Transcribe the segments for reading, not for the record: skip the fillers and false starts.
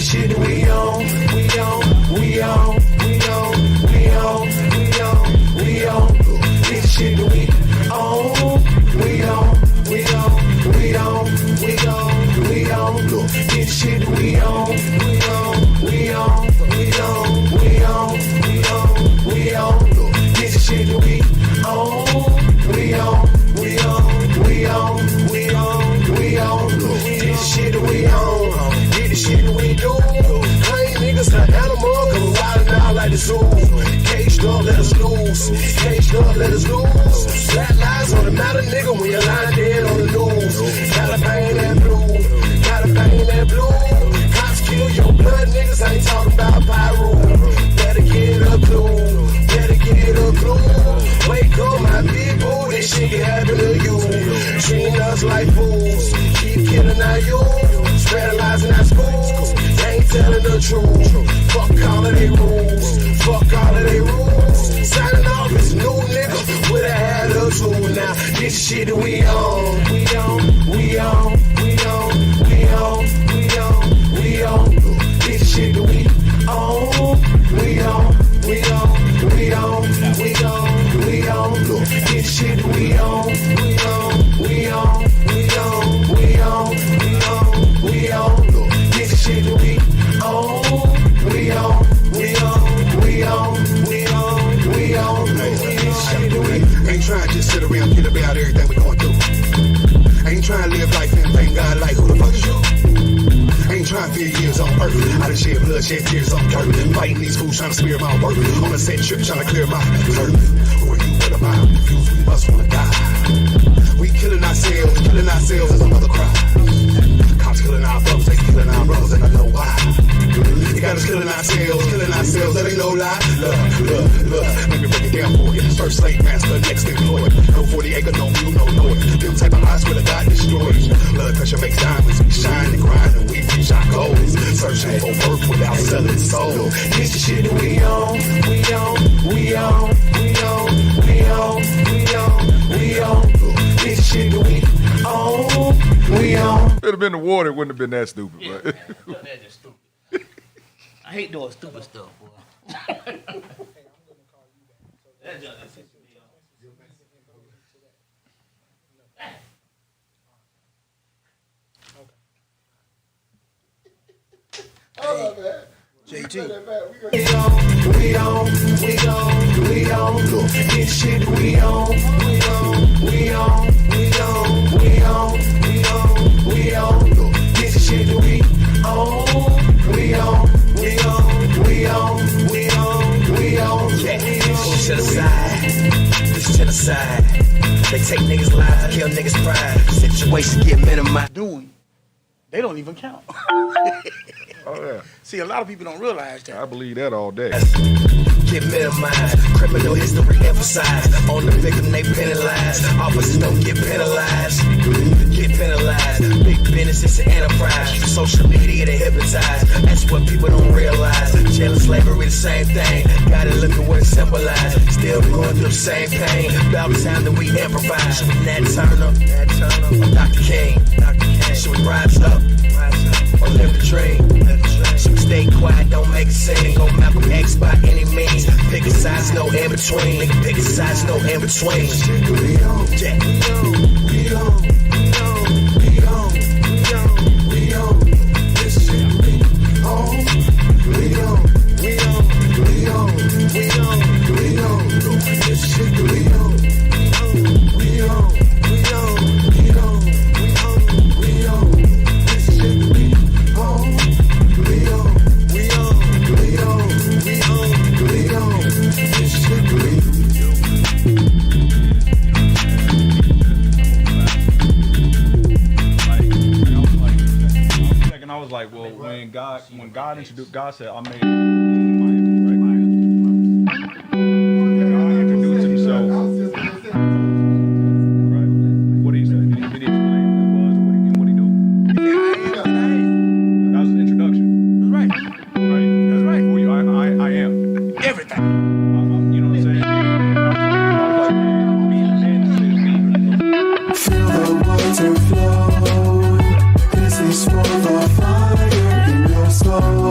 shit that we on. This shit that we on. This shit that we on. This shit that we This shit that we on. Get the shit that we do. Claim niggas an animal, come wild and out like the zoo. Caged up, let us loose. Caged up, let us loose. Flat lies on the matter, nigga, when you're lying dead on the news. Gotta bang that blue. Gotta bang that blue. Cops kill your blood, niggas, I ain't talking about pyro. Better get a clue. Better get a clue. Wake up, my big boo, this shit can happen to you. Treating us like fools. Keep killing our youth. Spreading lies in our schools. They ain't telling the truth. Fuck all of they rules. Fuck all of they rules. Signing off is a new nigga with a hat or two. Now, this shit that we on. This shit that we on. This shit that we on. This shit that we Ain't trying to just sit around and get about everything we going through. Ain't trying to live life and thank God like who the fuck is you? Ain't trying to feel years on earth. I done shed blood, shed tears on dirt. Fighting these fools trying to smear my work. On a set trip trying to clear my turf. Who are you? What am I? I'm confused. We must wanna die. We killing ourselves as a mother cries. Cops killing our brothers, they killing our brothers, and I know why. They got us killing ourselves, that ain't no lie. Look, let me break it down for you. First slave master, next employed. No 40 acre, no mule, no noise. Them type of eyes where the God destroys. Blood pressure makes diamonds, we shine and grind and we reach our goals. Searching for worth without selling soul. This the shit that we on. This shit that we on. It'd have been the water, it wouldn't have been that stupid. Yeah, But. that's just stupid. I hate doing stupid stuff, boy. That's just JT. We on. This shit we on. This shit we on. Push to the side, push to the side. They take niggas' lives and kill niggas' pride. Situations get minimized. Doing, they don't even count. Oh, yeah. See, a lot of people don't realize that. I believe that all day. Get minimized, criminal history emphasized. On the victim they penalized. Officers don't get penalized. Get penalized. Big business is an enterprise. Social media they hypnotize. That's what people don't realize. Jail and slavery the same thing. Gotta look at what it symbolized. Still going through the same pain. About time that we improvise. Nat Turner, or Dr. King. Should we rise up or live the dream? Should we stay quiet, don't make a scene? Go Malcolm X by any means. Pick a size, no in between. Nigga, pick a size, no in between. I was like, well, when God introduced, God said, I made my image, right? God introduced himself. Right. What did he say? Did he explain who he was or what he do? That was his introduction. That's right. Right. That's right. Who you, I am. Everything. You know what I'm saying? I was like, man, me. Feel the water flow. This is for the fire in your soul.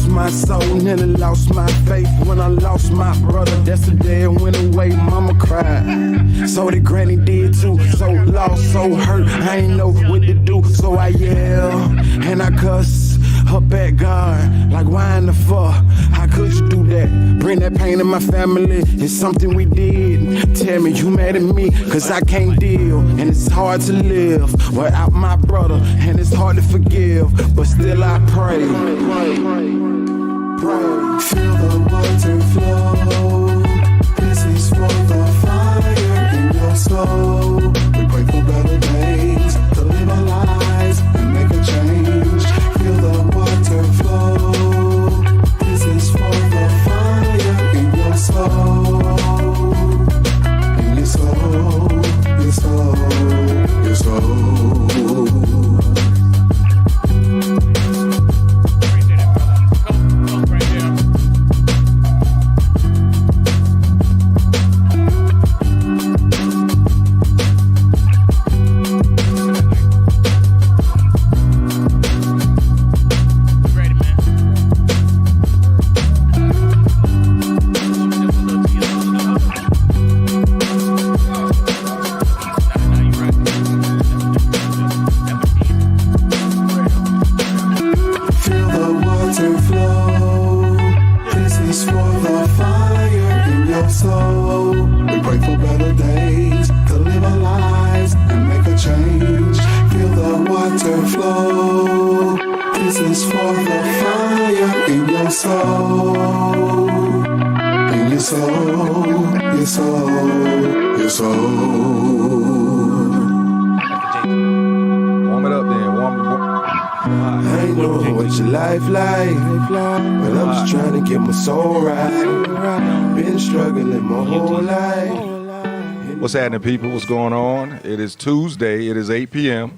lost my soul, nearly lost my faith. When I lost my brother, that's the day it went away. Mama cried, so did granny did too. So lost, so hurt, I ain't know what to do. So I yell, and I cuss up at God, like why in the fuck? How could you do that? Bring that pain in my family, it's something we did. Tell me you mad at me, cause I can't deal. And it's hard to live without my brother, and it's hard to forgive, but still I pray. Feel the water flow. This is for the fire in your soul. We pray for better days, to live our lives and make a change. Feel the water flow. This is for the fire in your soul. In your soul, your soul, your soul. Warm it up then. I ain't know what your life like, but I'm just trying to get my soul right. Been struggling my whole life. What's happening, people? What's going on? It is Tuesday. It is 8 p.m.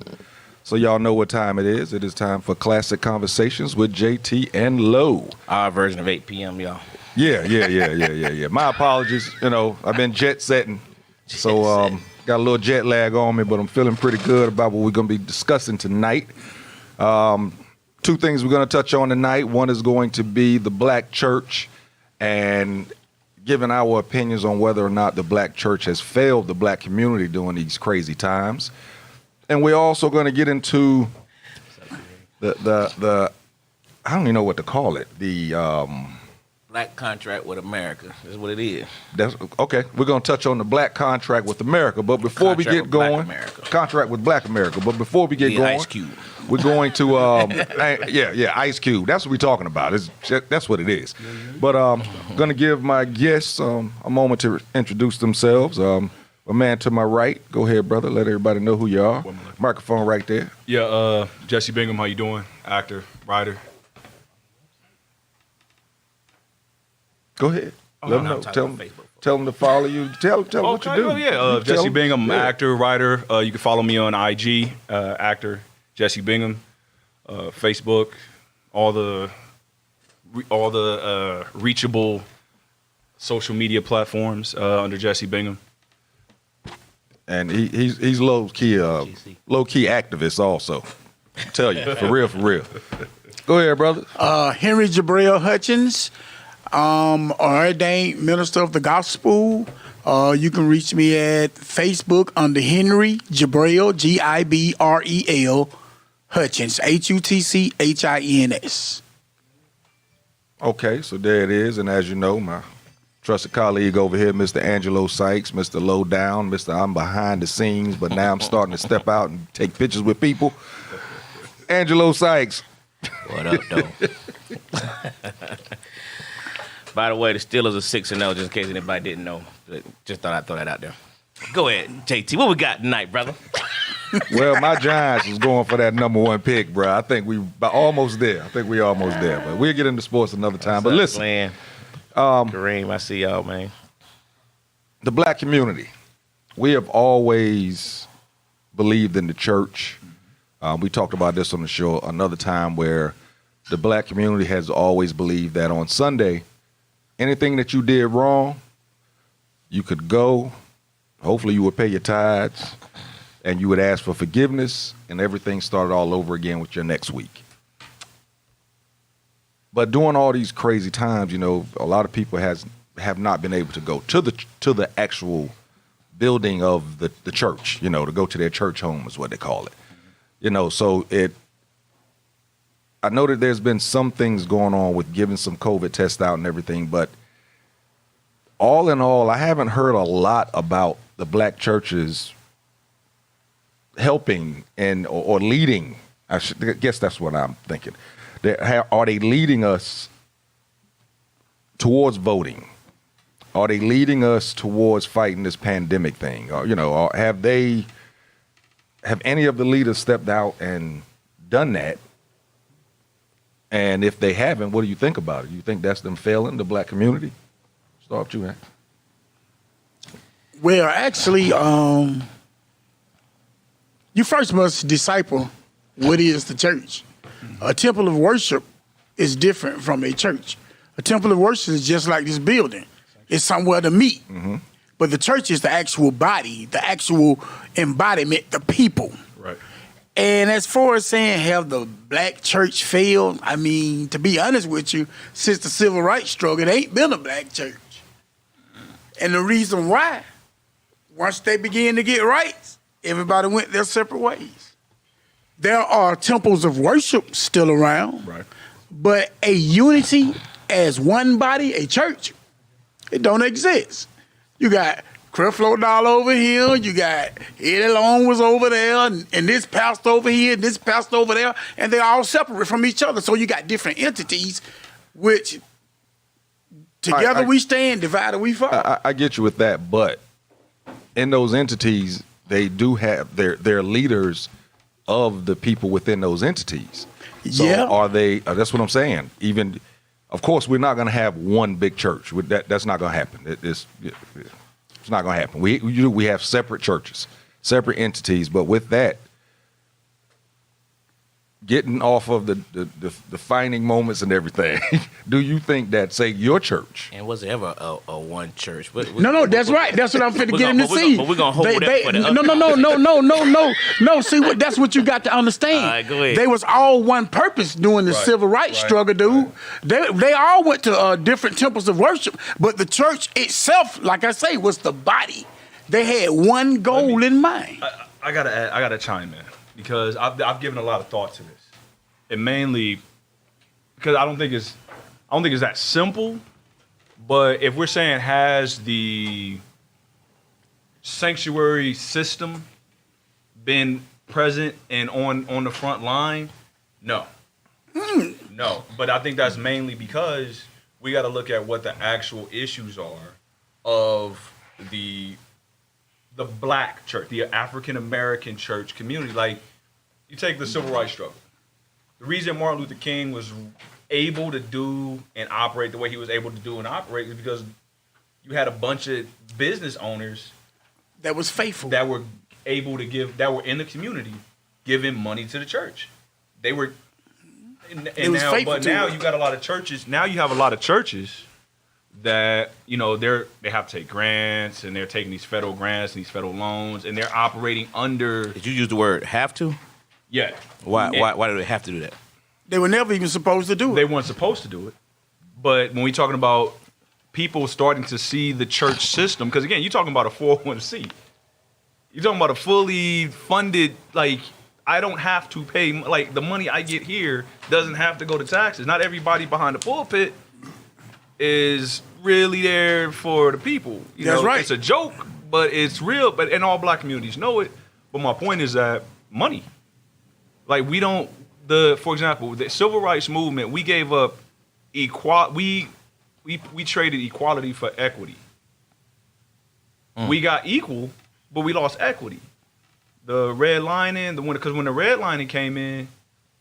So y'all know what time it is. It is time for Classic Conversations with JT and Low. Our version of 8 p.m., y'all. Yeah. My apologies. You know, I've been jet setting. So got a little jet lag on me, but I'm feeling pretty good about what we're going to be discussing tonight. Two things we're going to touch on tonight. One is going to be the black church and giving our opinions on whether or not the black church has failed the black community during these crazy times. And we're also going to get into the I don't even know what to call it. The Black contract with America is what it is. That's okay. We're going to touch on the black contract with America, but before we get going, contract with Black America. But before we get going, Ice Cube. We're going to Ice Cube. That's what we're talking about. That's what it is. But I'm going to give my guests a moment to introduce themselves. A man to my right, go ahead, brother. Let everybody know who you are. Microphone right there. Yeah, Jesse Bingham, how you doing? Actor, writer. Go ahead. Let them know. Tell them to follow you. Tell what you do. Oh, yeah. Jesse Bingham, actor, writer. You can follow me on IG, actor Jesse Bingham, Facebook, all the reachable social media platforms under Jesse Bingham. And he's low key activist also. I tell you, for real. Go ahead, brother. Henry Jabril Hutchins, ordained minister of the gospel. You can reach me at Facebook under Henry Jabril, Gibrel Hutchins, Hutchins. Okay, so there it is. And as you know, my trusted colleague over here, Mr. Angelo Sykes, Mr. Low Down, Mr. I'm behind the scenes, but now I'm starting to step out and take pictures with people. Angelo Sykes. What up, though? By the way, the Steelers are 6-0, just in case anybody didn't know. Just thought I'd throw that out there. Go ahead, JT. What we got tonight, brother? Well, my Giants is going for that number one pick, bro. I think we almost there. But we'll get into sports another time. But listen, Kareem, I see y'all, man. The black community, we have always believed in the church. We talked about this on the show another time where the black community has always believed that on Sunday, anything that you did wrong, you could go, hopefully you would pay your tithes, and you would ask for forgiveness, and everything started all over again with your next week. But during all these crazy times, you know, a lot of people have not been able to go to the actual building of the church, you know, to go to their church home is what they call it. You know, so I know that there's been some things going on with giving some COVID tests out and everything, but all in all, I haven't heard a lot about the black churches helping or leading. I guess that's what I'm thinking. Are they leading us towards voting? Are they leading us towards fighting this pandemic thing? Or, you know, or have any of the leaders stepped out and done that? And if they haven't, what do you think about it? You think that's them failing the black community? Start with you, man. Well, actually, you first must disciple what is the church. A temple of worship is different from a church. A temple of worship is just like this building. It's somewhere to meet. Mm-hmm. But the church is the actual body, the actual embodiment, the people. Right. And as far as saying, have the black church failed? I mean, to be honest with you, since the civil rights struggle, it ain't been a black church. And the reason why, once they began to get rights, everybody went their separate ways. There are temples of worship still around, Right. but a unity as one body, a church, it don't exist. You got Creflo Dollar over here, you got Eddie Long was over there, and this pastor over here, and this pastor over there, and they're all separate from each other. So you got different entities, which together we stand, divided we fall. I get you with that, but in those entities, they do have their leaders of the people within those entities. So Yeah. are they? That's what I'm saying. Even, of course, we're not going to have one big church. That's not going to happen. It's not going to happen. We have separate churches, separate entities. But with that, getting off of the defining moments and everything, do you think that, say, your church? And was there ever a one church? No, that's right. That's what I'm finna get him to see. But we're going to hold that for the No. See, that's what you got to understand. All right, go ahead. They was all one purpose during the civil rights struggle, dude. They all went to different temples of worship, but the church itself, like I say, was the body. They had one goal in mind. I gotta chime in because I've given a lot of thought to this, and mainly because I don't think it's that simple. But if we're saying, has the sanctuary system been present and on the front line? No. No. But I think that's mainly because we got to look at what the actual issues are of the black church, the African American church community. Like, you take the civil rights struggle. The reason Martin Luther King was able to do and operate the way he was able to do and operate is because you had a bunch of business owners That was faithful. that were able to give, that were in the community, giving money to the church. They were, and was now, faithful but to now it. you got a lot of churches. Now you have a lot of churches that, you know, they have to take grants, and they're taking these federal grants and these federal loans, and they're operating under. Did you use the word have to? Yeah. Why do they have to do that? They were never even supposed to do it. They weren't supposed to do it. But when we're talking about people starting to see the church system, because again, you're talking about a 401c. You're talking about a fully funded, like, I don't have to pay, like, the money I get here doesn't have to go to taxes. Not everybody behind the pulpit is really there for the people. You That's know, right. It's a joke, but it's real. But and all black communities know it. But my point is that money, like, we don't. For example, the civil rights movement, we gave up we traded equality for equity. We got equal, but we lost equity. The redlining, because when the redlining came in,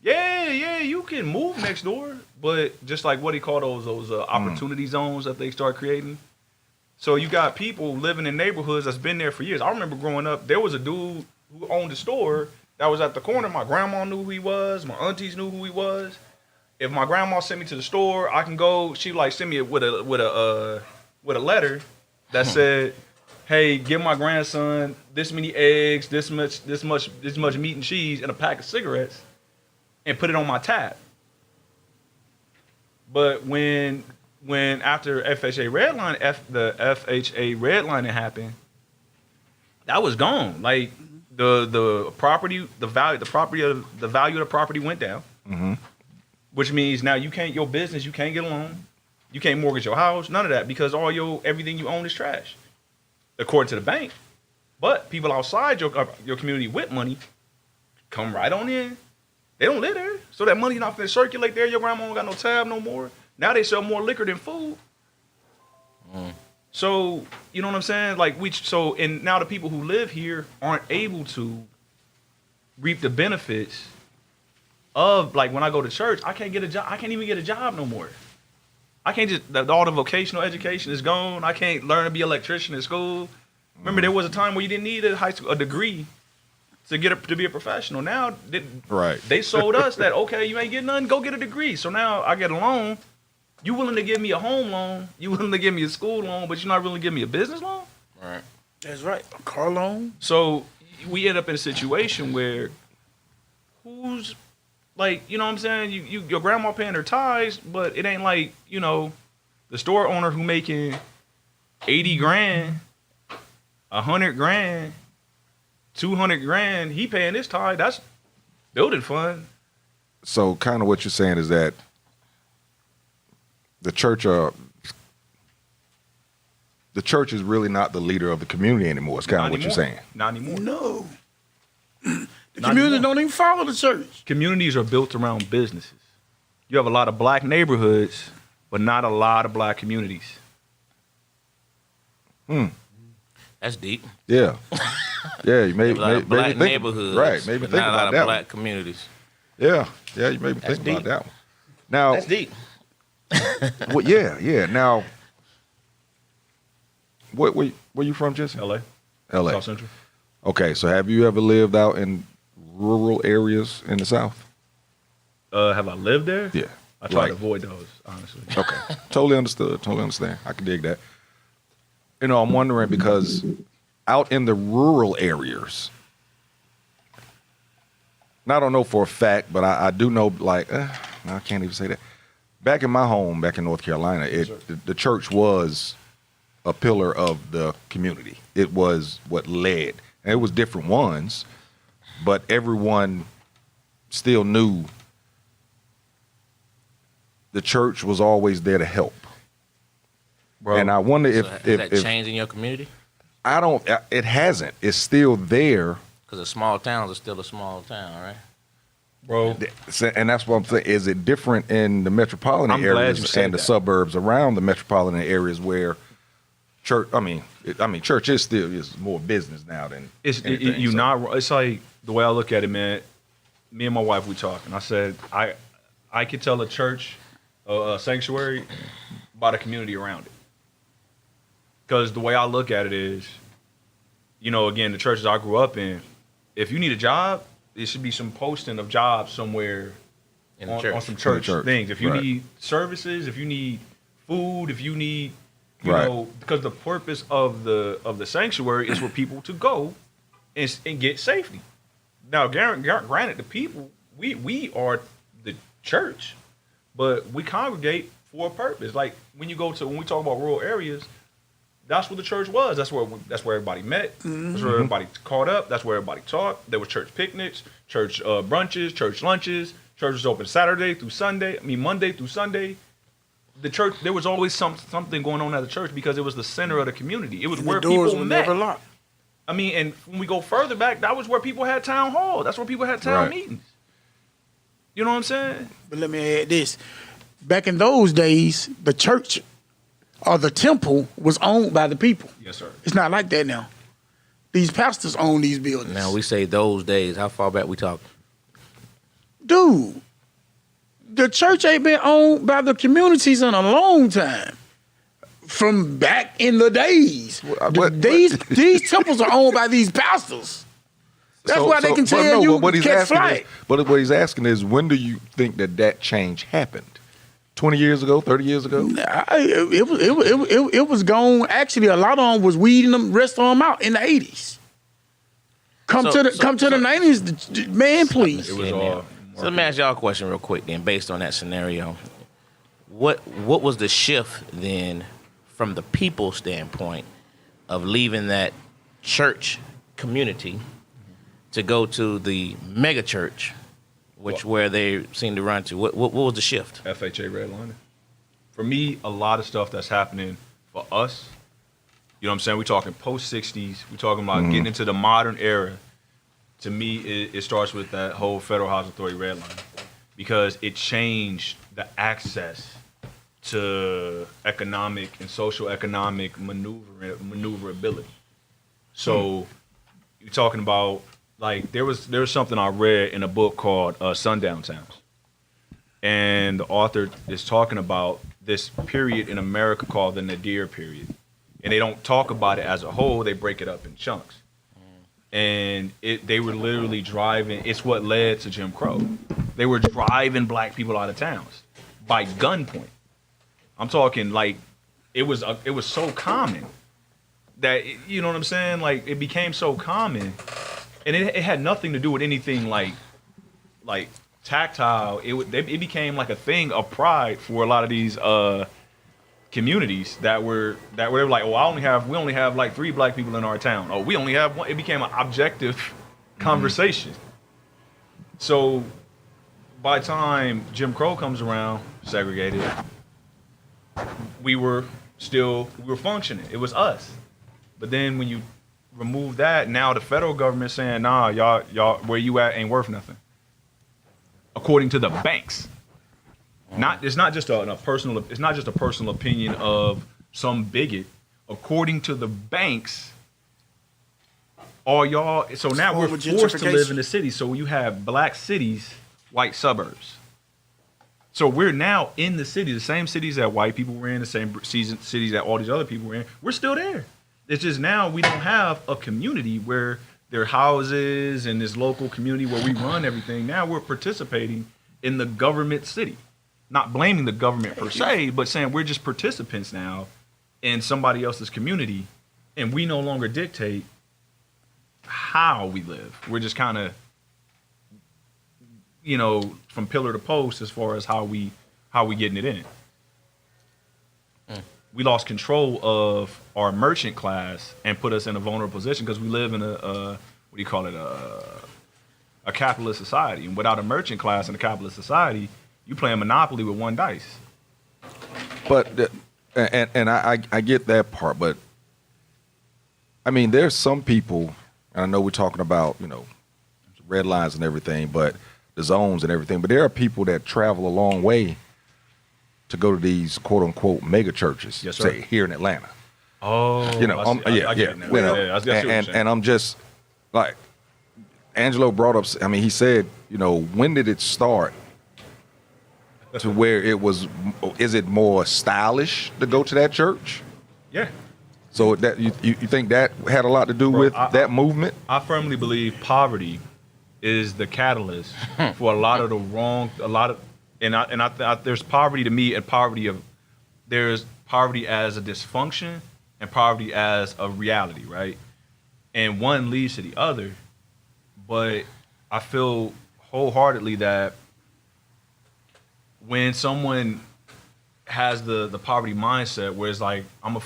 yeah, you can move next door, but just like what he called those opportunity zones that they start creating. So you got people living in neighborhoods that's been there for years. I remember growing up, there was a dude who owned a store that was at the corner. My grandma knew who he was. My aunties knew who he was. If my grandma sent me to the store, I can go. She like send me with a letter that said, "Hey, give my grandson this many eggs, this much meat and cheese, and a pack of cigarettes, and put it on my tab." But when after FHA redline, the FHA redlining happened, that was gone. Like the property, the value of the property went down, which means now your business, you can't get a loan, you can't mortgage your house, none of that, because everything you own is trash, according to the bank. But people outside your community with money come right on in. They don't live there, so that money not finna circulate there. Your grandma don't got no tab no more. Now they sell more liquor than food. So you know what I'm saying? Like and now the people who live here aren't able to reap the benefits of, like, when I go to church, I can't get a job. I can't even get a job no more. I can't all the vocational education is gone. I can't learn to be an electrician in school. Remember, there was a time where you didn't need a degree to be a professional. Now, they sold us that, okay, you ain't getting nothing, go get a degree. So now I get a loan. You willing to give me a home loan? You willing to give me a school loan, but you're not willing to give me a business loan? Right. That's right. A car loan. So we end up in a situation where who's, like, you know what I'm saying? Your grandma paying her tithes, but it ain't like, the store owner who making 80 grand, 100 grand, 200 grand, he paying his tithe. That's building fund. So kind of what you're saying is that the church is really not the leader of the community anymore. It's kind of what you're saying. Not anymore. No. The community don't even follow the church. Communities are built around businesses. You have a lot of black neighborhoods, but not a lot of black communities. That's deep. Yeah. Yeah, you made a lot of black think, neighborhoods, right? Maybe but think not a about lot that of black one. communities. Yeah, you made me think deep. about that one. Now, That's deep. well, yeah. Now, where you from, Jesse? L.A. L.A. South Central. Okay, so have you ever lived out in rural areas in the South? Have I lived there? Yeah. I try to avoid those, honestly. Okay, totally understood. Totally understand. I can dig that. I'm wondering because out in the rural areas, now I don't know for a fact, but I do know, like, I can't even say that. Back in my home, back in North Carolina, the church was a pillar of the community. It was what led. And it was different ones, but everyone still knew the church was always there to help. Bro, and I wonder if that changed in your community? It hasn't. It's still there. Because a small town is still a small town, right? Bro. And that's what I'm saying. Is it different in the metropolitan areas and the suburbs around the metropolitan areas where church, church is more business now than anything. It's like the way I look at it, man. Me and my wife, we talk, and I said, I could tell a church, a sanctuary, by the community around it. Because the way I look at it is, again, the churches I grew up in, if you need a job, there should be some posting of jobs somewhere on some church things. If you need services, if you need food, if you need, because the purpose of the sanctuary is for people to go and get safety. Now, granted, the people, we are the church, but we congregate for a purpose. Like when we talk about rural areas, that's what the church was. That's where everybody met. Mm-hmm. That's where everybody caught up. That's where everybody talked. There were church picnics, church brunches, church lunches. Church was open Monday through Sunday. The church, there was always something going on at the church because it was the center of the community. It was where people met. Never locked. And when we go further back, that was where people had town hall. That's where people had town meetings. You know what I'm saying? But let me add this. Back in those days, the church or the temple was owned by the people. Yes, sir. It's not like that now. These pastors own these buildings. Now, we say those days. How far back we talking? Dude, the church ain't been owned by the communities in a long time. From back in the days. These temples are owned by these pastors. That's why they can tell you catch flight. But what he's asking is, when do you think that change happened? 20 years ago, 30 years ago? It was gone. Actually, a lot of them was weeding them, rest of them out in the 80s. Come to the 90s, man, please. It was all. So let me ask y'all a question real quick then, based on that scenario. what was the shift then from the people standpoint of leaving that church community to go to the mega church, where they seem to run to? What was the shift? FHA redlining. For me, a lot of stuff that's happening for us, you know what I'm saying? We're talking post-60s. We're talking about getting into the modern era. To me, it starts with that whole Federal Housing Authority redlining, because it changed the access to economic and social economic maneuverability. So you're talking about, like, there was something I read in a book called Sundown Towns. And the author is talking about this period in America called the Nadir period. And they don't talk about it as a whole, they break it up in chunks. And they were literally driving, it's what led to Jim Crow. They were driving black people out of towns by gunpoint. I'm talking, like, it was so common that, you know what I'm saying? Like, it became so common, and it had nothing to do with anything like tactile. It became like a thing of pride for a lot of these communities that were like, oh, we only have like 3 black people in our town. Oh, we only have one. It became an objective conversation. So by the time Jim Crow comes around, segregated, we were functioning. It was us. But then when you remove that, now the federal government saying, nah, y'all where you at ain't worth nothing, according to the banks. It's not just a personal opinion of some bigot. According to the banks, all y'all. So now we're forced to live in the city. So you have black cities, white suburbs. So we're now in the city, the same cities that white people were in, the same cities that all these other people were in. We're still there. It's just now we don't have a community where there are houses and this local community where we run everything. Now we're participating in the government city. Not blaming the government per se, but saying we're just participants now in somebody else's community, and we no longer dictate how we live. We're just kind of, from pillar to post as far as how we getting it in. We lost control of our merchant class and put us in a vulnerable position because we live in a capitalist society. And without a merchant class in a capitalist society, you playing Monopoly with one dice. But I get that part, but I mean, there's some people, and I know we're talking about red lines and everything, but the zones and everything. But there are people that travel a long way to go to these quote unquote mega churches, yes, sir. Say here in Atlanta. Oh, and I'm just like, Angelo brought up. I mean, he said, when did it start? To where it was, is it more stylish to go to that church? Yeah. So that you think that had a lot to do with that movement? I firmly believe poverty is the catalyst for a lot of there's poverty to me, and there's poverty as a dysfunction and poverty as a reality, right? And one leads to the other, but I feel wholeheartedly that when someone has the poverty mindset where it's like, I'm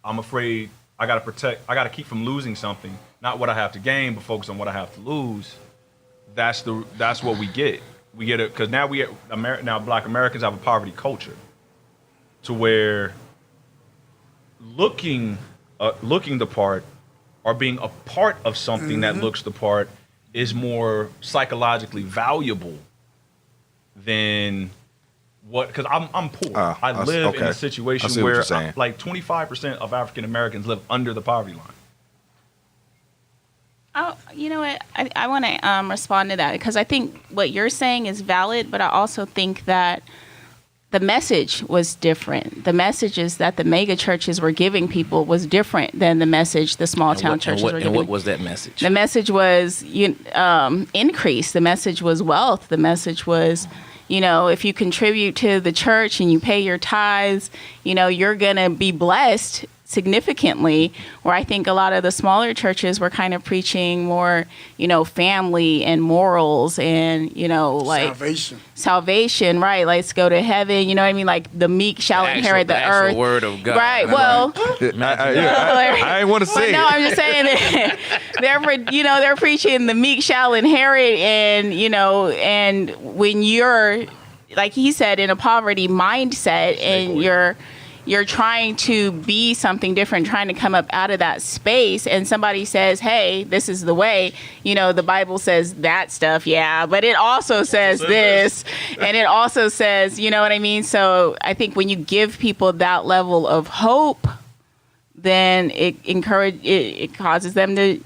afraid I gotta keep from losing something, not what I have to gain, but focus on what I have to lose. That's what we get. We get it because now now Black Americans have a poverty culture, to where looking the part or being a part of something that looks the part is more psychologically valuable than what, because I'm poor. I live in a situation where like 25% of African Americans live under the poverty line. Oh, you know what? I want to respond to that, because I think what you're saying is valid, but I also think that the message was different. The messages that the mega churches were giving people was different than the message the small town churches were giving. And what was that message? The message was increase. The message was wealth. The message was, if you contribute to the church and you pay your tithes, you're going to be blessed. significantly, where I think a lot of the smaller churches were kind of preaching more, family and morals and, like salvation, right? Let's go to heaven. You know what I mean? Like the meek shall inherit the earth. Word of God. Right. Well, I ain't want to say it. No, I'm just saying that they're preaching the meek shall inherit, and, and when you're, like he said, in a poverty mindset and you're trying to be something different, trying to come up out of that space, and somebody says, hey, this is the way, the Bible says that stuff, yeah, but it also says this, and it also says, you know what I mean? So I think when you give people that level of hope, then it causes them to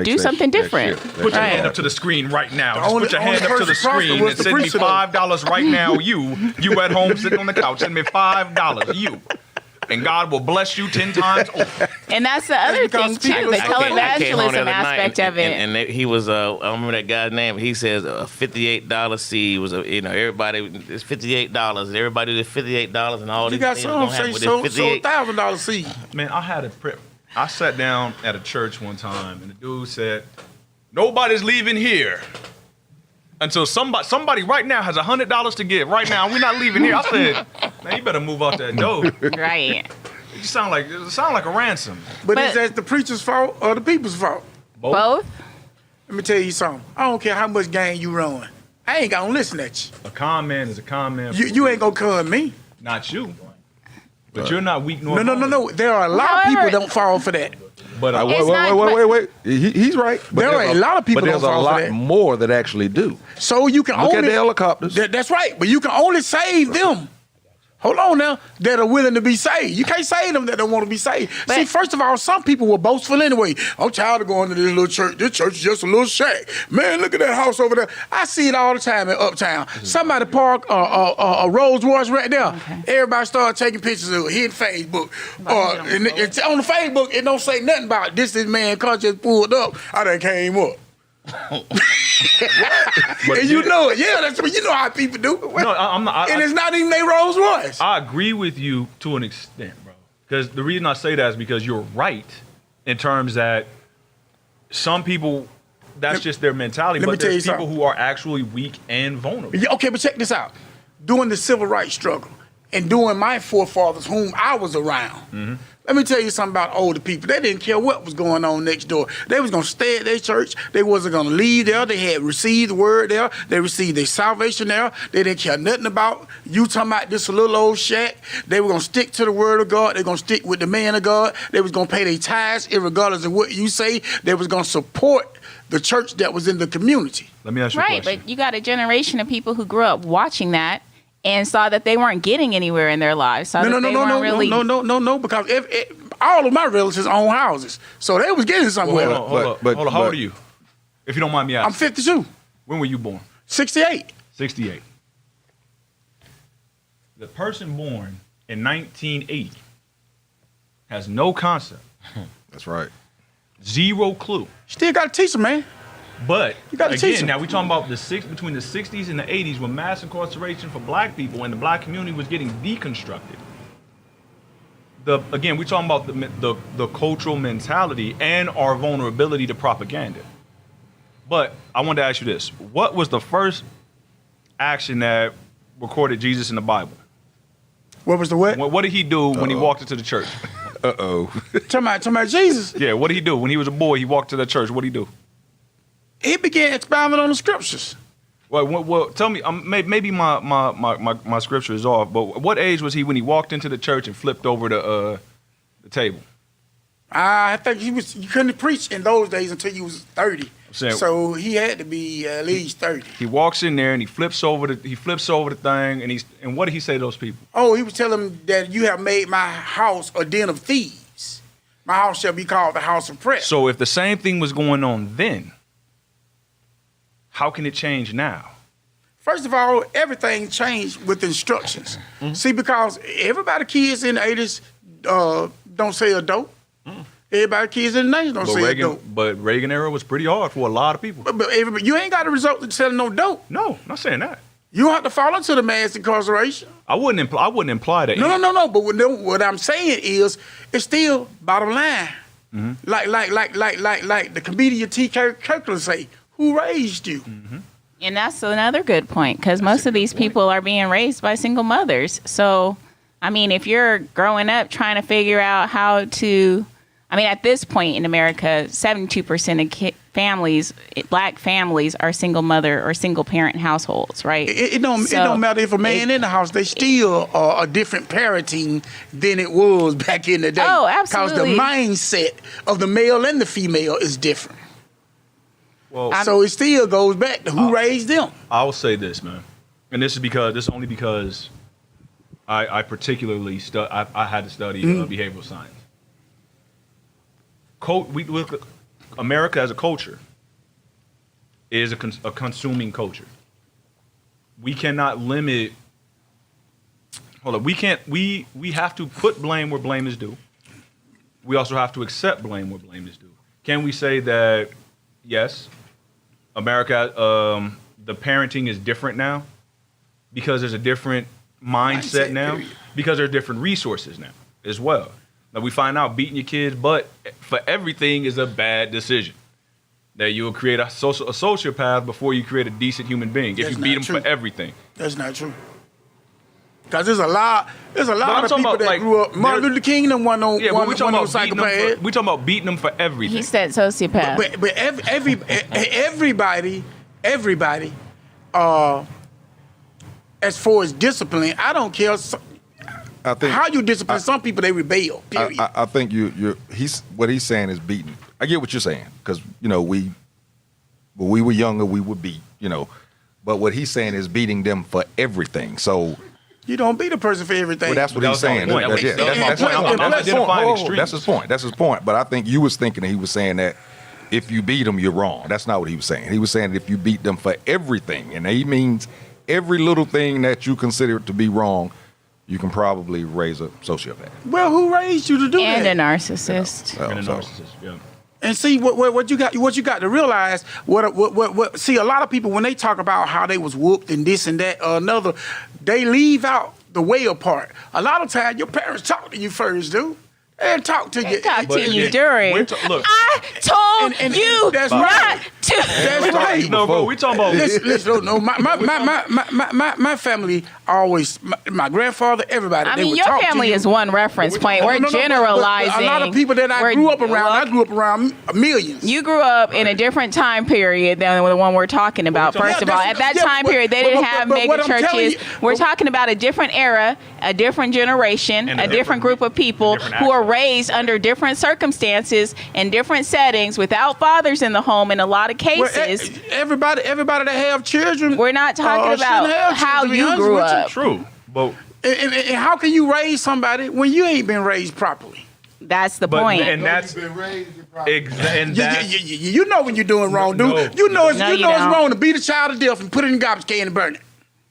do something different. Put your hand up to the screen right now. Just put your hand up to the screen and send me $5 right now. You at home sitting on the couch, send me $5. You. And God will bless you 10 times over. And that's the other thing too, the televangelism aspect of it. And he was, I remember that guy's name. He says a $58 seed was everybody. It's $58, and everybody did $58, and all these things. You got some say so $1,000 seed. Man, I sat down at a church one time, and the dude said, "Nobody's leaving here until somebody right now has $100 to give. Right now, we're not leaving here." I said, "Man, you better move out that door." Right. It sound like a ransom. But is that the preacher's fault or the people's fault? Both. Let me tell you something. I don't care how much game you run. I ain't gonna listen at you. A con man is a con man. You ain't gonna con me. Not you. But you're not weak nor No. There are a lot of people don't fall for that. But wait. He's right. But there are a lot of people. But there's a lot more that actually do. So you can look at the helicopters. That's right. But you can only save them. Hold on now, that are willing to be saved. You can't save them that don't want to be saved. But, see, first of all, some people were boastful anyway. I'm tired of going to this little church. This church is just a little shack. Man, look at that house over there. I see it all the time in Uptown. Somebody park a Rolls Royce right there. Okay. Everybody start taking pictures of it, hitting Facebook. And on the Facebook, it don't say nothing about this man car just pulled up. I done came up. And you know it. Yeah, that's what you know how people do. No, I'm not. And it's not even their Rolls Royce. I agree with you to an extent, bro. Because the reason I say that is because you're right in terms that some people, that's just their mentality. But there's people who are actually weak and vulnerable. Yeah, okay, but check this out. During the civil rights struggle and during my forefathers, whom I was around, let me tell you something about older people. They didn't care what was going on next door. They was going to stay at their church. They wasn't going to leave there. They had received the word there. They received their salvation there. They didn't care nothing about you talking about this little old shack. They were going to stick to the word of God. They were going to stick with the man of God. They was going to pay their tithes regardless of what you say. They was going to support the church that was in the community. Let me ask you a question. Right, but you got a generation of people who grew up watching that and saw that they weren't getting anywhere in their lives. No, because all of my relatives own houses, so they was getting somewhere. Hold on. How old are you? If you don't mind me asking. I'm 52. When were you born? 68. 68. The person born in 1980 has no concept. That's right. Zero clue. Still got to teach them, man. But you gotta teach them. Now we're talking about between the 60s and the 80s when mass incarceration for black people and the black community was getting deconstructed. We're talking about the cultural mentality and our vulnerability to propaganda. But I wanted to ask you this. What was the first action that recorded Jesus in the Bible? What was the what? What did he do when he walked into the church? Talking about Jesus? Yeah, what did he do? When he was a boy, he walked to the church. What did he do? He began expounding on the scriptures. Well, tell me. Maybe my scripture is off. But what age was he when he walked into the church and flipped over the table? I think you couldn't preach in those days until you was 30. So he had to be at least 30. He walks in there and he flips over the thing and what did he say to those people? Oh, he was telling them that you have made my house a den of thieves. My house shall be called the house of prayer. So if the same thing was going on then, how can it change now? First of all, everything changed with instructions. See, because everybody kids in the 80s don't say dope. Everybody kids in the 90s don't say dope. But Reagan era was pretty hard for a lot of people. But you ain't got a result to selling no dope. No, not saying that. You don't have to fall into the mass incarceration. I wouldn't imply that. No. But what I'm saying is, it's still bottom line. Mm-hmm. Like the comedian T. Kirkland say, who raised you? Mm-hmm. And that's another good point, because most of these people are being raised by single mothers. So, I mean, if you're growing up trying to figure out how to, I mean, at this point in America, 72% of families, black families, are single mother or single parent households, right? It don't matter if a man in the house, they still are a different parenting than it was back in the day. Oh, absolutely. Because the mindset of the male and the female is different. Well, So it still goes back to who raised them. I'll say this, man, and this is only because I particularly I had to study behavioral science. We look, America as a culture is a consuming culture. We cannot limit. Hold on, we can't. We have to put blame where blame is due. We also have to accept blame where blame is due. Can we say that yes, America, the parenting is different now because there's a different mindset now, because there are different resources now as well. Now we find out beating your kids' butt for everything is a bad decision. That you will create a sociopath before you create a decent human being if you beat them for everything. That's not true. Because there's a lot of people that like, grew up. Martin Luther King and one on psychopath. We talking about beating them for everything. He said sociopath. But everybody, as far as discipline, I don't care. I think How you discipline some people, they rebel. Period. I think what he's saying is beating. I get what you're saying, because when we were younger, we would beat, but what he's saying is beating them for everything. So you don't beat a person for everything. well, that's what he's saying. That's my point. I'm identifying extremes. That's his point. But I think you was thinking that he was saying that if you beat them, you're wrong. That's not what he was saying. He was saying that if you beat them for everything, and he means every little thing that you consider to be wrong, you can probably raise a sociopath. Well, who raised you to do And that? a narcissist. And a narcissist, yeah. And see what you got to realize. See, a lot of people when they talk about how they was whooped and this and that or another, they leave out the way part. A lot of times your parents talk to you first, dude. They talk to you. Talk to you during. Look, I told And you that's not right. to. That's right. no, bro, we talking about Listen, no, my family always, my grandfather, everybody. I they mean, would your talk to family you. is one reference point. We're No, but generalizing. a lot of people that I grew up around millions. You grew up in a different time period than the one we're talking about. Yeah, First of all, at that time period, they didn't have mega churches. We're talking about a different era, a different generation, And a different group of people who are raised under different circumstances and different settings without fathers in the home in a lot of cases. Everybody that have children. We're not talking shouldn't about have how children, to be you honest grew with you. up. true, but And how can you raise somebody when you ain't been raised properly? That's the point. and that's and that's You know when you're doing wrong, dude. No. You know it's No, you it's don't. wrong to beat a child to death and put it in the garbage can and burn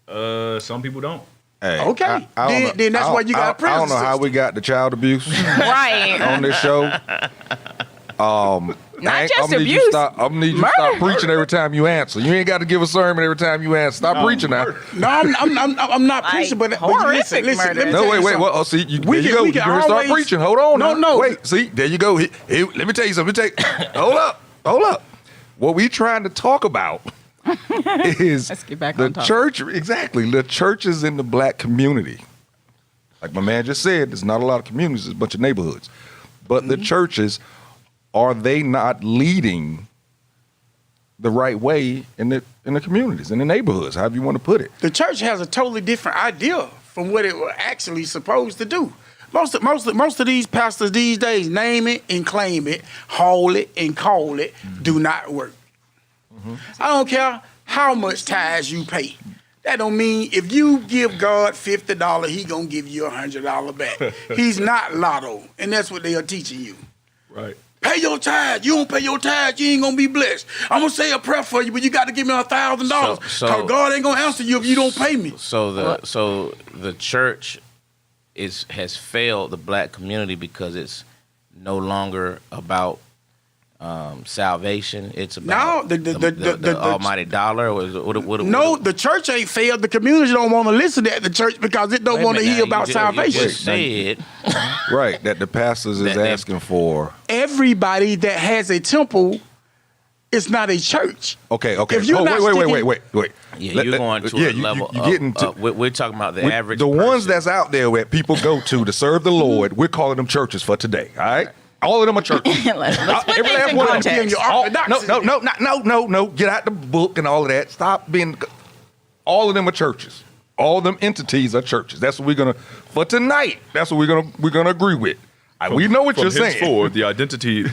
it. some people don't. Hey, Okay. I don't Then- know- then that's why you got a I don't prison know how system. we got the child abuse Right. on this show. Not just I'm gonna need you abuse, stop. I'm gonna need you to stop murder. preaching every time you answer. You ain't got to give a sermon every time you answer. Stop preaching now. No, I'm not preaching, but horrific listen, murder. let me No, tell you wait. something. Well, see, there We you can- go. we You can can start always- preaching. Hold on. No, now. no. Wait. See, there you go. Let me tell you something. Hold up. What we trying to talk about is Let's get back the on topic. church. Exactly, the churches in the black community. Like my man just said, there's not a lot of communities. There's a bunch of neighborhoods, but the churches, are they not leading the right way in the communities, in the neighborhoods, however you want to put it? The church has a totally different idea from what it was actually supposed to do. Most of these pastors these days name it and claim it, haul it and call it, do not work. I don't care how much tithes you pay. That don't mean if you give God $50, he gonna give you $100 back. He's not Lotto, and that's what they are teaching you. Right. Pay your tithes. You don't pay your tithes, you ain't gonna be blessed. I'm gonna say a prayer for you, but you got to give me $1,000 because So- God ain't gonna answer you if you don't pay me. So the church has failed the black community because it's no longer about salvation. It's about No, the almighty dollar. Or is it, what, No, the church ain't failed. The community don't want to listen to the church because it don't want to hear about salvation. You just said Right, that the pastors is asking for. Everybody that has a temple is not a church. Okay. If you're not Wait. Yeah, you're going to a level. You're getting to. We're talking about the average. The ones person. that's out there where people go to serve the Lord, we're calling them churches for today. All right. All of them are churches. Let's put Every things last in one of them. context. No. Get out the book and all of that. Stop being. All of them are churches. All of them entities are churches. That's what we're gonna for tonight. That's what we're gonna agree with. We know what you're saying. Henceforth, the identity.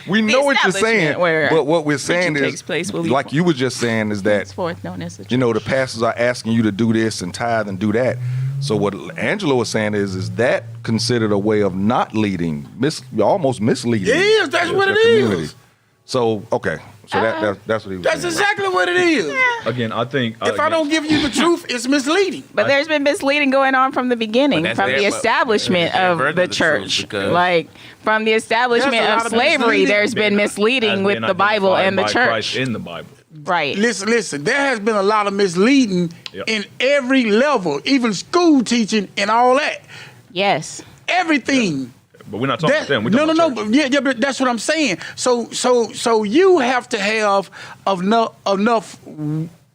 We know what you're saying. But what we're saying preaching is, takes place will be like you were just saying, is that henceforth known as the you know the church. pastors are asking you to do this and tithe and do that. So what Angela was saying is that considered a way of not leading, almost misleading? It is. That's what the it community. is. So okay, so that's what he was That's saying. exactly what it is. Again, I think If I don't give you the truth, it's misleading. But there's been misleading going on from the beginning, But that's from there, the but- establishment Yeah, of further the the truth, church. because- Like, from the establishment There's a lot of of slavery, misleading. there's been misleading with the Bible and the Christ church. in the Bible. Right. Listen. There has been a lot of misleading Yep. in every level, even school teaching and all that. Yes. Everything. But we're not talking about them. We're No. talking about church. But that's what I'm saying. So you have to have enough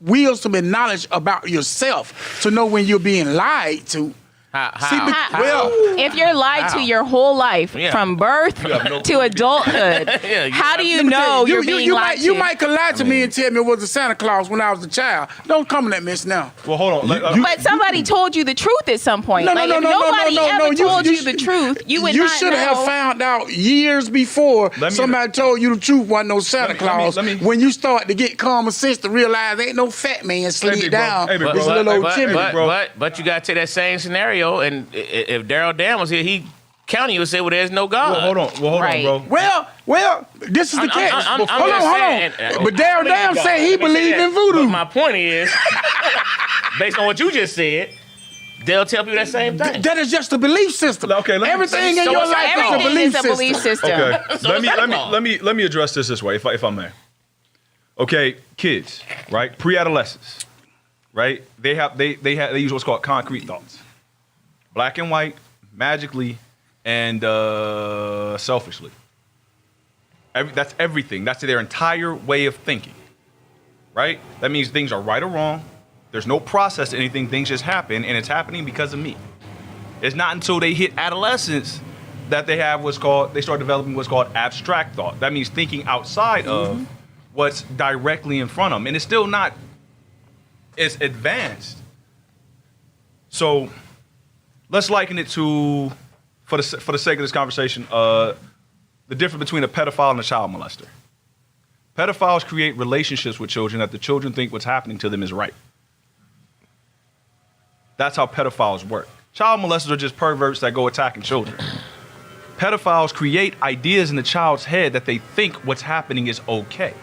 wisdom and knowledge about yourself to know when you're being lied to. How? Well, If you're lied to your whole life, Yeah. from birth to adulthood, Yeah, how do you let me tell know you're being you lied might, You to? might could lie to me and tell me it was a Santa Claus when I was a child. Don't come in that mess now. Well, hold on. But somebody told you the truth at some point. No, Like, if nobody ever told you the truth, you would not should know. have found out years before Let me- somebody told you the truth wasn't no Santa Claus. let me- When you start to get common sense to realize ain't no fat man slid big bro. down. Hey, big This bro. little old chimney. But you got to that same scenario, and if Daryl Dan was here, he counting you and say, "Well, there's no God." Well, hold on, Right. bro. Well, this is the catch. I'm Hold just on. saying, But Daryl Dam said he Let me say believed that. in voodoo. But my point is, based on what you just said, they'll tell you that same thing. That is just a belief system. Okay, let me- Everything in so your it's life is a Everything belief is a belief system. system. Okay. So let me address this way, if I may. Okay, kids, right? Pre-adolescents, right? They use what's called concrete thoughts, black and white, magically, and selfishly. That's everything. That's their entire way of thinking, right? That means things are right or wrong. There's no process to anything. Things just happen, and it's happening because of me. It's not until they hit adolescence that they start developing what's called abstract thought. That means thinking outside of what's directly in front of them, and it's still not as advanced. So let's liken it to, for the sake of this conversation, the difference between a pedophile and a child molester. Pedophiles create relationships with children that the children think what's happening to them is right. That's how pedophiles work. Child molesters are just perverts that go attacking children. Pedophiles create ideas in the child's head that they think what's happening is okay.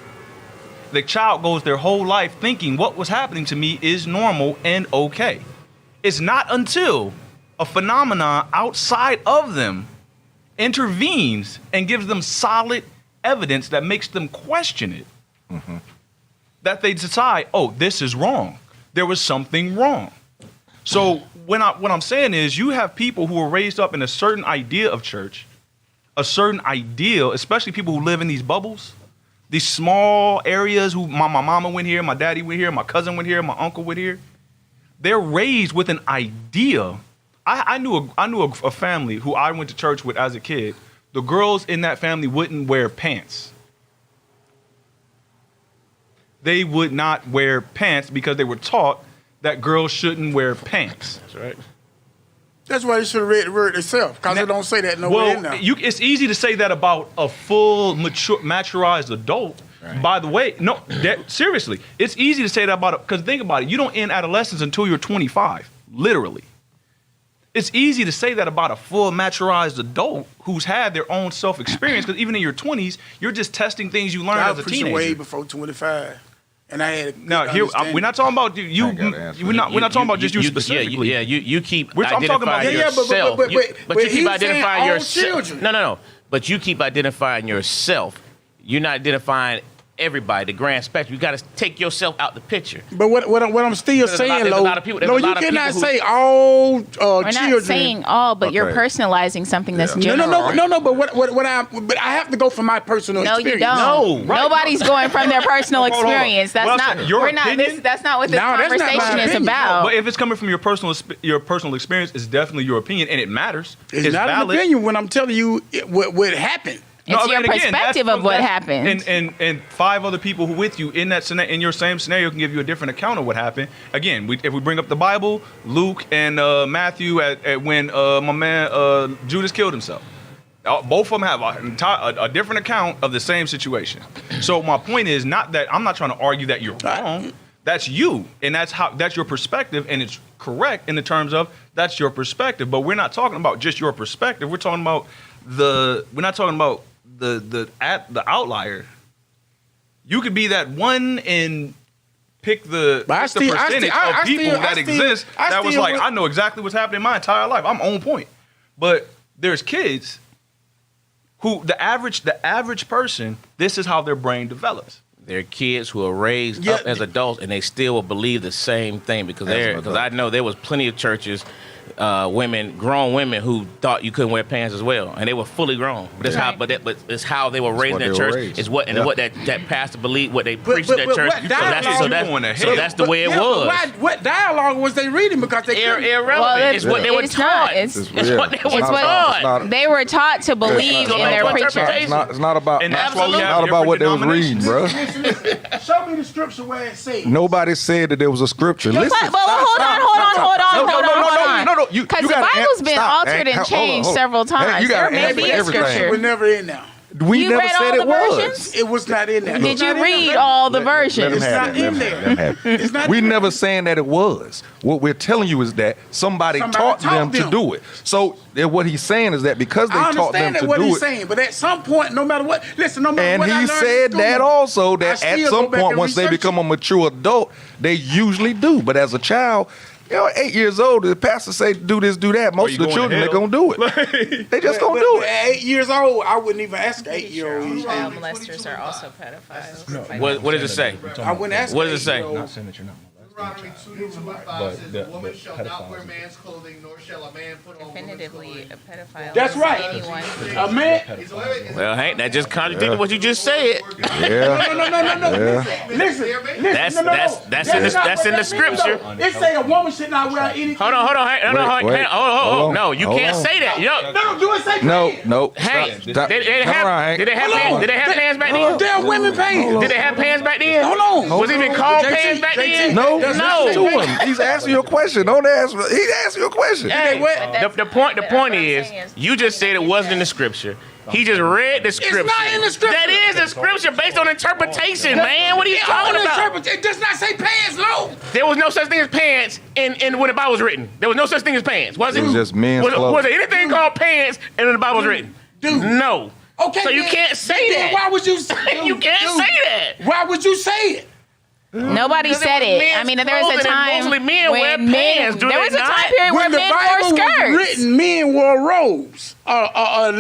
The child goes their whole life thinking what was happening to me is normal and okay. It's not until a phenomenon outside of them intervenes and gives them solid evidence that makes them question it, that they decide, oh, this is wrong. There was something wrong. So what I'm saying is you have people who are raised up in a certain idea of church, a certain ideal, especially people who live in these bubbles, these small areas who my mama went here, my daddy went here, my cousin went here, my uncle went here. They're raised with an idea. I knew a family who I went to church with as a kid. The girls in that family wouldn't wear pants. They would not wear pants because they were taught that girls shouldn't wear pants. That's right. That's why they should have read the word itself, because it don't say that nowhere in there. It's easy to say that about a full, maturized adult. Right. By the way, no, seriously, it's easy to say that about it, because think about it. You don't end adolescence until you're 25, literally. It's easy to say that about a full, maturized adult who's had their own self-experience, because even in your 20s, you're just testing things you learned I as a was teenager. way before 25. And I had a good Now, here we're not talking about you. We're not talking about just you specifically. You keep I'm talking about identifying Yeah, but yourself. but You keep he's saying identifying all yourself. children. No. but you keep identifying yourself. You're not identifying everybody, the grand spectrum. You got to take yourself out the picture. But what I'm still saying, Lo, you cannot say all We're children. not saying all, but you're personalizing something that's general. No. But I have to go from my personal No, experience. you don't. Right. Nobody's going from their personal Hold on. experience. That's Well, not. your We're not. opinion- That's not what this No, that's not my conversation is opinion. about. But if it's coming from your personal experience, it's definitely your opinion, and it matters. It's not valid. an opinion when I'm telling you what happened. It's your and again, perspective of what happened. And 5 other people who with you in that in your same scenario can give you a different account of what happened. Again, if we bring up the Bible, Luke and Matthew at when my man Judas killed himself. Both of them have a different account of the same situation. So my point is not that I'm not trying to argue that you're wrong. That's you, and that's your perspective, and it's correct in the terms of that's your perspective. But we're not talking about just your perspective. We're talking about the outlier. You could be that one and pick the percentage of people that exist that was like, I know exactly what's happening in my entire life. I'm on point. But there's kids who the average person, this is how their brain develops. There are kids who are raised up as adults and they still will believe the same thing because I know there was plenty of churches, grown women who thought you couldn't wear pants as well, and they were fully grown. But it's how they were raised in that church. It's what that pastor believed, what they preached in that church. So that's the way it was. What dialogue was they reading? Because they irrelevant. It's what they were taught. It's what they were taught. They were taught to believe in their preacher. It's not about what they was reading, bro. Show me the scripture where it says. Nobody said that there was a scripture. Listen. Hold on. No. Because the Bible's been altered and changed several times. There may be a scripture. It was never in there. We you never read said all it the was. versions? It was not in there. Did you read all the versions? It's not in there. It's not We in never saying that it was. What we're telling you is that somebody taught them to do it. So what he's saying is that because they taught them to do it. I understand what he's saying, but at some point, no matter what, listen, no matter what I learned he said that also, that at some point, once they become it. a mature adult, they usually do. But as a child, 8 years old, the pastor say do this, do that. Most of the children, they're going to do it. They just going to do it. At 8 years old, I wouldn't even ask 8-year-old. Child molesters are also pedophiles. No. What does it say? I wouldn't ask. What does it say? Deuteronomy 22:5 says, "A woman shall not wear man's clothing, nor shall a man put on woman's Definitively clothing." a pedophile. That's right. Anyone. A man. Well, hey, that just contradicted what you just said. Yeah. No. Listen. That's in the scripture. It say a woman should not wear anything. Hold on. No, you can't say that. No, do it say pants. No. Hey, Stop. did they have pants back then? They're women pants. Did they have pants back then? Hold on. Was it even called JT, pants back then? No. No. To him. He's asking you a question. Don't ask. He's asking you a question. Hey, the point is, you just said it wasn't in the scripture. He just read the scripture. It's not in the scripture. That is the scripture based on interpretation, man. What are you talking about? It does not say pants, no. There was no such thing as pants in when the Bible was written. There was no such thing as pants, was it? It was just men's clothes. Was there anything called pants and when the Bible was written? Dude. No. Okay. So you can't say that. Why would you say You can't say that. Why would you say it? Nobody said it. I mean, there was a time mostly men wear pants. There was a time period where When the men wore Bible was skirts. written, men wore robes,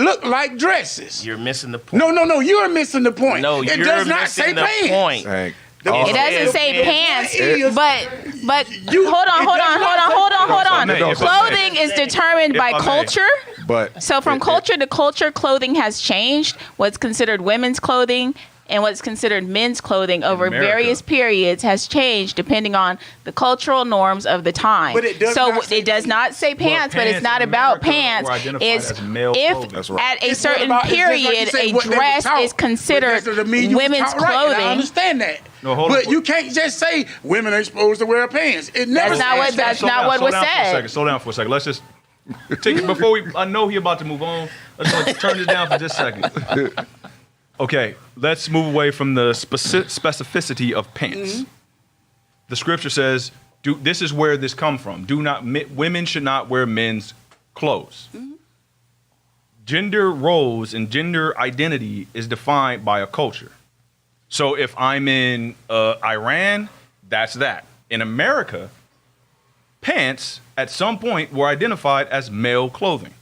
look like dresses. You're missing the point. No, you're missing the point. No, it you're does not missing say the pants. point. Thank It doesn't say pants, but hold on. If I Clothing is determined by culture. But So from culture to culture, clothing has changed. What's considered women's clothing and what's considered men's clothing over America. various periods has changed depending on the cultural norms of the time. But it does so not say it does not say pants, but pants it's not in about America pants. were identified It's as male if clothing. That's right. at a It's certain what about- it's just like you period say, a what they were dress taught, is considered but that doesn't mean you was women's taught right, and I clothing. understand that. No, hold but on. you can't just say women ain't supposed to wear pants. It never That's not what was said. Slow down for a second. Let's just take it before we. I know he about to move on. Let's turn this down for just a second. Okay, let's move away from the specificity of pants. Mm-hmm. The scripture says, this is where this come from. Women should not wear men's clothes. Mm-hmm. Gender roles and gender identity is defined by a culture. So if I'm in Iran, that's that. In America, pants at some point were identified as male clothing.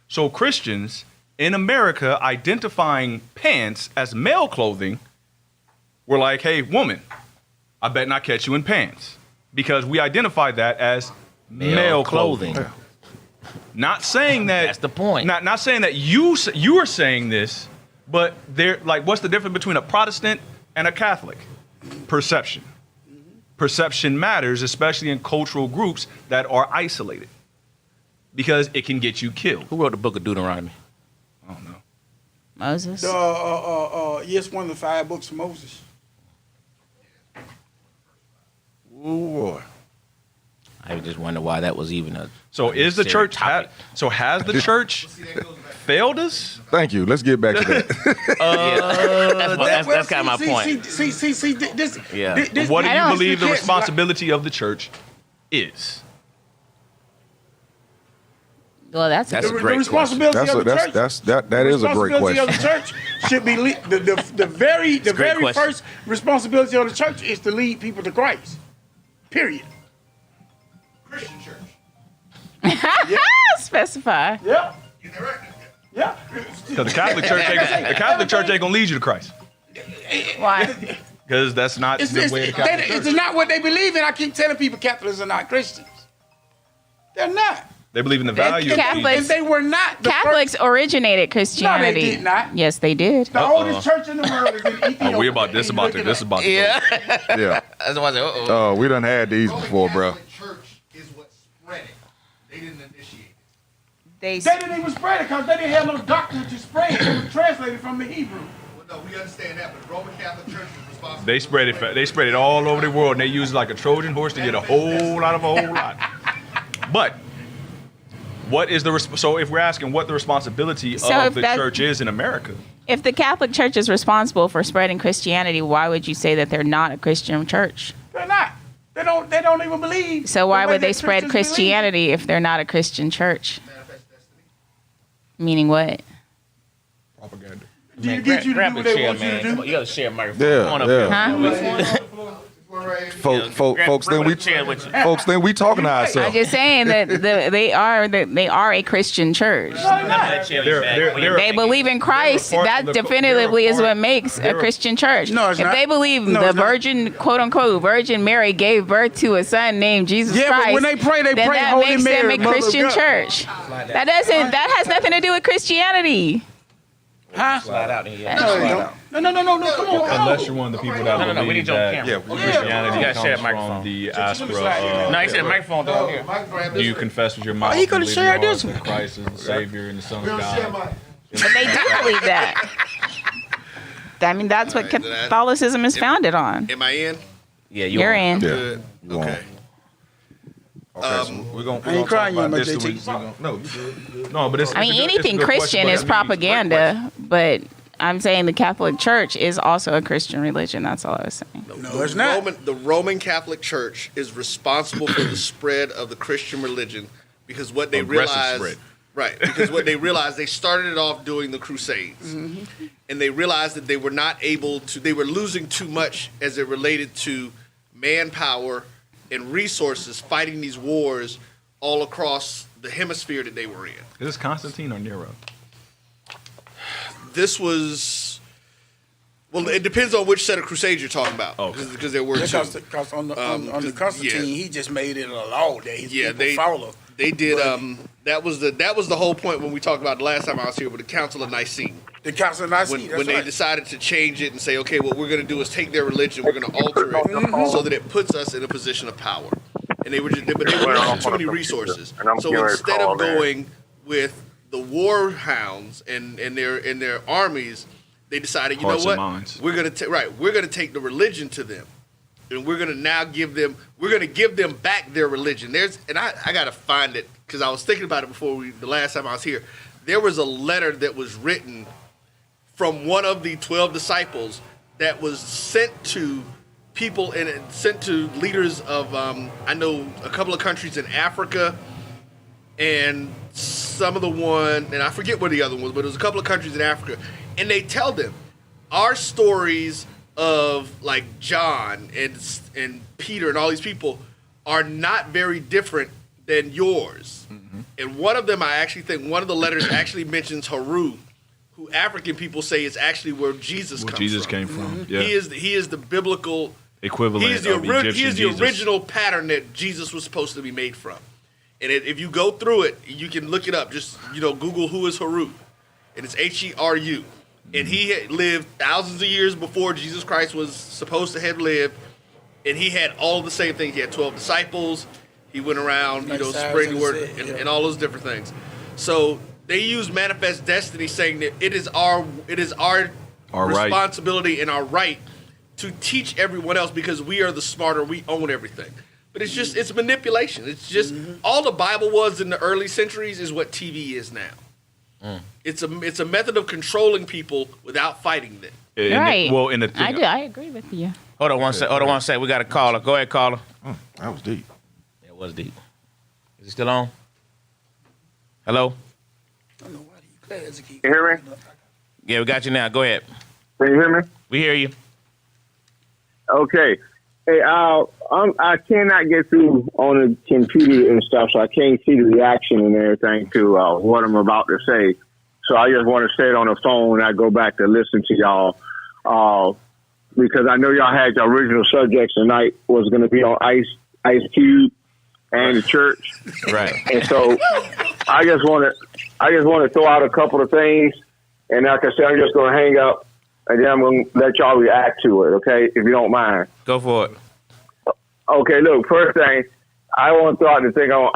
So Christians in America, identifying pants as male clothing, we're like, hey, woman, I bet not catch you in pants. Because we identify that as male clothing. Not saying that. That's the point. Not saying that you are saying this, but they're like, what's the difference between a Protestant and a Catholic? Perception. Perception matters, especially in cultural groups that are isolated, because it can get you killed. Who wrote the book of Deuteronomy? I don't know. Moses. Yes, one of the 5 books of Moses. Ooh, boy. I just wonder why that was even a. So is the church? topic. Has the church failed us? Thank you. Let's get back to that. That's kind of my point. See, this. Yeah. This, What do I you don't- believe the responsibility of the church is? Well, that's That's The a great responsibility That's of a, the that's church. that is a great responsibility question. of the church should be the very question. first responsibility of the church is to lead people to Christ. Period. Christian church. Specify. Yeah. You know, right? Yeah. Because the Catholic Church ain't gonna lead you to Christ. Why? Because that's not It's the way the Catholic it's Church. not what they believe in. I keep telling people Catholics are not Christians. They're not. They believe in the value of Catholics- If they were not the Catholics originated Christianity. did not. Yes, they did. the oldest church in the world is in Ethiopia. Oh, we about this about to Yeah. Yeah. That's why I said, uh-oh. Oh, we done had these Roman before, bro. Catholic Church is what spread it. They didn't initiate it. They They didn't even spread it because they didn't have no doctrine to spread it. It was translated from the Hebrew. Well, no, we understand that, but the Roman Catholic Church is responsible. They spread it. They spread it all over the world, and they use it like a Trojan horse to get a whole lot of a whole lot. But what is the so if we're asking what the responsibility So of if the that- church is in America? If the Catholic Church is responsible for spreading Christianity, why would you say that they're not a Christian church? They're not. They don't even believe. So why the way would they that spread churches Christianity if they're not a Christian church? Manifest destiny. Meaning what? Propaganda. believe. To get you to do what they want you to do. You gotta share a microphone. Yeah, Come on up yeah. here. Huh? Folks, then we talking to I'm ourselves. just saying that they are a Christian church. They believe in Christ. That definitively is what makes a Christian church. No, it's if not. they believe No, the it's not. Virgin, quote unquote, Virgin Mary gave birth to a son named Jesus Yeah, Christ, but when they pray then that Holy makes them Mary, a Mother of Christian God. church. That has nothing to do with Christianity. Huh? Slide out in here. No, come on. Unless you're one of the people that No, we believe need you on that camera. Christianity You gotta share a comes microphone. from the me slide aspect No, he of said microphone down here. Mike, grab do this. you confess with your mouth he and coulda believe in shared your this heart one. that Christ is the Savior and the Son We of don't share God? Mike. But they do believe that. I mean, that's what Catholicism is founded on. Am I in? Yeah, You're in. Yeah. Good. You won't. Okay. Okay, so we're gonna ain't talk crying about yet, this. my So JT. no, you good. No, but it's. I mean, it's a good anything question, Christian but is it means- great propaganda, but I'm saying the Catholic Church is also a Christian religion. That's all I was saying. No, it's not. The Roman Catholic Church is responsible for the spread of the Christian religion because what they Aggressive realized, spread. right? Because what they realized, they started it off doing the Crusades, and they realized that they were not able to. They were losing too much as it related to manpower and resources fighting these wars all across the hemisphere that they were in. Is this Constantine or Nero? This was. Well, it depends on which set of crusades you're talking about. Oh, Because there were two. Because on the Constantine, yeah. he just made it a law that his Yeah, people follow. They did. That was the whole point when we talked about the last time I was here with the Council of Nicene. The Council of Nicene. When they decided to change it and say, okay, what we're going to do is take their religion, we're going to alter it so that it puts us in a position of power. And they were using too many resources. So instead of going with the war hounds and their armies, they decided, you Hearts know and what, minds. we're going to take the religion to them. And we're gonna now give them back their religion. I gotta find it because I was thinking about it the last time I was here. There was a letter that was written from one of the 12 disciples that was sent to people and sent to leaders of I know a couple of countries in Africa and some of the one, and I forget where the other one was, but it was a couple of countries in Africa, and they tell them our stories of like John and Peter and all these people are not very different than yours. And one of them, I actually think one of the letters actually mentions Haru, who African people say is actually where Jesus comes from. came from. Yeah. He is the biblical equivalent. He is the Jesus. original pattern that Jesus was supposed to be made from. And if you go through it, you can look it up. Just Google who is Haru, and it's Heru. And he had lived thousands of years before Jesus Christ was supposed to have lived, and he had all the same things. He had 12 disciples. He went around, spreading the word and all those different things. So they use manifest destiny, saying that it is our responsibility and our right to teach everyone else because we are the smarter. We own everything. But it's manipulation. It's just all the Bible was in the early centuries is what TV is now. It's a method of controlling people without fighting them. Right. I I agree with you. Hold on one sec. We got a caller. Go ahead, caller. That was deep. It was deep. Is it still on? Hello? You hear me? Yeah, we got you now. Go ahead. Can you hear me? We hear you. Okay. Hey, I cannot get through on the computer and stuff, so I can't see the reaction and everything to what I'm about to say. So I just want to say it on the phone, and I go back to listen to y'all because I know y'all had your original subjects tonight was going to be on Ice Cube and the church, right? And so I just want to throw out a couple of things, and like I said, I'm just going to hang up. And then I'm going to let y'all react to it, okay, if you don't mind. Go for it. Okay, look, first thing, I want to throw out the thing on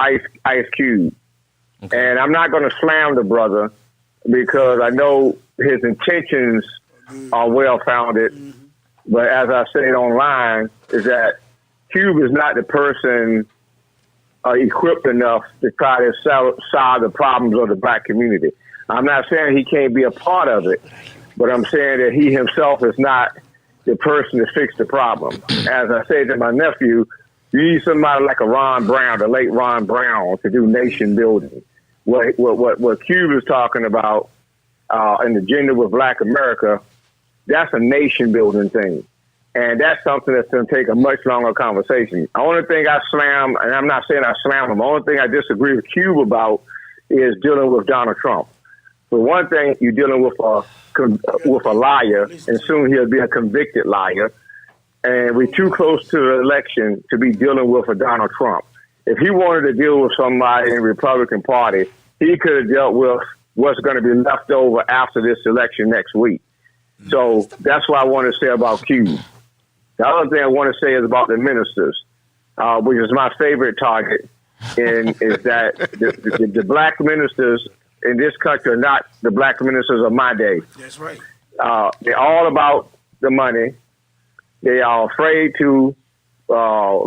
Ice Cube. Okay. And I'm not going to slam the brother because I know his intentions are well-founded. But as I said online, is that Cube is not the person equipped enough to try to solve the problems of the black community. I'm not saying he can't be a part of it. But I'm saying that he himself is not the person to fix the problem. As I said to my nephew, you need somebody like a Ron Brown, the late Ron Brown, to do nation building. What Cube is talking about in the agenda with Black America, that's a nation building thing. And that's something that's going to take a much longer conversation. The only thing I slam, and I'm not saying I slam him, the only thing I disagree with Cube about is dealing with Donald Trump. For one thing, you're dealing with a liar, and soon he'll be a convicted liar. And we're too close to the election to be dealing with a Donald Trump. If he wanted to deal with somebody in the Republican Party, he could have dealt with what's going to be left over after this election next week. So that's what I want to say about Q. The other thing I want to say is about the ministers, which is my favorite target, and is that the black ministers in this country are not the black ministers of my day. That's right. They're all about the money. They are afraid to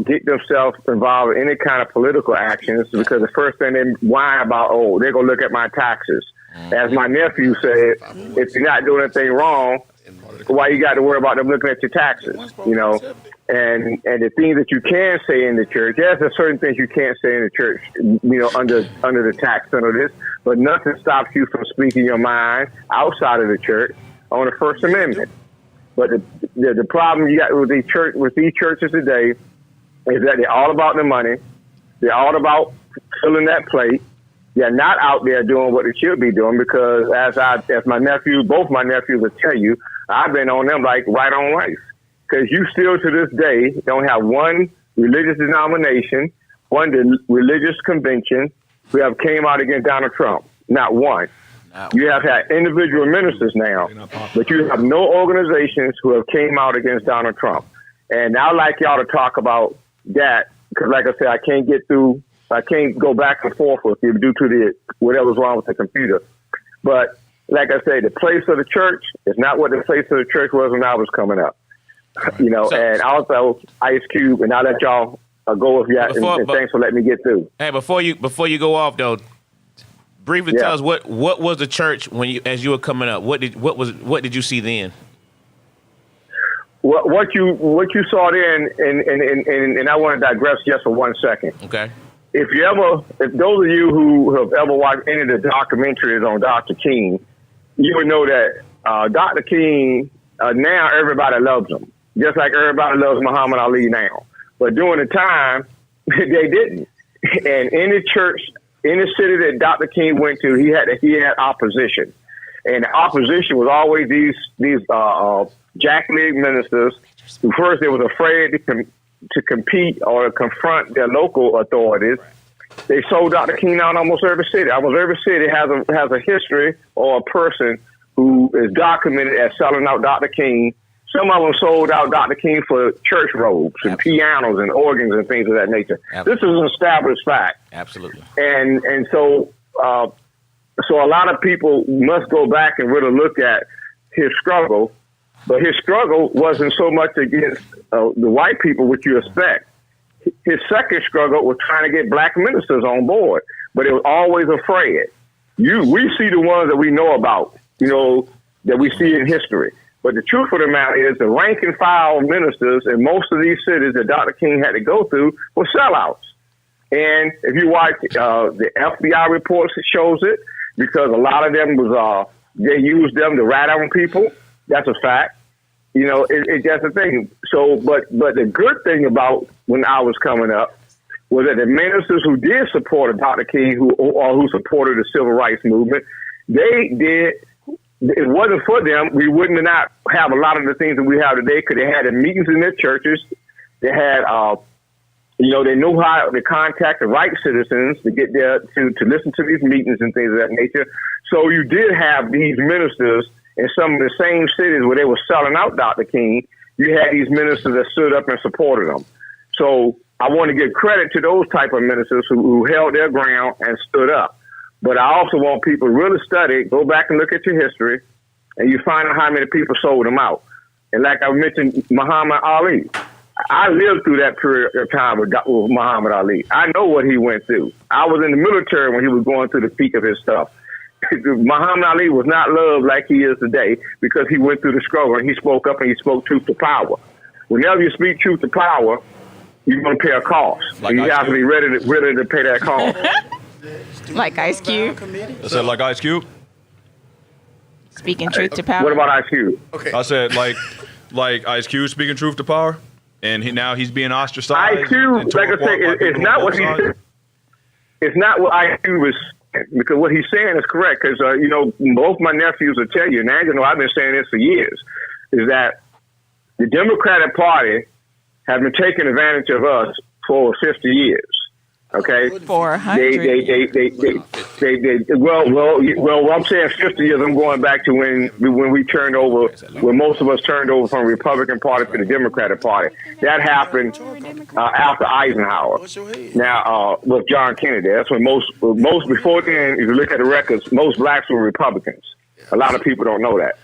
get themselves involved in any kind of political actions because the first thing they whine about, they're going to look at my taxes. As my nephew said, if you're not doing anything wrong, why you got to worry about them looking at your taxes, you know? And the things that you can say in the church, yes, there's certain things you can't say in the church, you know, under the tax under this, but nothing stops you from speaking your mind outside of the church on the First Amendment. But the problem you got with these churches today is that they're all about the money. They're all about filling that plate. They're not out there doing what they should be doing because as my nephew, both my nephews will tell you, I've been on them like right on life. Because you still to this day don't have one religious denomination, one religious convention who have came out against Donald Trump. Not one. You have had individual ministers now, but you have no organizations who have came out against Donald Trump. And I'd like y'all to talk about that because, like I said, I can't go back and forth with you due to whatever's wrong with the computer. But like I say, the place of the church is not what the place of the church was when I was coming up. You know, and also Ice Cube, and I'll let y'all go with that. And thanks for letting me get through. Hey, before you go off though, briefly tell us what was the church as you were coming up? What did you see then? What you saw then, and I want to digress just for 1 second. Okay. If those of you who have ever watched any of the documentaries on Dr. King, you would know that Dr. King now everybody loves him. Just like everybody loves Muhammad Ali now. But during the time, they didn't. And any church Any city that Dr. King went to, he had opposition, and the opposition was always these jackleg ministers who first they was afraid to compete or confront their local authorities. They sold Dr. King out in almost every city. Almost every city has a history or a person who is documented as selling out Dr. King. Some of them sold out Dr. King for church robes and pianos and organs and things of that nature. This is an established fact. Absolutely. And so a lot of people must go back and really look at his struggle. But his struggle wasn't so much against the white people, which you expect. His second struggle was trying to get black ministers on board, but it was always afraid. We see the ones that we know about, that we see in history. But the truth of the matter is the rank and file ministers in most of these cities that Dr. King had to go through were sellouts. And if you watch the FBI reports, it shows it, because a lot of them was they used them to rat on people. That's a fact. It's just a thing. So, but the good thing about when I was coming up was that the ministers who did support Dr. King, who supported the civil rights movement, they did. It wasn't for them, we wouldn't not have a lot of the things that we have today, because they had the meetings in their churches. They had, they knew how to contact the right citizens to get there to listen to these meetings and things of that nature. So you did have these ministers in some of the same cities where they were selling out Dr. King. You had these ministers that stood up and supported them. So I want to give credit to those type of ministers who held their ground and stood up. But I also want people to really study, go back and look at your history, and you find out how many people sold them out. And like I mentioned, Muhammad Ali, I lived through that period of time with Muhammad Ali. I know what he went through. I was in the military when he was going through the peak of his stuff. Muhammad Ali was not loved like he is today because he went through the struggle, and he spoke up and he spoke truth to power. Whenever you speak truth to power, you're going to pay a cost. Like you have to be ready to pay that cost. Like Ice Cube. I said like Ice Cube. Speaking truth to power. What about Ice Cube? Okay. I said like Ice Cube speaking truth to power, and he's being ostracized. Ice Cube, like I say, it's not what he said. It's not what Ice Cube is saying, because what he's saying is correct. Because both my nephews will tell you, and I've been saying this for years, is that the Democratic Party has been taking advantage of us for over 50 years. Okay. 400. Well, I'm saying 50 years. I'm going back to when we turned over, when most of us turned over from the Republican Party to the Democratic Party. That happened after Eisenhower. Now, with John Kennedy, that's when most before then, if you look at the records, most blacks were Republicans. A lot of people don't know that.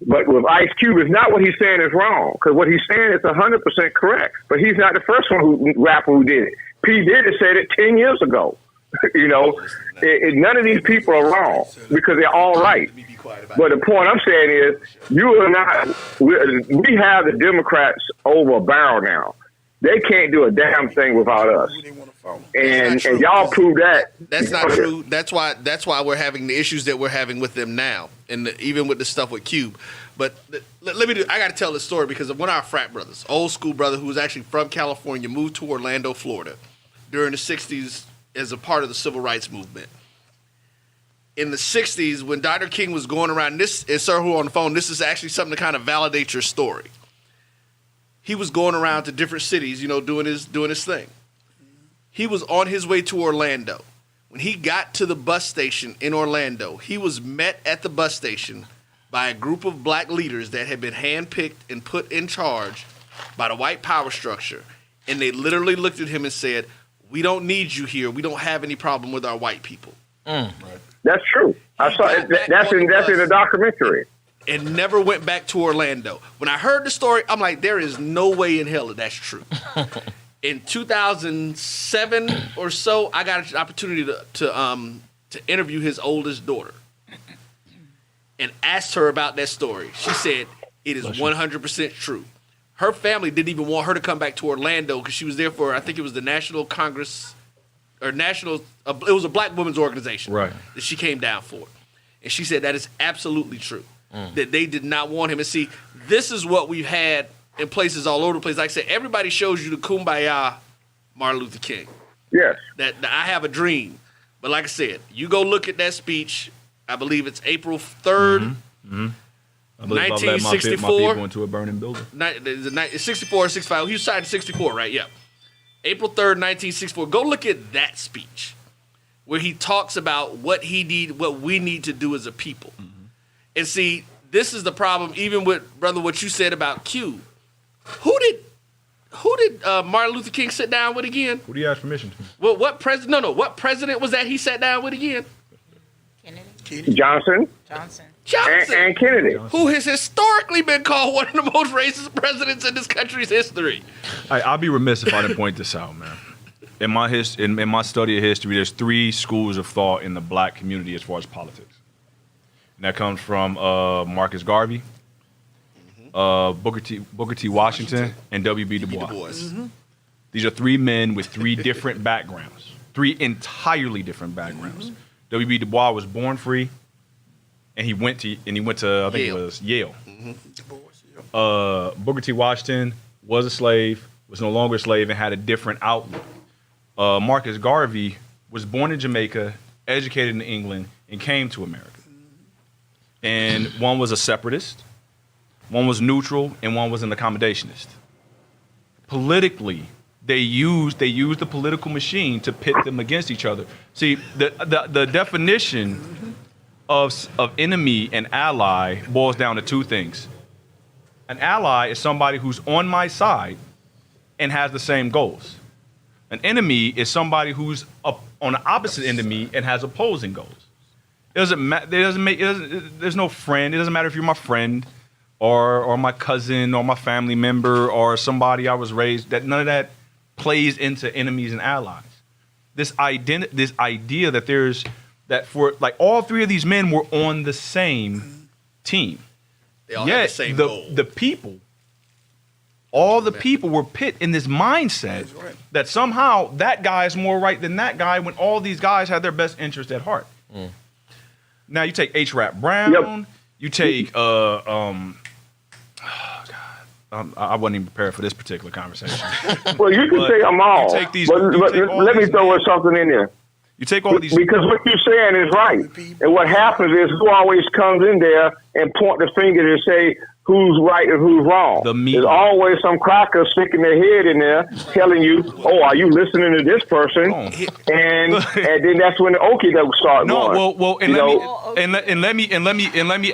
But with Ice Cube, it's not what he's saying is wrong, because what he's saying is 100% correct. But he's not the first rapper who did it. P. Diddy said it 10 years ago. None of these people are wrong, because they're all right. But the point I'm saying is, we have the Democrats over a barrel now. They can't do a damn thing without us. And y'all prove that. That's not true. That's why we're having the issues that we're having with them now, and even with the stuff with Cube. But I got to tell this story because of one of our frat brothers, old school brother who was actually from California, moved to Orlando, Florida, during the '60s as a part of the civil rights movement. In the '60s, when Dr. King was going around, this is Sir Who on the phone. This is actually something to kind of validate your story. He was going around to different cities, doing his thing. He was on his way to Orlando. When he got to the bus station in Orlando, he was met at the bus station by a group of black leaders that had been handpicked and put in charge by the white power structure. And they literally looked at him and said, "We don't need you here. We don't have any problem with our white people." That's true. I saw it. That's in the documentary. And never went back to Orlando. When I heard the story, I'm like, there is no way in hell that that's true. In 2007 or so, I got an opportunity to interview his oldest daughter and asked her about that story. She said it is 100% true. Her family didn't even want her to come back to Orlando because she was there for, I think it was the National Congress or it was a black women's organization right, that she came down for. And she said that is absolutely true, that they did not want him. And see, this is what we've had in places all over the place. Like I said, everybody shows you the Kumbaya Martin Luther King. Yes. That I have a dream. But like I said, you go look at that speech. I believe it's April 3rd, I believe I led my 1964. people into a burning building. 64 or 65. He was signed 64, right? Yeah. April 3rd, 1964. Go look at that speech where he talks about what we need to do as a people. And see, this is the problem, even with, brother, what you said about Q. Who did Martin Luther King sit down with again? Who do you ask permission to? Well, what president? No. What president was that he sat down with again? Johnson. And Kennedy. Who has historically been called one of the most racist presidents in this country's history. I'll be remiss if I didn't point this out, man. In my study of history, there's 3 schools of thought in the black community as far as politics. And that comes from Marcus Garvey, Booker T. Washington, and W.B. Du Bois. These are 3 men with 3 different backgrounds, 3 entirely different backgrounds. W.B. Du Bois was born free, and he went to I think it was Yale. Booker T. Washington was a slave, was no longer a slave, and had a different outlook. Marcus Garvey was born in Jamaica, educated in England, and came to America. And one was a separatist, one was neutral, and one was an accommodationist. Politically, they used the political machine to pit them against each other. See, the definition of enemy and ally boils down to 2 things. An ally is somebody who's on my side and has the same goals. An enemy is somebody who's on the opposite end of me and has opposing goals. There's no friend. It doesn't matter if you're my friend or my cousin or my family member or somebody I was raised. That none of that plays into enemies and allies. This idea that for like all 3 of these men were on the same team. They all had the same goal. All the people were pit in this mindset that somehow that guy is more right than that guy when all these guys had their best interest at heart. Now you take H. Rap Brown, you take I wasn't even prepared for this particular conversation. Well, you can take them all. Take these, but let me throw something in there. You take all these because what you're saying is right, and what happens is who always comes in there and point the finger and say who's right and who's wrong. There's always some cracker sticking their head in there, telling you, "Oh, are you listening to this person?" And then that's when the okie doke start going.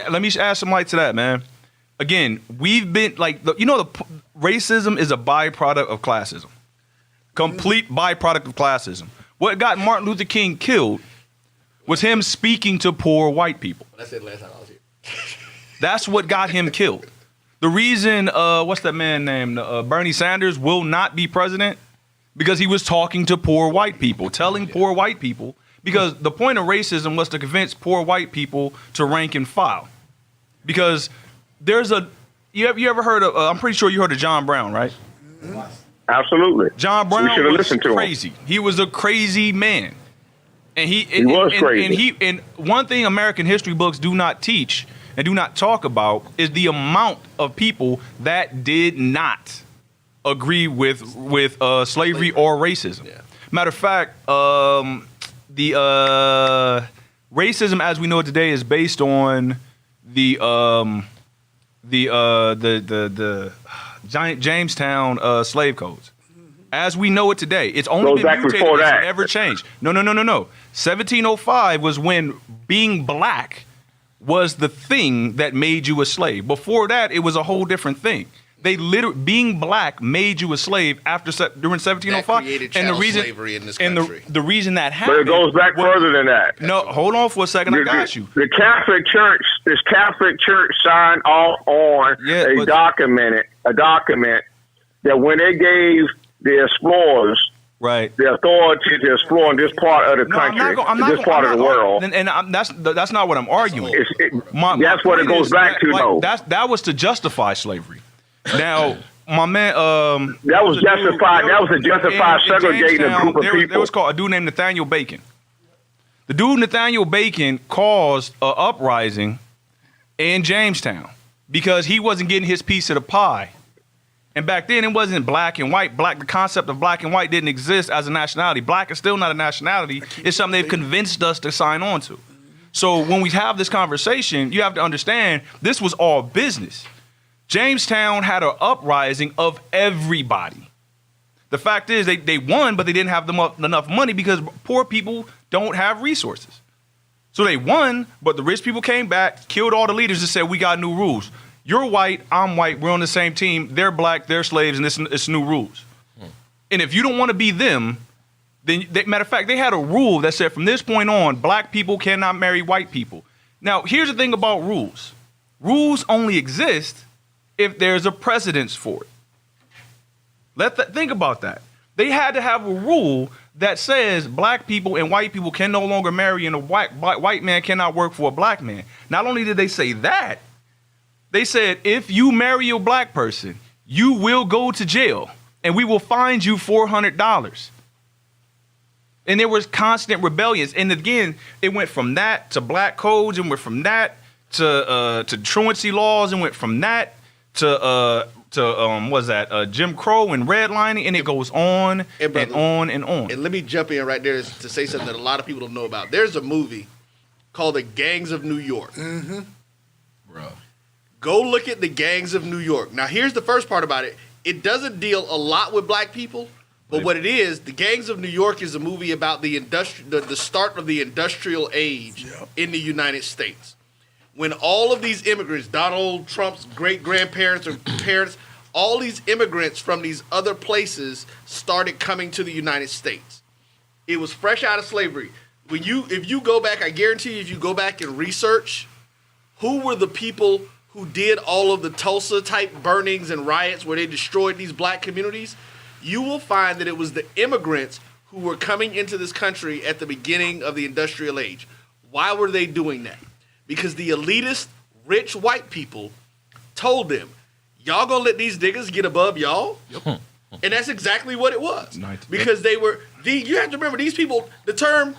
Let me add some light to that, man. Again, we've been like racism is a byproduct of classism, complete byproduct of classism. What got Martin Luther King killed was him speaking to poor white people. I said last time I was here. That's what got him killed. The reason, what's that man named Bernie Sanders will not be president because he was talking to poor white people, telling poor white people, because the point of racism was to convince poor white people to rank and file. Because there's you ever heard of, I'm pretty sure you heard of John Brown, right? Absolutely. John Brown was crazy. Him. He was a crazy man. And he was crazy. And one thing American history books do not teach and do not talk about is the amount of people that did not agree with slavery or racism. Yeah. Matter of fact, the racism as we know it today is based on the giant Jamestown slave codes. As we know it today, it's only been mutated. It's never changed. No. 1705 was when being black was the thing that made you a slave. Before that, it was a whole different thing. They literally being black made you a slave during 1705. That created chattel slavery in this country. The reason that happened. But it goes back further than that. No, hold on for a second. I got you. The Catholic Church, this Catholic Church signed off on a document that when they gave the explorers the authority to explore in this part of the country, this part of the world. And that's not what I'm arguing. That's what it goes back to, though. That was to justify slavery. Now, my man, that was justified. That was to justify segregating a group of people. There was called a dude named Nathaniel Bacon. The dude Nathaniel Bacon caused an uprising in Jamestown because he wasn't getting his piece of the pie, And back then, it wasn't black and white. The concept of black and white didn't exist as a nationality. Black is still not a nationality. It's something they've convinced us to sign on to. So when we have this conversation, you have to understand this was all business. Jamestown had an uprising of everybody. The fact is they won, but they didn't have enough money because poor people don't have resources. So they won, but the rich people came back, killed all the leaders and said, we got new rules. You're white, I'm white, we're on the same team. They're black, they're slaves, and it's new rules. And if you don't want to be them, then, matter of fact, they had a rule that said from this point on, black people cannot marry white people. Now, here's the thing about rules. Rules only exist if there's a precedence for it. Think about that. They had to have a rule that says black people and white people can no longer marry and a white man cannot work for a black man. Not only did they say that, they said, if you marry a black person, you will go to jail and we will fine you $400. And there was constant rebellions. And again, it went from that to black codes and went from that to truancy laws and went from that to Jim Crow and redlining, and it goes on and on and on. And let me jump in right there to say something that a lot of people don't know about. There's a movie called The Gangs of New York. Mm-hmm. Bro. Go look at The Gangs of New York. Now, here's the first part about it. It doesn't deal a lot with black people, but what it is, The Gangs of New York is a movie about the start of the industrial age in the United States. When all of these immigrants, Donald Trump's great-grandparents or parents, all these immigrants from these other places started coming to the United States. It was fresh out of slavery. If you go back, I guarantee you, if you go back and research who were the people who did all of the Tulsa-type burnings and riots where they destroyed these black communities, you will find that it was the immigrants who were coming into this country at the beginning of the industrial age. Why were they doing that? Because the elitist, rich white people told them, y'all gonna let these niggas get above y'all? Yep. And that's exactly what it was. Because they were, you have to remember, these people, the term,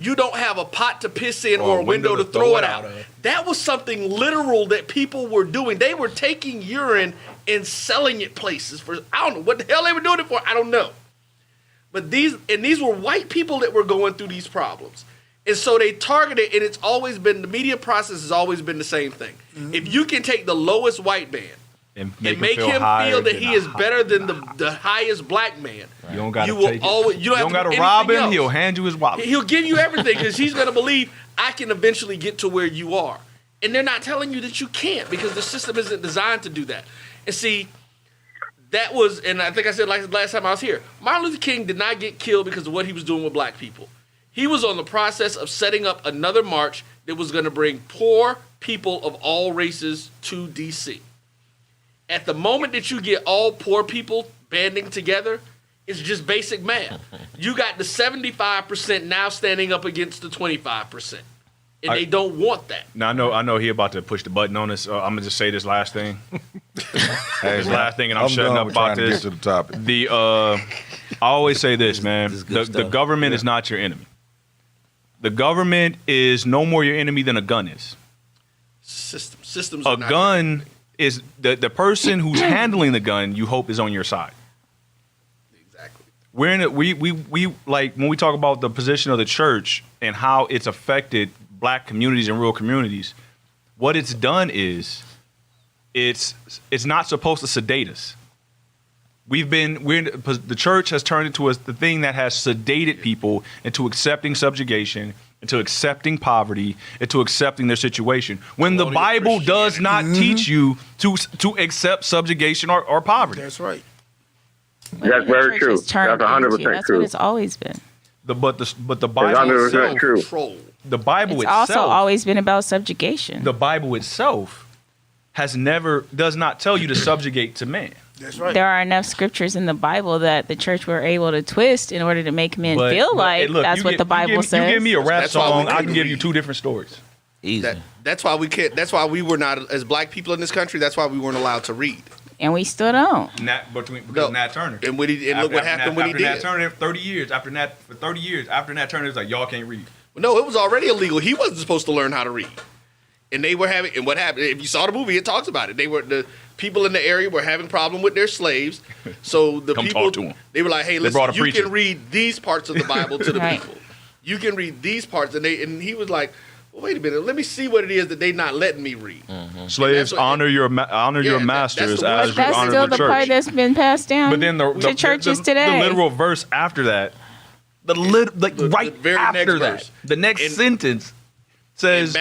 you don't have a pot to piss in or a window to throw it out. That was something literal that people were doing. They were taking urine and selling it places for, I don't know what the hell they were doing it for, I don't know. But these were white people that were going through these problems. And so they targeted, and it's always been, the media process has always been the same thing. Mm-hmm. If you can take the lowest white man and make him feel that he is better than the highest black man, you don't got to you don't got to rob him, he'll hand you his wallet. He'll give you everything because he's going to believe, I can eventually get to where you are. And they're not telling you that you can't because the system isn't designed to do that. And see, that was, and I think I said last time I was here, Martin Luther King did not get killed because of what he was doing with black people. He was on the process of setting up another march that was going to bring poor people of all races to D.C. At the moment that you get all poor people banding together, it's just basic math. You got the 75% now standing up against the 25%. And they don't want that. Now, I know he about to push the button on us. I'm going to just say this last thing. This last thing, and I'm shutting up about this. To the topic. I always say this, man. The government is not your enemy. The government is no more your enemy than a gun is. Systems. A gun is the person who's handling the gun. You hope is on your side. Exactly. We're in it. We like when we talk about the position of the church and how it's affected black communities and rural communities. What it's done is, it's not supposed to sedate us. The church has turned into the thing that has sedated people into accepting subjugation, into accepting poverty, into accepting their situation. When the Bible does not teach you to accept subjugation or poverty. That's right. That's very true. That's 100% true. That's what it's always been. But the Bible itself, true. The Bible it's itself, also always been about subjugation. The Bible itself does not tell you to subjugate to man. That's right. There are enough scriptures in the Bible that the church were able to twist in order to make men feel like that's what the Bible says. You give me a rap song, I can give you two different stories. Easy. That's why we can't. That's why we were not, as black people in this country, that's why we weren't allowed to read. And we still don't. Because Nat Turner. And look what happened when he did. Nat Turner, 30 years. After Nat Turner, it was like, y'all can't read. No, it was already illegal. He wasn't supposed to learn how to read. And they were having, and what happened, if you saw the movie, it talks about it. The people in the area were having problem with their slaves. So the Come people, talk to 'em. they were like, hey, They brought listen, a you preacher. can read these parts of the Bible to the Right. people. You can read these parts. And he was like, well, wait a minute, let me see what it is that they not letting me read. Slaves, what- honor your Yeah, masters that's the as word. you That's honor still the the part church. that's been passed down But then to churches today. The literal verse after that, right very after next that, verse. the next And- sentence says,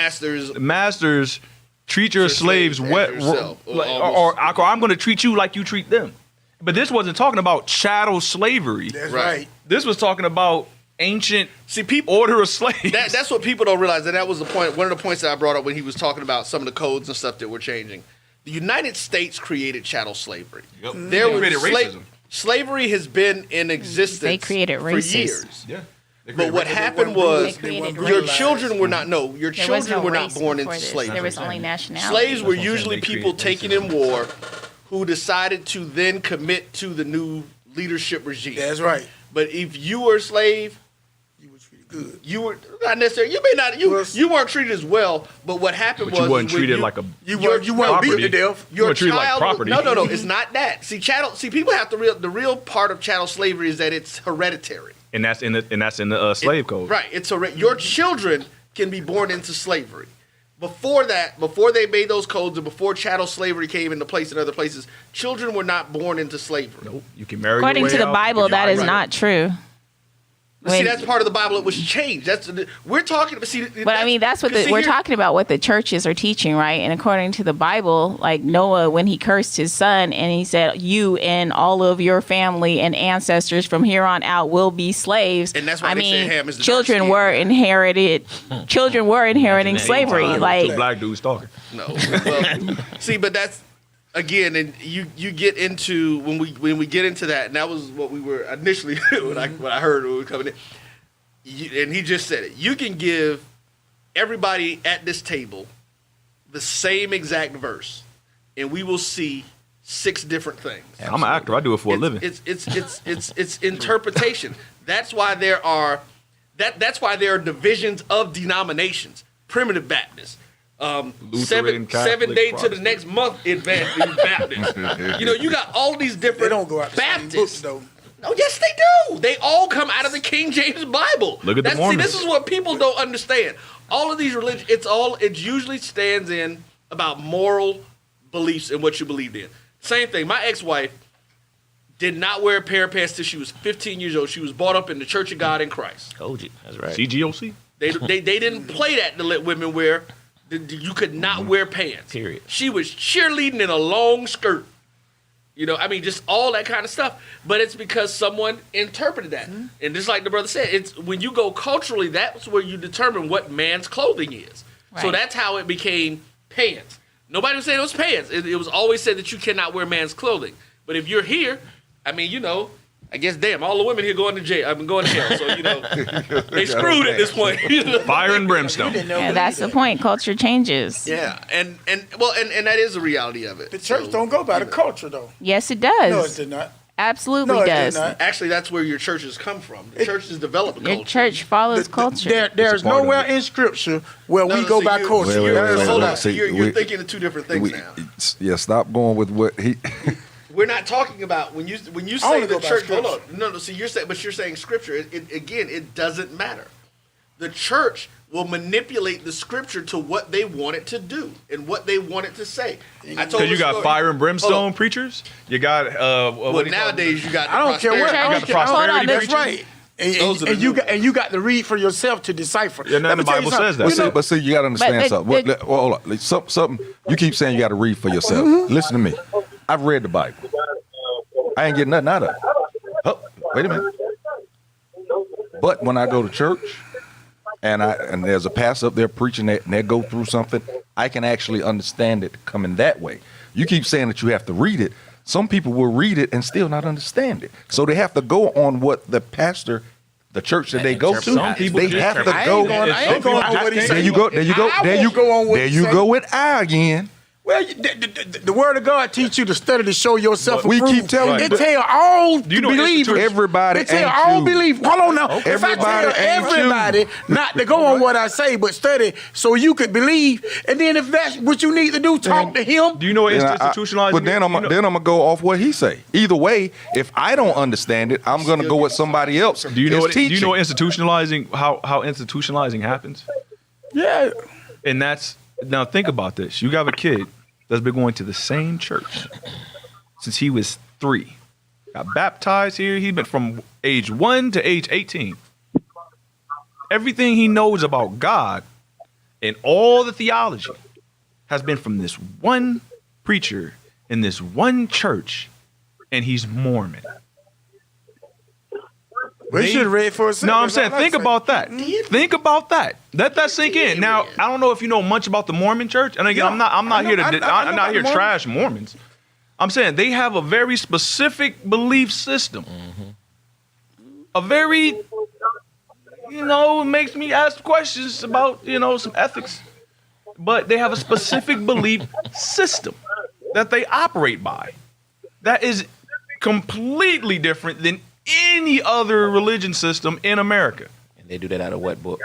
Masters, treat your slaves as wet, yourself, or or I'm going to treat you like you treat them. But this wasn't talking about chattel slavery. That's Right. right. This was talking about ancient people order of slaves. That's what people don't realize, and that was the point. One of the points that I brought up when he was talking about some of the codes and stuff that were changing. The United States created chattel slavery. Yep. There They was created racism. Slavery has been in existence. They created for racism. years. Yeah. But what happened was They created your race. children were not your There was children no were not race born before into this. slavery. There was only nationality. Slaves were That's what I'm saying. usually They people created taken in war who decided to then commit to the new leadership regime. That's right. But if you were a slave, You were treated good. you were not necessarily. You may not. You weren't treated as well. But what happened But you was weren't when treated like a You your- weren't beat property. to death. your weren't treated like child. property. No. It's not that. See, chattel. See, people have the real part of chattel slavery is that it's hereditary. and that's in the slave code. Right. It's your children can be born into slavery. Before that, before they made those codes and before chattel slavery came into place in other places, children were not born into slavery. Nope. You can marry. According your way to the out. Bible, that is Right. not true. But see, When- that's part of the Bible. It was changed. We're talking. See, But I mean, that's what we're talking about. What the churches are teaching, right? And according to the Bible, like Noah, when he cursed his son, and he said, "You and all of your family and ancestors from here on out will be slaves." And that's why I they mean, said Ham is the children dark were inherited. Children were inheriting Imagine that slavery. anytime Like two black dudes talking. No. Well, see, but that's again, and you get into when we get into that, and that was what we were initially when I heard when we were coming in. And he just said it. You can give everybody at this table the same exact verse, and we will see 6 different things. I'm an actor. I do it for a living. It's interpretation. That's why there are divisions of denominations. Primitive Baptist, Lutheran, Catholic, 7 day to the Protestant. next month Adventist Baptist. You got all these They different don't go out the same Baptists. books, though. Oh, yes, they do. They all come out of the King James Bible. Look at the See, Mormons. this is what people don't understand. All of these religions, it usually stands in about moral beliefs and what you believed in. Same thing. My ex-wife did not wear a pair of pants till she was 15 years old. She was brought up in the Church of God in Christ. Told you. That's right. CGOC. They didn't play that to let women wear. You could not wear pants. Period. She was cheerleading in a long skirt. Just all that kind of stuff. But it's because someone interpreted that. Mm-hmm. And just like the brother said, it's when you go culturally, that's where you determine what man's clothing is. So Right. that's how it became pants. Nobody was saying it was pants. It was always said that you cannot wear man's clothing. But if you're here, I guess, damn, all the women here going to jail. I've been going to hell. So, they screwed at this point. Fire and brimstone. yeah, that's the point. Culture changes. Yeah, and that is the reality of it. The church don't go by the culture, though. Yes, it does. No, it did not. Absolutely No, it did does. not. Actually, that's where your churches come from. The churches develop a Your culture. church follows culture. There's part of nowhere it. in Scripture where we go by culture. Wait, There is wait, Hold wait. on. See, You're thinking of two different things now. Stop going with what he. We're not talking about when you I say wanna the go by church. Hold Scripture. on, no. See, you're saying scripture. It doesn't matter. The church will manipulate the scripture to what they want it to do and what they want it to say. I told Because you the got story. fire and Hold breakstone on. preachers. You got Well, what do you call nowadays them? you got. I don't care what. prosperity. I got don't the care. Hold on, prosperity that's preachers. right. And, Those are the new ones. you got to read for yourself to decipher. Yeah, now Let me the tell you Bible says something. that. You know, But see, you got to understand But something. Hold on. Like, something you keep saying you got to read for yourself. Listen to me. I've read the Bible. I ain't getting nothing out of it. Oh, wait a minute. But when I go to church and there's a pastor up there preaching that and they go through something, I can actually understand it coming that way. You keep saying that you have to read it. Some people will read it and still not understand it. So they have to go on what the pastor, the church that they go to, Some people they just have to interpret. go. I ain't going on what he There said. you go. There you go. I There you won't go on what There he you say. go with I again. Well, the word of God teach you to study to show yourself We approved. keep telling it you. tell all Do you know believers. Everybody It tell ain't all you. believers. Hold on now. Okay. If I tell Everybody ain't everybody not to go on what I say, but study so you could believe, and then if that's what you need to do, talk to him. Do you know what Then institutionalizing? but then I'm gonna go off what he say. Either way, if I don't understand it, I'm gonna go with somebody else. Do you know is what? Do you teaching. know what institutionalizing? How institutionalizing happens? Yeah. And that's now think about this. You got a kid that's been going to the same church since he was 3. Got baptized here. He's been from age 1 to age 18. Everything he knows about God and all the theology has been from this one preacher in this one church, and he's Mormon. We should have read for a second. No, I'm saying, think about that. Think about that. Let that sink in. Now, I don't know if you know much about the Mormon church, and again, I'm not here to trash Mormons. I'm saying they have a very specific belief system. A very, makes me ask questions about, some ethics. But they have a specific belief system that they operate by that is completely different than any other religion system in America. And they do that out of what book?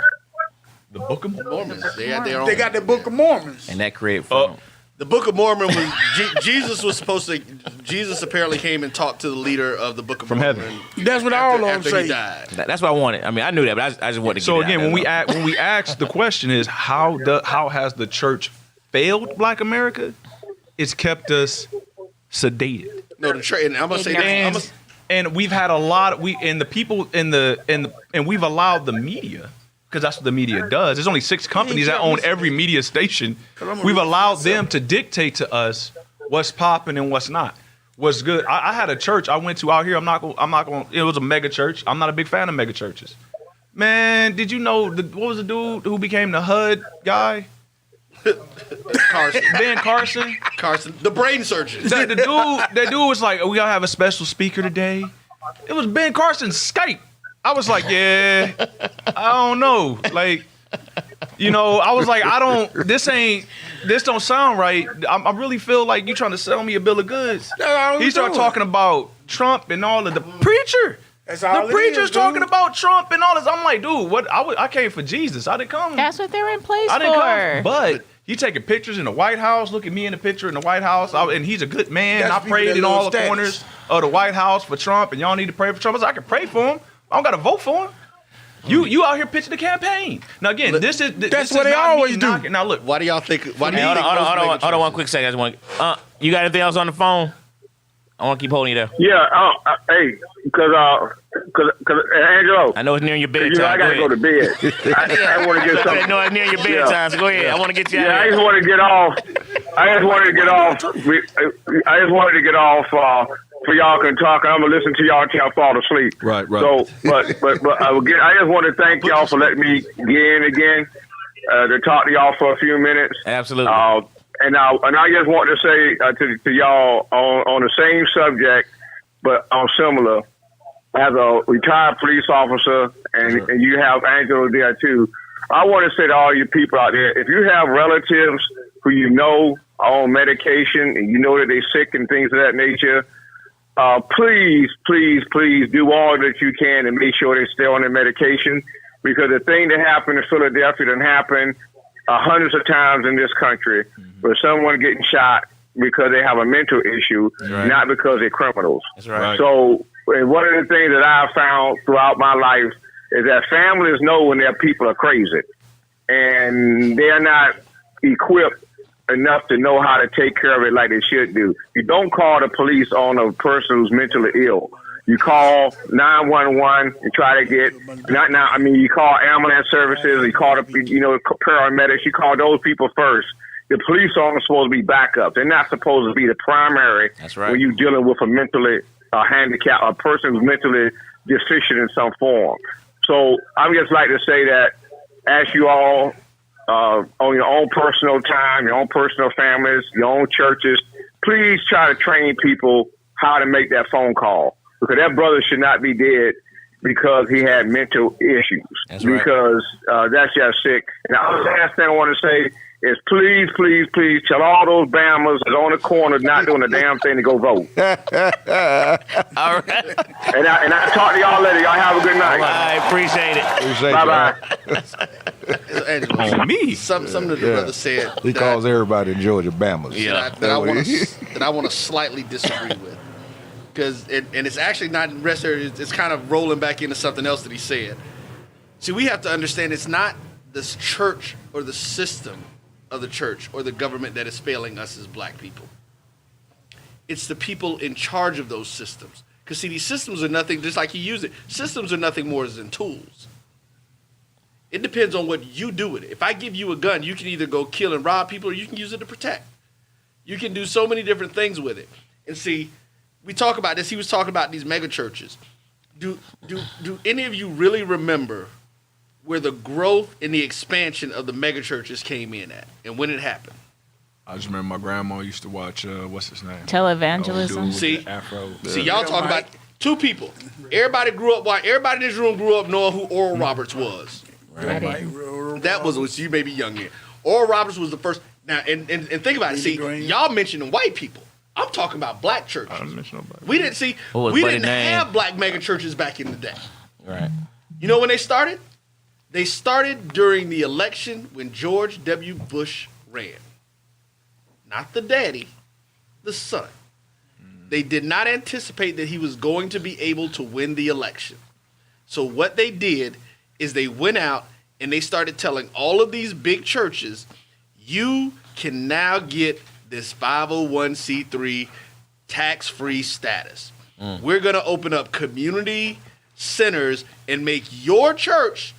The Book of Mormon. Mormons. They had their own. They got the Book of Mormons. And that created from The Book of Mormon was Jesus was supposed to. Jesus apparently came and talked to the leader of the Book of Mormon. heaven. That's what all of them after say. he died. That's what I wanted. I mean, I knew that, but I just wanted to get So it out again, there. when we ask the question is how has the church failed Black America? It's kept us sedated. No, the trade. I'm gonna say that. And we've had a lot. And we've allowed the media, because that's what the media does. There's only 6 companies that own every media station. We've allowed them to dictate to us what's popping and what's not. What's good. I had a church I went to out here. I'm not going. It was a mega church. I'm not a big fan of mega churches. Man, did you know what was the dude who became the HUD guy? Carson. Ben Carson. Carson, the brain surgeon. That dude was like, we gotta have a special speaker today. It was Ben Carson's Skype. I was like, yeah, I don't know. Like, I was like, this don't sound right. I really feel like you trying to sell me a bill of goods. He started talking about Trump and all of the preacher. The preacher's talking about Trump and all this. I'm like, dude, what? I came for Jesus. I didn't come. That's what they were in place I didn't for. come. But he taking pictures in the White House. Look at me in the picture in the White House. And he's a good man. That's I people prayed that in love all the status. corners of the White House for Trump, and y'all need to pray for Trump. I said, I can pray for him. I don't got to vote for him. You out here pitching the campaign. Now again, That's this what is they not always me do. knocking. Now look, Why do y'all think? Why do you Hey, think? hold on one quick second. I just want. You got anything else on the phone? I want to keep holding you there. Yeah, hey, because Angelo, I know it's near your bedtime. I gotta go to bed. I want to get something. I know it's near your bedtime, so go ahead. I want to get you out I of just here. wanted to get off. I just wanted to get off. So y'all can talk. I'm gonna listen to y'all till y'all fall asleep. Right. So, but I just want to thank y'all for letting me get in again to talk to y'all for a few minutes. Absolutely. And I just want to say to y'all on the same subject, but on similar. As a retired police officer, and you have Angelo there too, I want to say to all you people out there, if you have relatives who you know are on medication and you know that they're sick and things of that nature, please do all that you can and make sure they stay on their medication, because the thing that happened in Philadelphia didn't happen hundreds of times in this country, where someone getting shot because they have a mental issue, not because they're criminals. That's right. So, and one of the things that I've found throughout my life is that families know when their people are crazy, and they're not equipped enough to know how to take care of it like they should do. You don't call the police on a person who's mentally ill. You call 911 and try to get you call ambulance services. You call the paramedics. You call those people first. The police aren't supposed to be backup. They're not supposed to be the primary. That's right. When you're dealing with a mentally handicapped, a person who's mentally deficient in some form. So I would just like to say that, as you all on your own personal time, your own personal families, your own churches, please try to train people how to make that phone call, because that brother should not be dead because he had mental issues. That's right. Because that's just sick. And the last thing I want to say is please, please, please tell all those Bammers that's on the corner not doing a damn thing to go vote. All right. And I talk to y'all later. Y'all have a good night. I appreciate it. Appreciate Bye-bye. Angela, On me. something that the brother said He that, calls everybody in Georgia Bammers. that I want to slightly disagree with. Because it's actually not necessarily, it's kind of rolling back into something else that he said. See, we have to understand it's not this church or the system of the church or the government that is failing us as black people. It's the people in charge of those systems. Because, see, these systems are nothing, just like he used it, systems are nothing more than tools. It depends on what you do with it. If I give you a gun, you can either go kill and rob people or you can use it to protect. You can do so many different things with it. And see, we talk about this. He was talking about these mega churches. Do any of you really remember where the growth and the expansion of the mega churches came in at and when it happened? I just remember my grandma used to watch, what's his name? Televangelism. See, Afro. See, y'all talking about two people. Everybody in this room grew up knowing who Oral Roberts was. That was you may be young here. Oral Roberts was the first. Now, and think about it. See, y'all mentioning white people. I'm talking about black churches. I don't mention nobody. We didn't see. We didn't have black mega churches back in the day. Right. You know when they started? They started during the election when George W. Bush ran. Not the daddy, the son. They did not anticipate that he was going to be able to win the election. So what they did is they went out and they started telling all of these big churches, you can now get this 501c3 tax-free status. We're going to open up community centers and make your church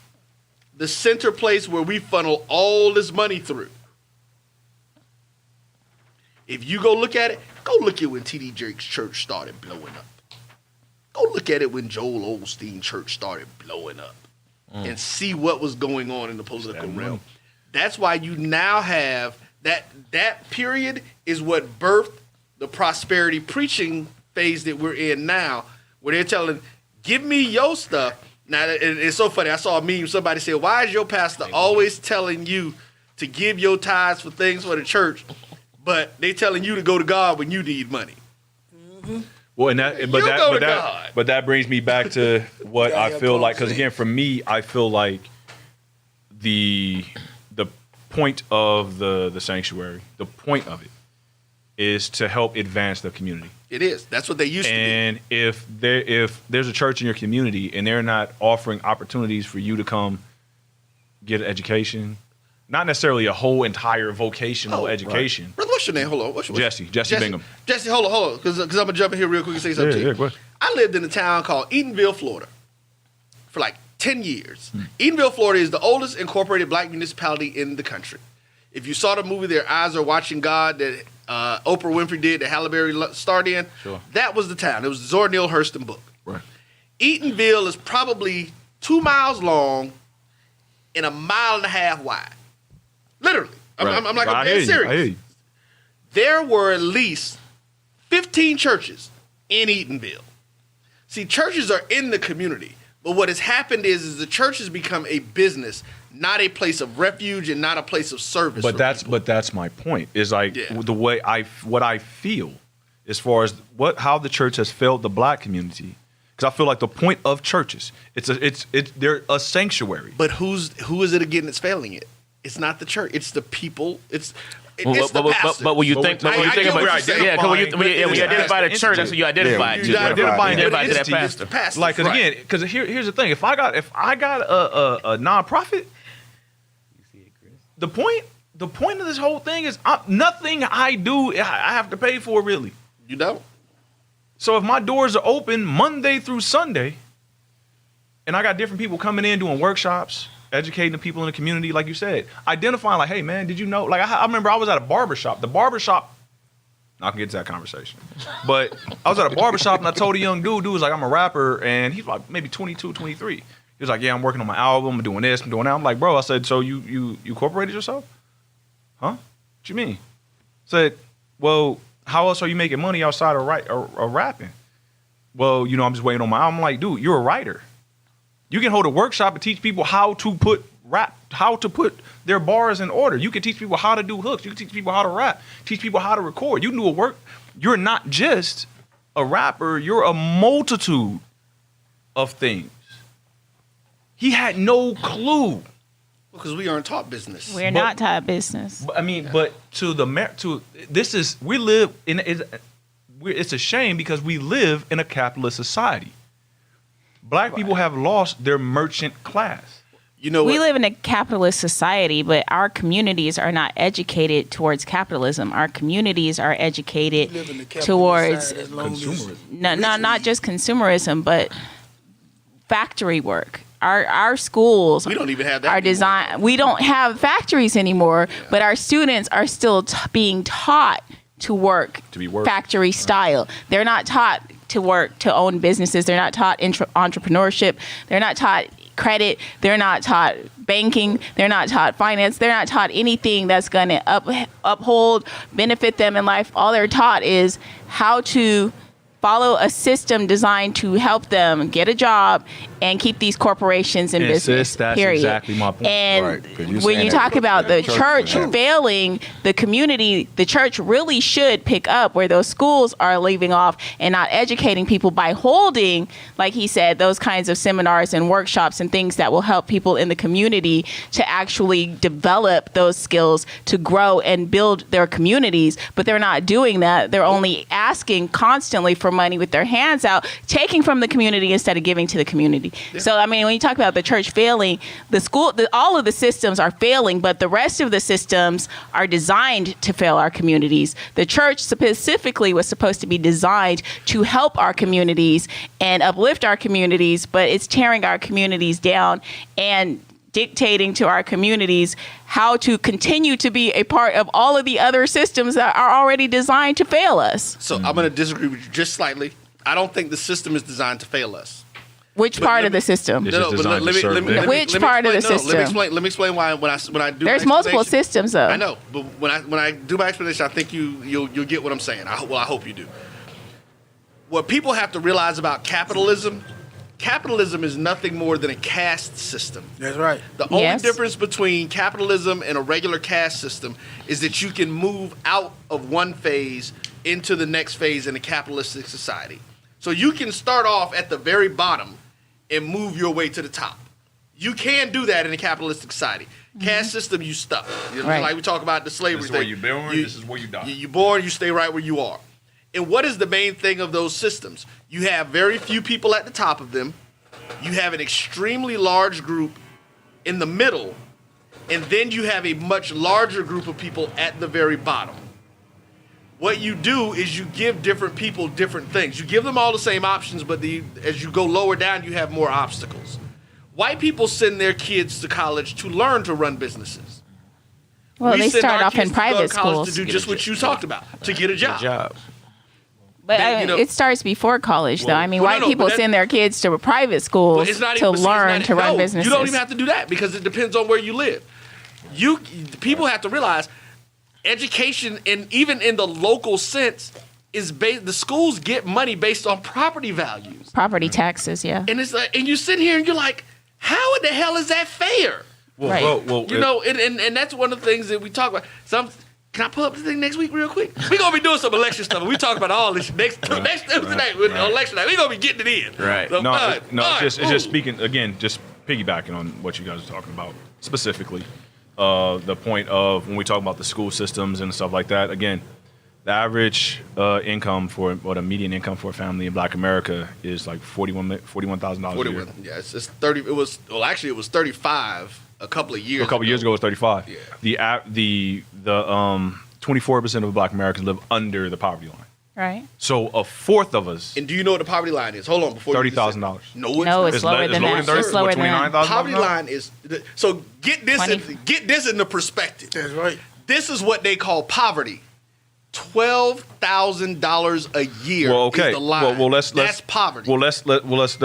the center place where we funnel all this money through. If you go look at it, go look at when T.D. Jakes' church started blowing up. Go look at it when Joel Osteen church started blowing up and see what was going on in the political realm. That's why you now have that period is what birthed the prosperity preaching phase that we're in now, where they're telling, give me your stuff. Now, it's so funny. I saw a meme. Somebody said, why is your pastor always telling you to give your tithes for things for the church, but they telling you to go to God when you need money? Well, and but that brings me back to what I feel like. Because again, for me, I feel like the point of the sanctuary, the point of it, is to help advance the community. It is. That's what they used to be. And if there's a church in your community and they're not offering opportunities for you to come get an education, not necessarily a whole entire vocational education. Right. Brother, what's your name? Hold on. What's your Jesse Bingham. Jesse, hold on. Because I'm going to jump in here real quick and say something to you. Go ahead. I lived in a town called Eatonville, Florida for like 10 years. Eatonville, Florida is the oldest incorporated black municipality in the country. If you saw the movie Their Eyes Are Watching God that Oprah Winfrey did, that Halle Berry starred in, that was the town. It was Zora Neale Hurston book. Right. Eatonville is probably 2 miles long and 1.5 miles wide. Literally. Right. I'm like, I'm dead serious. I hear you. There were at least 15 churches in Eatonville. See, churches are in the community. But what has happened is the church has become a business, not a place of refuge and not a place of service. But that's my point. Is like the way what I feel as far as how the church has failed the black community. Because I feel like the point of churches, they're a sanctuary. But who is it again that's failing it? It's not the church. It's the people. It's the pastor. But when you think about when you identify the church, that's what you identify. You identify to that pastor. Like, because here's the thing: if I got a nonprofit, the point of this whole thing is nothing I do I have to pay for, really. You don't. So if my doors are open Monday through Sunday, and I got different people coming in doing workshops, educating the people in the community, like you said, identifying like, hey man, did you know? Like I remember I was at a barbershop. The barbershop, I can get to that conversation. But I was at a barbershop and I told a young dude was like, I'm a rapper, and he's like maybe 22, 23. He was like, yeah, I'm working on my album, I'm doing this, I'm doing that. I'm like, bro, I said, so you incorporated yourself? Huh? What you mean? I said, well, how else are you making money outside of rapping? Well, I'm just waiting on my album. I'm like, dude, you're a writer. You can hold a workshop and teach people how to put their bars in order. You can teach people how to do hooks. You can teach people how to rap. Teach people how to record. You can do a work. You're not just a rapper. You're a multitude of things. He had no clue. Because we aren't taught business. We're not taught business. But it's a shame because we live in a capitalist society. Black people have lost their merchant class. You know, we live in a capitalist society, but our communities are not educated towards capitalism. Our communities are educated towards consumerism. Not just consumerism, but factory work. Our schools we don't even have that are designed. We don't have factories anymore, but our students are still being taught to work factory style. They're not taught to work to own businesses. They're not taught entrepreneurship. They're not taught credit. They're not taught banking. They're not taught finance. They're not taught anything that's going to uphold, benefit them in life. All they're taught is how to follow a system designed to help them get a job and keep these corporations in business. Sis, that's period. Exactly my point. And when you talk about the church failing, the community, the church really should pick up where those schools are leaving off and not educating people by holding, like he said, those kinds of seminars and workshops and things that will help people in the community to actually develop those skills to grow and build their communities. But they're not doing that. They're only asking constantly for money with their hands out, taking from the community instead of giving to the community. Yeah. So, I mean, when you talk about the church failing, all of the systems are failing, but the rest of the systems are designed to fail our communities. The church specifically was supposed to be designed to help our communities and uplift our communities, but it's tearing our communities down and dictating to our communities how to continue to be a part of all of the other systems that are already designed to fail us. So I'm going to disagree with you just slightly. I don't think the system is designed to fail us. Which part of the system? Which part of the system? Let me explain why when I do. There's multiple systems, though. I know, but when I do my explanation, I think you'll get what I'm saying. I hope you do. What people have to realize about capitalism is nothing more than a caste system. That's right. The only difference between capitalism and a regular caste system is that you can move out of one phase into the next phase in a capitalistic society. So you can start off at the very bottom and move your way to the top. You can do that in a capitalistic society. Mm-hmm. Caste system, you stuck. You know, right. Like we talk about the slavery thing. This is where you're born, this is where you die. You're born, you stay right where you are. And what is the main thing of those systems? You have very few people at the top of them. You have an extremely large group in the middle. And then you have a much larger group of people at the very bottom. What you do is you give different people different things. You give them all the same options, but as you go lower down, you have more obstacles. White people send their kids to college to learn to run businesses. Well, they start off in private schools to do just what you talked about, to get a job. But it starts before college, though. I mean, white people send their kids to private schools to learn to run businesses. You don't even have to do that because it depends on where you live. People have to realize education, and even in the local sense, is based. The schools get money based on property values, property taxes. Yeah, and it's like, and you sit here and you're like, how in the hell is that fair? Well, you know, and that's one of the things that we talk about. Can I pull up the thing next week real quick? We're going to be doing some election stuff. We talk about all this next Tuesday night with election night. We're going to be getting it in. Right. So, it's just speaking, again, just piggybacking on what you guys are talking about specifically. The point of when we talk about the school systems and stuff like that, again, the average income the median income for a family in Black America is like $41,000 a year. Yeah, it's 30. It was 35 a couple of years. A couple of years ago, it was 35. Yeah. The 24% of Black Americans live under the poverty line. Right. So a fourth of us. And do you know what the poverty line is? Hold on, before $30,000. No, it's lower than that. It's lower than that. Poverty line is so get this in the perspective. That's right. This is what they call poverty. $12,000 a year. Well, okay. Is the line. That's poverty. Well, let's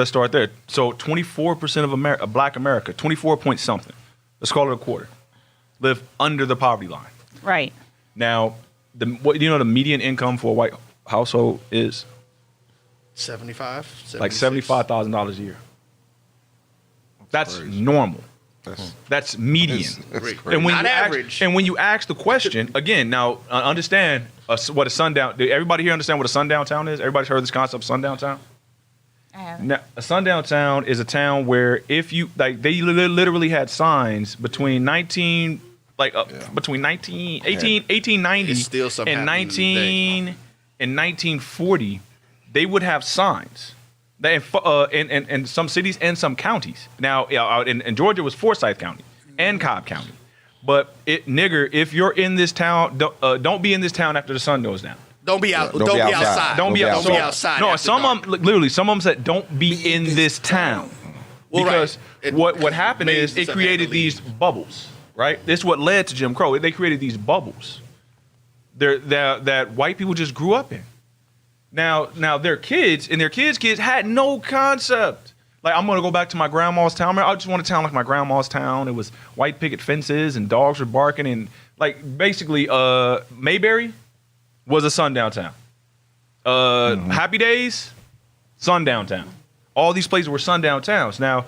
start there. So 24% of Black America, 24 point something. Let's call it a quarter. Live under the poverty line. Right. Now, what do you know the median income for a white household is? 75. Like $75,000 a year. That's normal. That's median. And when Not you average. and when you ask the question again, now understand what a sundown. Did everybody here understand what a sundown town is? Everybody's heard this concept of sundown town? I haven't. Now, a sundown town is a town where if you like, they literally had signs between 1890 It's still something and happening today. 1940, they would have signs. That in some cities and some counties. Now, out in Georgia was Forsyth County and Cobb County. But if you're in this town, don't be in this town after the sun goes down. Don't be out. Don't be outside. Don't be outside. No, after some dark. of them literally. Some of them said, "Don't be in this town," Well, because right. what happened made is it stuff created had to leave. these bubbles. Right. This is what led to Jim Crow. They created these bubbles. That white people just grew up in. Now their kids and their kids' kids had no concept. Like, I'm gonna go back to my grandma's town. I just want a town like my grandma's town. It was white picket fences and dogs were barking and like basically Mayberry was a sundown town. Happy Days, sundown town. All these places were sundown towns. Now,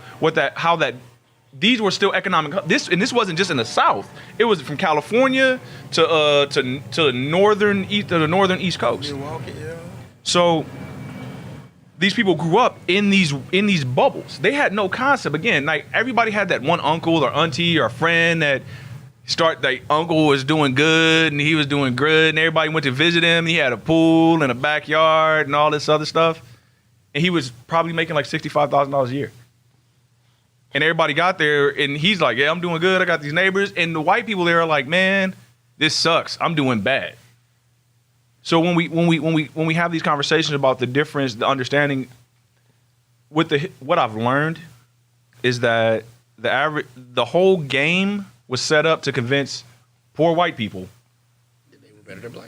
these were still economic. This wasn't just in the South. It was from California to the northern East Coast. So these people grew up in these bubbles. They had no concept. Again, like everybody had that one uncle or auntie or friend that uncle was doing good and he was doing good and everybody went to visit him. He had a pool and a backyard and all this other stuff. And he was probably making like $65,000 a year. And everybody got there and he's like, yeah, I'm doing good. I got these neighbors. And the white people there are like, man, this sucks. I'm doing bad. So when we have these conversations about the difference, the understanding, what I've learned is that the whole game was set up to convince poor white people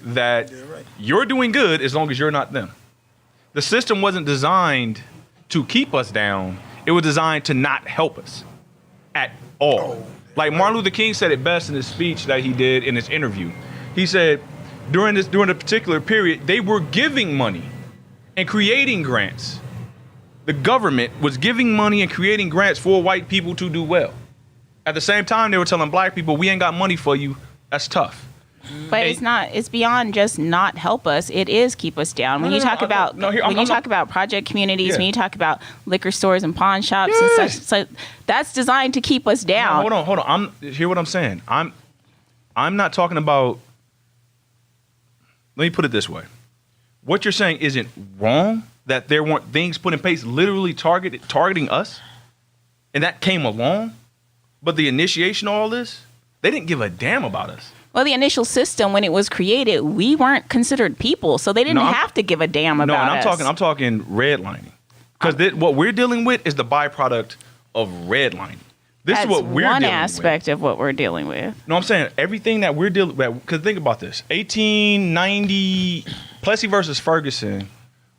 that you're doing good as long as you're not them. The system wasn't designed to keep us down. It was designed to not help us at all. Like Martin Luther King said it best in his speech that he did in his interview. He said, during a particular period, they were giving money and creating grants. The government was giving money and creating grants for white people to do well. At the same time, they were telling black people, we ain't got money for you. That's tough. But it's beyond just not help us. It is keep us down. When you talk about project communities, when you talk about liquor stores and pawn shops and such, so that's designed to keep us down. No, hold on. Hear what I'm saying. I'm not talking about. Let me put it this way. What you're saying isn't wrong, that there weren't things put in place literally targeting us, and that came along. But the initiation of all this, they didn't give a damn about us. Well, the initial system, when it was created, we weren't considered people, so they didn't have to give a damn about us. I'm talking redlining. Because what we're dealing with is the byproduct of redlining. This is what we're dealing with. One aspect of what we're dealing with. No, I'm saying everything that we're dealing with. Because think about this. 1890, Plessy versus Ferguson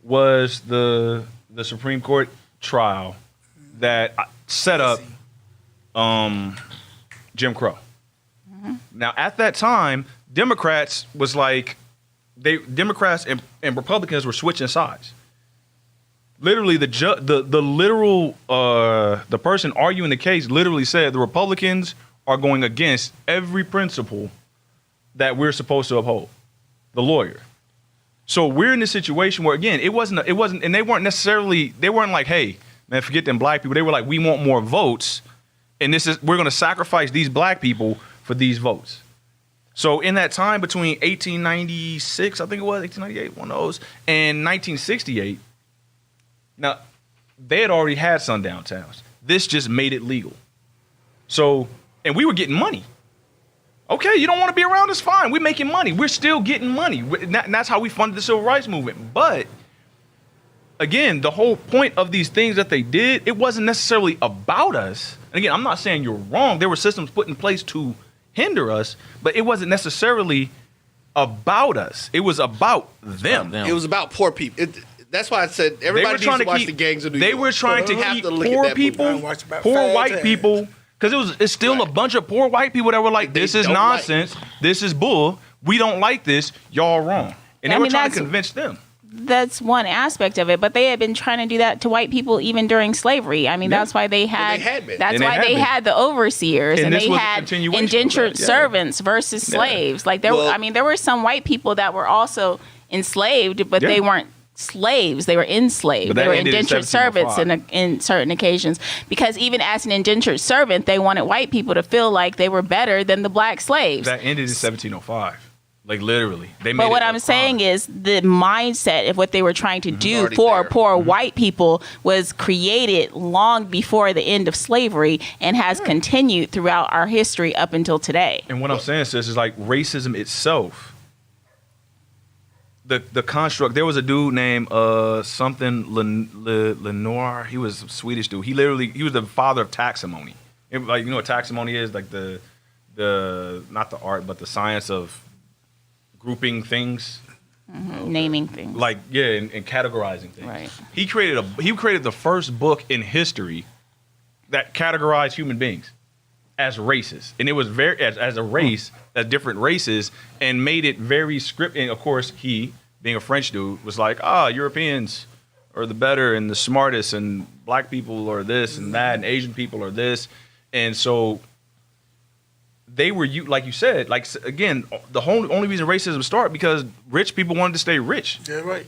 was the Supreme Court trial that set up Jim Crow. Mm-hmm. Now, at that time, Democrats and Republicans were switching sides. Literally, the person arguing the case literally said the Republicans are going against every principle that we're supposed to uphold. The lawyer. So we're in a situation where, again, it wasn't, and they weren't like, hey, man, forget them black people. They were like, we want more votes, and we're going to sacrifice these black people for these votes. So in that time between 1896, I think it was 1898, one of those, and 1968. Now, they had already had sundown towns. This just made it legal. So, and we were getting money. Okay, you don't want to be around us, fine. We're making money. We're still getting money. And that's how we funded the civil rights movement. But, again, the whole point of these things that they did, it wasn't necessarily about us. And again, I'm not saying you're wrong. There were systems put in place to hinder us, but it wasn't necessarily about us. It was about them. It was about poor people. That's why I said everybody needs to watch the gangs of New York. They were trying to keep poor people, poor white people, because it's still a bunch of poor white people that were like, this is nonsense, this is bull, we don't like this, y'all wrong. And they were trying to convince them. that's one aspect of it, but they had been trying to do that to white people even during slavery. I mean, that's why they had. That's why they had the overseers, and they had indentured servants versus slaves. Like there, I mean, there were some white people that were also enslaved, but they weren't slaves. They were enslaved. They were indentured servants in certain occasions, because even as an indentured servant, they wanted white people to feel like they were better than the black slaves. That ended in 1705. Like literally, they made. But what I'm saying is the mindset of what they were trying to do for poor white people was created long before the end of slavery and has continued throughout our history up until today. And what I'm saying, sis, is like racism itself. The construct. There was a dude named something Lenoir. He was a Swedish dude. He was the father of taxonomy. Like, you know what taxonomy is? Like the not the art, but the science of grouping things, naming things, like and categorizing things. Right. He created the first book in history that categorized human beings as races, and it was very as a race, as different races, and made it very script. And of course, he, being a French dude, was like, Europeans are the better and the smartest, and black people are this and that, and Asian people are this, and so. They were, like you said, like, again, the only reason racism started because rich people wanted to stay rich. Yeah, right.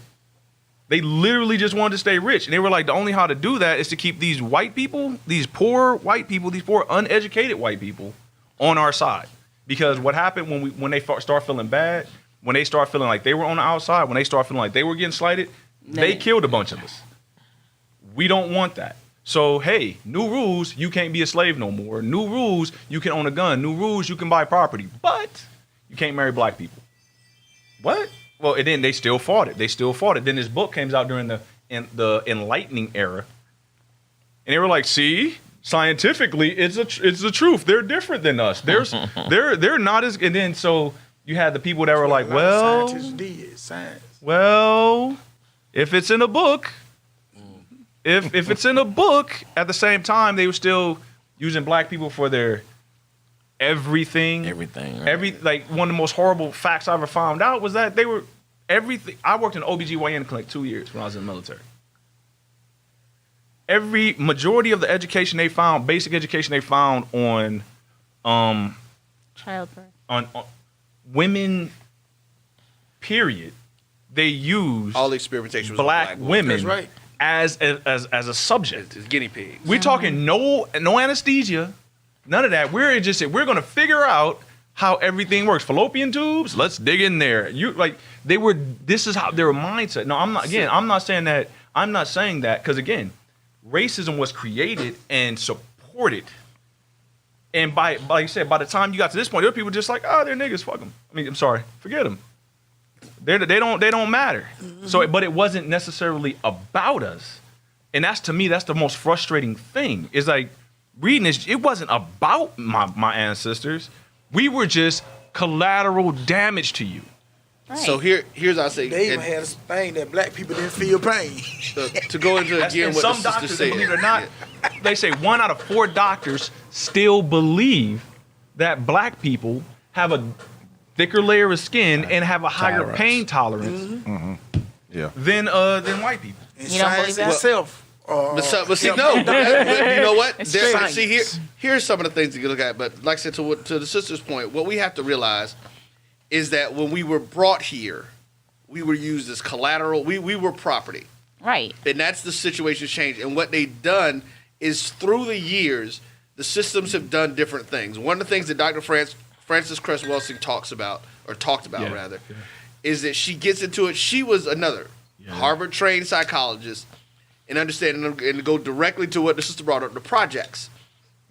They literally just wanted to stay rich. And they were like, the only how to do that is to keep these white people, these poor white people, these poor uneducated white people on our side. Because what happened when they start feeling bad, when they start feeling like they were on the outside, when they start feeling like they were getting slighted, they killed a bunch of us. We don't want that. So, hey, new rules, you can't be a slave no more. New rules, you can own a gun. New rules, you can buy property. But you can't marry black people. What? Well, and then they still fought it. Then this book came out during the Enlightening era. And they were like, see, scientifically, it's the truth. They're different than us. They're not as... And then so you had the people that were like, well... Well, if it's in a book... If it's in a book, at the same time, they were still using black people for their everything. Right. Like, one of the most horrible facts I ever found out was that they were everything. I worked in OBGYN clinic 2 years when I was in the military. Every majority of the education they found, basic education they found on childbirth, on women, period, they used all the experimentation was black women. That's right. As a subject. It's guinea pigs. We're talking no anesthesia, none of that. We're going to figure out how everything works. Fallopian tubes, let's dig in there. This is how their mindset. No, I'm not saying that because, again, racism was created and supported. And like you said, by the time you got to this point, there were people just like, they're niggas, fuck them. I mean, I'm sorry, forget them. They don't matter. Mm-hmm. So, but it wasn't necessarily about us, and to me that's the most frustrating thing. Is like reading this. It wasn't about my ancestors. We were just collateral damage to you. Right. So here's I say they even had a thing that black people didn't feel pain. To go into again what some the doctors, sister said. Believe it or not, they say 1 out of 4 doctors still believe that black people have a thicker layer of skin and have a higher pain tolerance than white people. You don't believe that? Itself. But see, no. But you know what? Here's some of the things to look at. But like I said, to the sister's point, what we have to realize is that when we were brought here, we were used as collateral. We were property. Right. And that's the situation changed. And what they've done is through the years, the systems have done different things. One of the things that Dr. Frances Cress Welsing talked about, is that she gets into it. She was another Harvard-trained psychologist, and understanding and to go directly to what the sister brought up, the projects.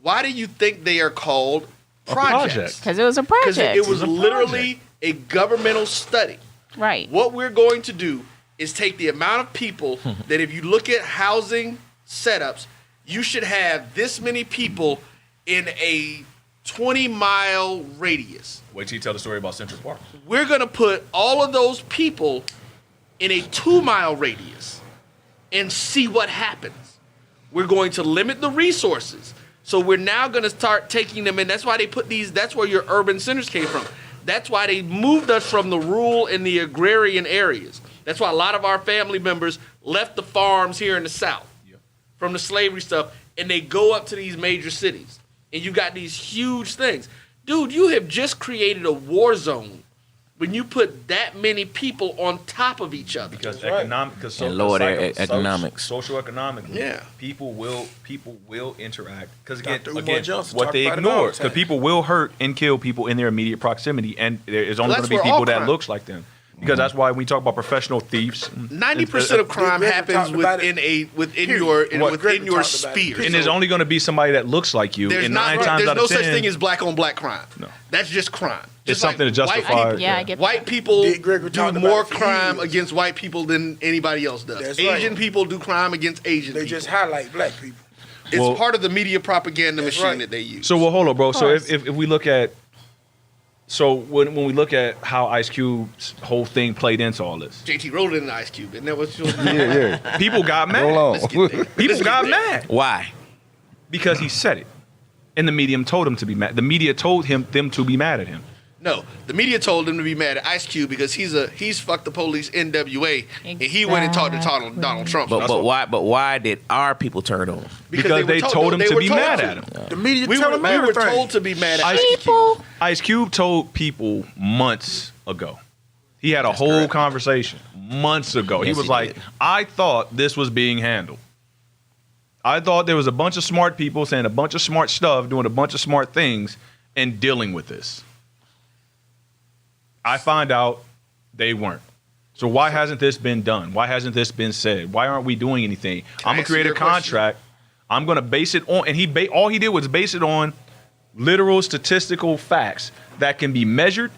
Why do you think they are called projects? Because it was a project. Because it was literally a governmental study. Right. What we're going to do is take the amount of people that if you look at housing setups, you should have this many people in a 20-mile radius. Wait till you tell the story about Central Park. We're going to put all of those people in a 2-mile radius and see what happens. We're going to limit the resources. So we're now going to start taking them in. That's why they put that's where your urban centers came from. That's why they moved us from the rural and the agrarian areas. That's why a lot of our family members left the farms here in the South from the slavery stuff, and they go up to these major cities. And you got these huge things. Dude, you have just created a war zone when you put that many people on top of each other. Because economic, because And lower their economics. social economically, Yeah. people will interact. Because Dr. Umar again, Johnson what talked they about it all ignore, the time. because people will hurt and kill people in their immediate proximity, and there is only Well, going to be that's where all people that crime- looks like them. Because that's why we talk about professional thieves. 90% of crime Greg happens talked about within it. within Period. your What Greg within your talked about it. sphere. And there's only going to be somebody that looks like you. There's and not. 9 times There's out no of 10, such thing as black on black crime. No. That's just crime. It's Just something like to white justify. people- Yeah, I get White people Dick Gregory do talked about more it for crime years. against white people than anybody else does. That's Asian right. people do crime against Asian They people. just highlight black people. It's Well- part of the media propaganda That's machine right. that they use. So, well, hold on, bro. So course. if we look at, so when we look at how Ice Cube's whole thing played into all this, JT rolled in an ice cube, isn't that what you? Yeah. people got mad. Roll Let's on. get there. People got mad Why? because he said it, and the medium told him to be mad. The media told them to be mad at him. No, the media told him to be mad at Ice Cube because he's fucked the police NWA, and he went and talked to Donald Trump. But why did our people turn on him? Because they told him to be mad at him. The media We tell were, them we were everything. told to be mad at Ice Ice Cube. Ice Cube told people months ago. He had a whole conversation months ago. Yes, he was he like, did. I thought this was being handled. I thought there was a bunch of smart people saying a bunch of smart stuff, doing a bunch of smart things, and dealing with this. I find out they weren't. So why hasn't this been done? Why hasn't this been said? Why aren't we doing anything? I'm gonna answer create a your question? contract. I'm gonna base it on, and all he did was base it on literal statistical facts that can be measured,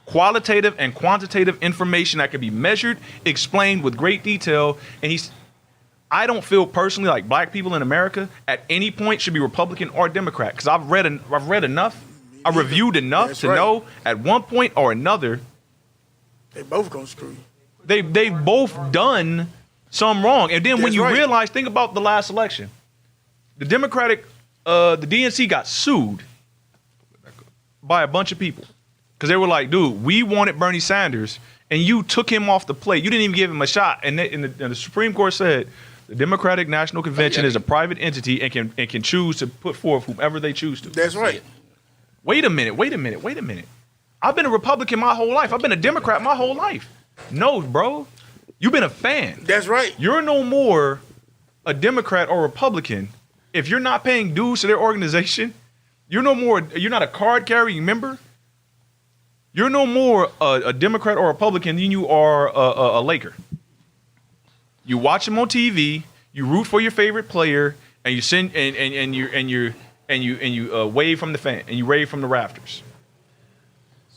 qualitative and quantitative information that can be measured, explained with great detail. And I don't feel personally like black people in America at any point should be Republican or Democrat, because I've read enough. I reviewed enough That's to right. know at one point or another They both gonna screw you. they both done some wrong. And then when That's you right. realize, think about the last election. The the DNC got sued by a bunch of people because they were like, dude, we wanted Bernie Sanders and you took him off the plate. You didn't even give him a shot. And the Supreme Court said the Democratic National Convention is a private entity and can choose to put forth whomever they choose to. That's right. Wait a minute. I've been a Republican my whole life. I've been a Democrat my whole life. No, bro. You've been a fan. That's right. You're no more a Democrat or Republican if you're not paying dues to their organization. You're not a card carrying member. You're no more a Democrat or Republican than you are a Laker. You watch them on TV, you root for your favorite player, and you send and you wave from the fan and you rave from the rafters.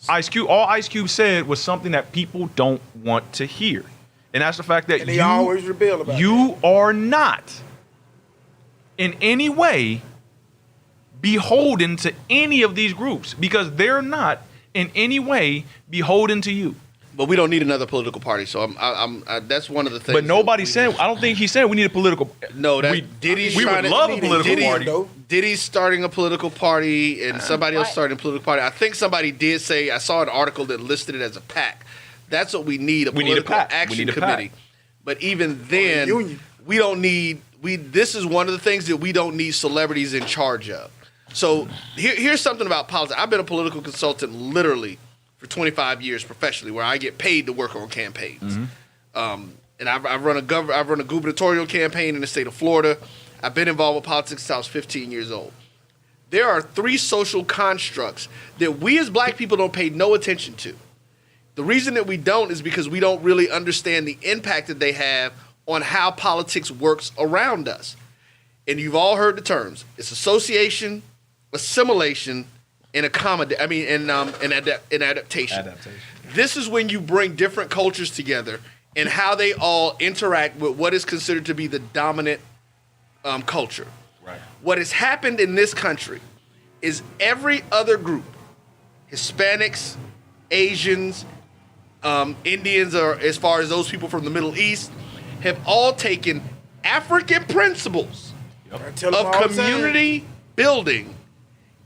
All Ice Cube said was something that people don't want to hear. And that's the fact that And they always rebel about you are not in any way beholden to any of these groups because they're not in any way beholden to you. But we don't need another political party. So that's one of the things. But nobody said, I don't think he said we need a political. No, that we, Diddy's we would trying to- love a political Diddy's- party. Diddy's starting a political party and somebody else starting a political party. I think somebody did say, I saw an article that listed it as a PAC. That's what we need, a We need a political PAC. We action need a committee. PAC. But even then, union. we don't need, this is one of the things that we don't need celebrities in charge of. So here's something about politics. I've been a political consultant literally for 25 years professionally, where I get paid to work on campaigns. And I've run a gubernatorial campaign in the state of Florida. I've been involved with politics since I was 15 years old. There are 3 social constructs that we as black people don't pay no attention to. The reason that we don't is because we don't really understand the impact that they have on how politics works around us. And you've all heard the terms. It's association, assimilation, and adaptation. This is when you bring different cultures together and how they all interact with what is considered to be the dominant culture. Right. What has happened in this country is every other group, Hispanics, Asians, Indians, or as far as those people from the Middle East, have all taken African principles Tell them of all the time. community building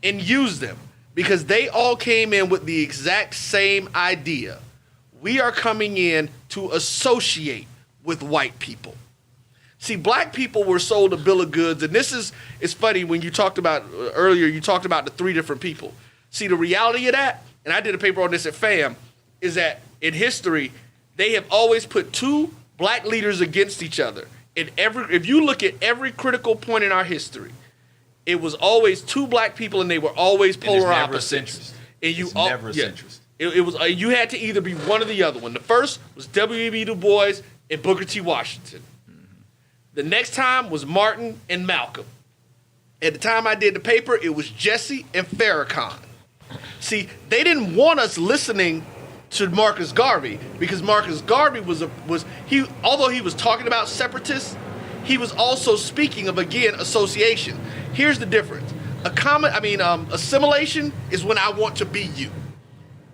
and used them because they all came in with the exact same idea. We are coming in to associate with white people. See, black people were sold a bill of goods, and it's funny when you talked about earlier, you talked about the 3 different people. See, the reality of that, and I did a paper on this at FAM, is that in history, they have always put 2 black leaders against each other. If you look at every critical point in our history, it was always 2 black people, and they were always polar opposites. And you never a centrist. It was you had to either be one or the other one. The first was W.E.B. Du Bois and Booker T. Washington. The next time was Martin and Malcolm. At the time I did the paper, it was Jesse and Farrakhan. See, they didn't want us listening to Marcus Garvey because Marcus Garvey although he was talking about separatists, he was also speaking of, again, association. Here's the difference. Assimilation is when I want to be you.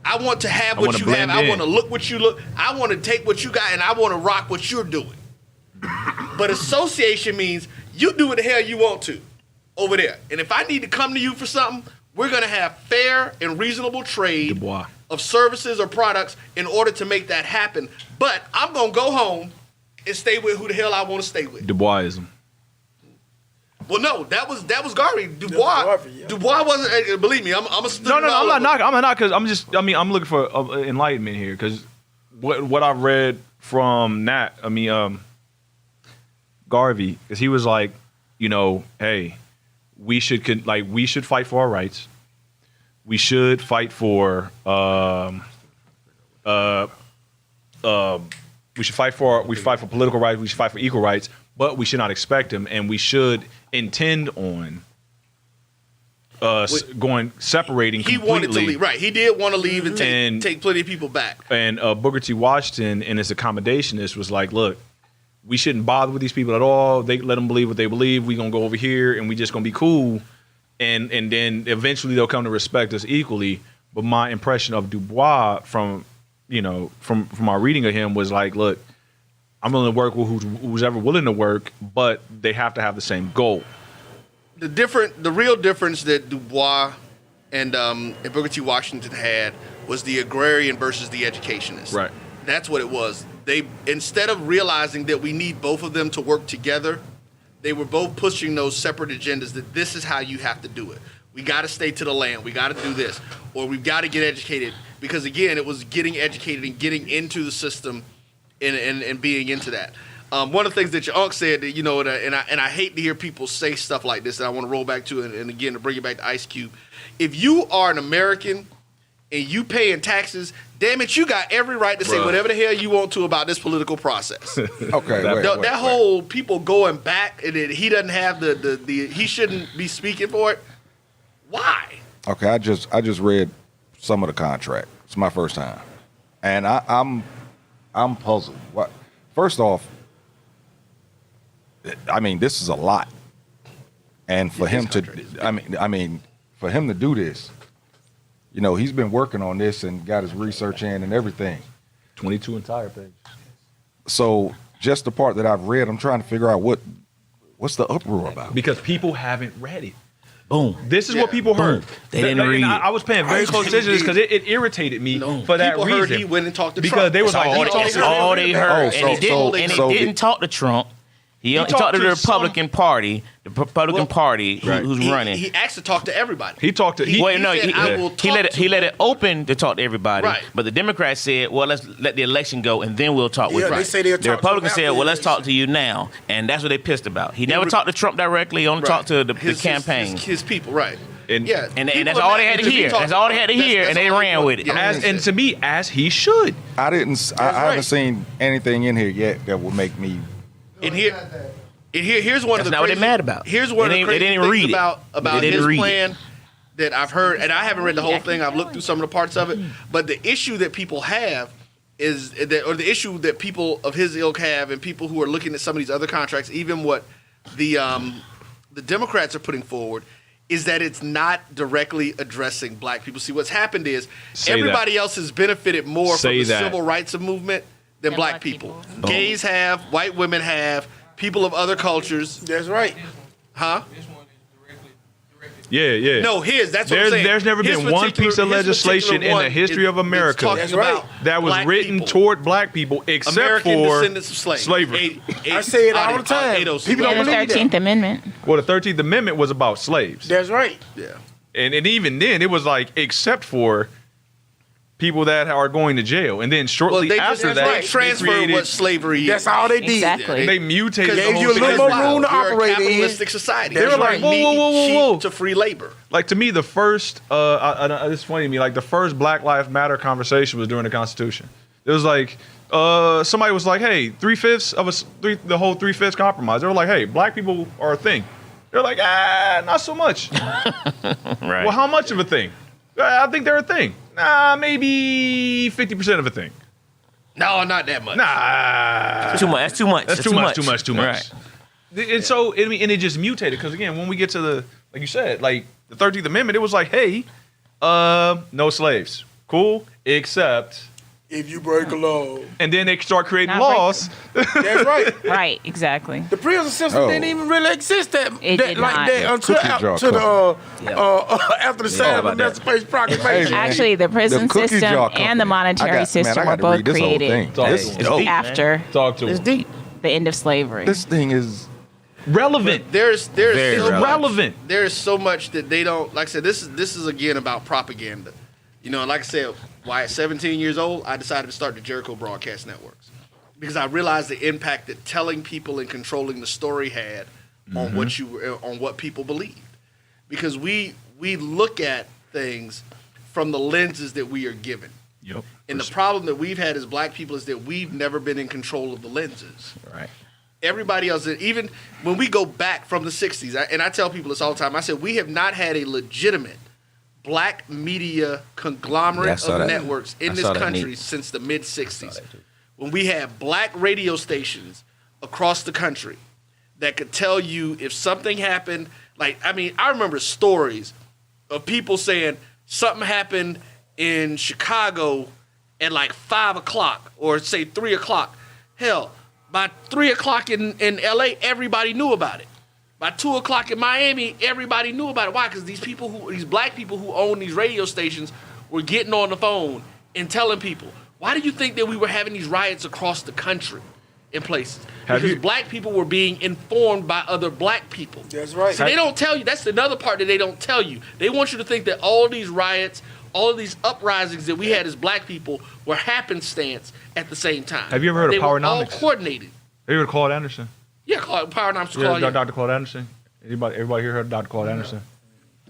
I want to have what you have. I want to look what you look. I want to take what you got and I want to rock what you're doing. But association means you do what the hell you want to over there. And if I need to come to you for something, we're going to have fair and reasonable trade of services or products in order to make that happen. But I'm going to go home and stay with who the hell I want to stay with. Du Boisism. Well, no, that was Garvey. Du Bois wasn't. Believe me, I'm a student. No, I'm not because I'm looking for enlightenment here because what I read from Garvey is he was like, hey, we should fight for our rights. We should fight for we should fight for political rights. We should fight for equal rights, but we should not expect them, and we should intend on separating completely. He wanted to leave, right? He did want to leave and take plenty of people back. And Booker T. Washington, in his accommodationist, was like, look, we shouldn't bother with these people at all. They let them believe what they believe. We're gonna go over here and we just gonna be cool, and then eventually they'll come to respect us equally. But my impression of Du Bois from our reading of him was like, look, I'm willing to work with who's ever willing to work, but they have to have the same goal. The real difference that Du Bois and Booker T. Washington had was the agrarian versus the educationist. Right. That's what it was. They, instead of realizing that we need both of them to work together, they were both pushing those separate agendas that this is how you have to do it. We got to stay to the land. We got to do this. Or we've got to get educated. Because, again, it was getting educated and getting into the system and being into that. One of the things that your uncle said, and I hate to hear people say stuff like this, and I want to roll back to it, and again, to bring it back to Ice Cube. If you are an American and you paying taxes, damn it, you got every right to say whatever the hell you want to about this political process. Okay, that whole people going back and he doesn't have the he shouldn't be speaking for it. Why? Okay, I just read some of the contract. It's my first time, and I'm puzzled. What? First off, this is a lot, and for him to, for him to do this. He's been working on this and got his research in and everything. 22 entire pages. So just the part that I've read, I'm trying to figure out what's the uproar about. Because people haven't read it. Boom. This is what people heard. They didn't read it. I was paying very close attention to this because it irritated me for that people reason. Heard he went and talked to because Trump. They was That's all they heard. And he didn't talk to Trump. He talked to the Republican Party, who's running. He asked to talk to everybody. He talked to. He let it open to talk to everybody. Right. But the Democrats said, "Well, let's let the election go and then we'll talk with you." They say they'll the talk Republicans said, about "Well, let's talk to you now," and that's what they pissed about. He never talked to Trump directly. He only talked to the campaign. His people, right? And that's all they had to hear. That's all they had to hear, and they ran with it. And to me, as he should. I haven't seen anything in here yet that will make me. Here's one of the. That's not what they're mad about. Here's one of the crazy things about his plan that I've heard, and I haven't read the whole thing. I've looked through some of the parts of it, but the issue that people have is that, or the issue that people of his ilk have, and people who are looking at some of these other contracts, even what the Democrats are putting forward, is that it's not directly addressing black people. See, what's happened is everybody else has benefited more from the civil rights movement than black people. Gays have, white women have. People of other cultures. That's right. Huh? Yeah. No, that's what I'm saying. There's never been one piece of legislation in the history of America that was written toward black people except American for descendants of slavery. I say it all the time. People don't the believe that. 13th Amendment. Well, the 13th Amendment was about slaves. That's right. Yeah. And even then, it was like, except for people that are going to jail. And then shortly after that, they transferred what slavery is. That's all they did. Exactly. They mutated the Gave whole you a little situation. more room to We're operate a in. capitalistic society. They were like, whoa. To free labor. Like, to me, the first, it's funny to me, like, the first Black Lives Matter conversation was during the Constitution. It was like, somebody was like, hey, the whole 3/5 compromise. They were like, hey, black people are a thing. They're like, not so much. Right. Well, how much of a thing? I think they're a thing. Nah, maybe 50% of a thing. No, not that much. Nah. Too much. That's too much. That's too much. Right. And so, and it just mutated. Because, again, when we get to the, like you said, like, the 13th Amendment, it was like, hey, no slaves. Cool. Except... if you break a law. And then they start creating Not laws. That's right. Right, exactly. The prison system didn't even really exist It did like not. that until after the Sign of about that. Emancipation Proclamation. Actually, the prison cookie system jar and the monetary system were both created This is dope. after Talk to It's them. deep. the end of slavery. This thing is Relevant. There's Very so much, relevant. There's so much that they don't. Like I said, this is again about propaganda. You know, like I said, why at 17 years old, I decided to start the Jericho Broadcast Networks because I realized the impact that telling people and controlling the story had on what people believed. Because we look at things from the lenses that we are given. Yep. And the problem that we've had as black people is that we've never been in control of the lenses. Right. Everybody else, even when we go back from the 60s, and I tell people this all the time, I said we have not had a legitimate black media conglomerate of networks in this country since the mid-60s. When we had black radio stations across the country that could tell you if something happened. Like, I mean, I remember stories of people saying something happened in Chicago at like 5 o'clock or say 3 o'clock. Hell, by 3 o'clock in LA, everybody knew about it. By 2 o'clock in Miami, everybody knew about it. Why? Because these black people who own these radio stations were getting on the phone and telling people. Why do you think that we were having these riots across the country in places? Because black people were being informed by other black people. That's right. So they don't tell you. That's another part that they don't tell you. They want you to think that all these riots, all of these uprisings that we had as black people were happenstance at the same time. Have you ever heard of Powernomics? All coordinated. Have you heard of Claude Anderson? Yeah, Powernomics. Yeah, Dr. Claude Anderson. Everybody here heard of Dr. Claude Anderson?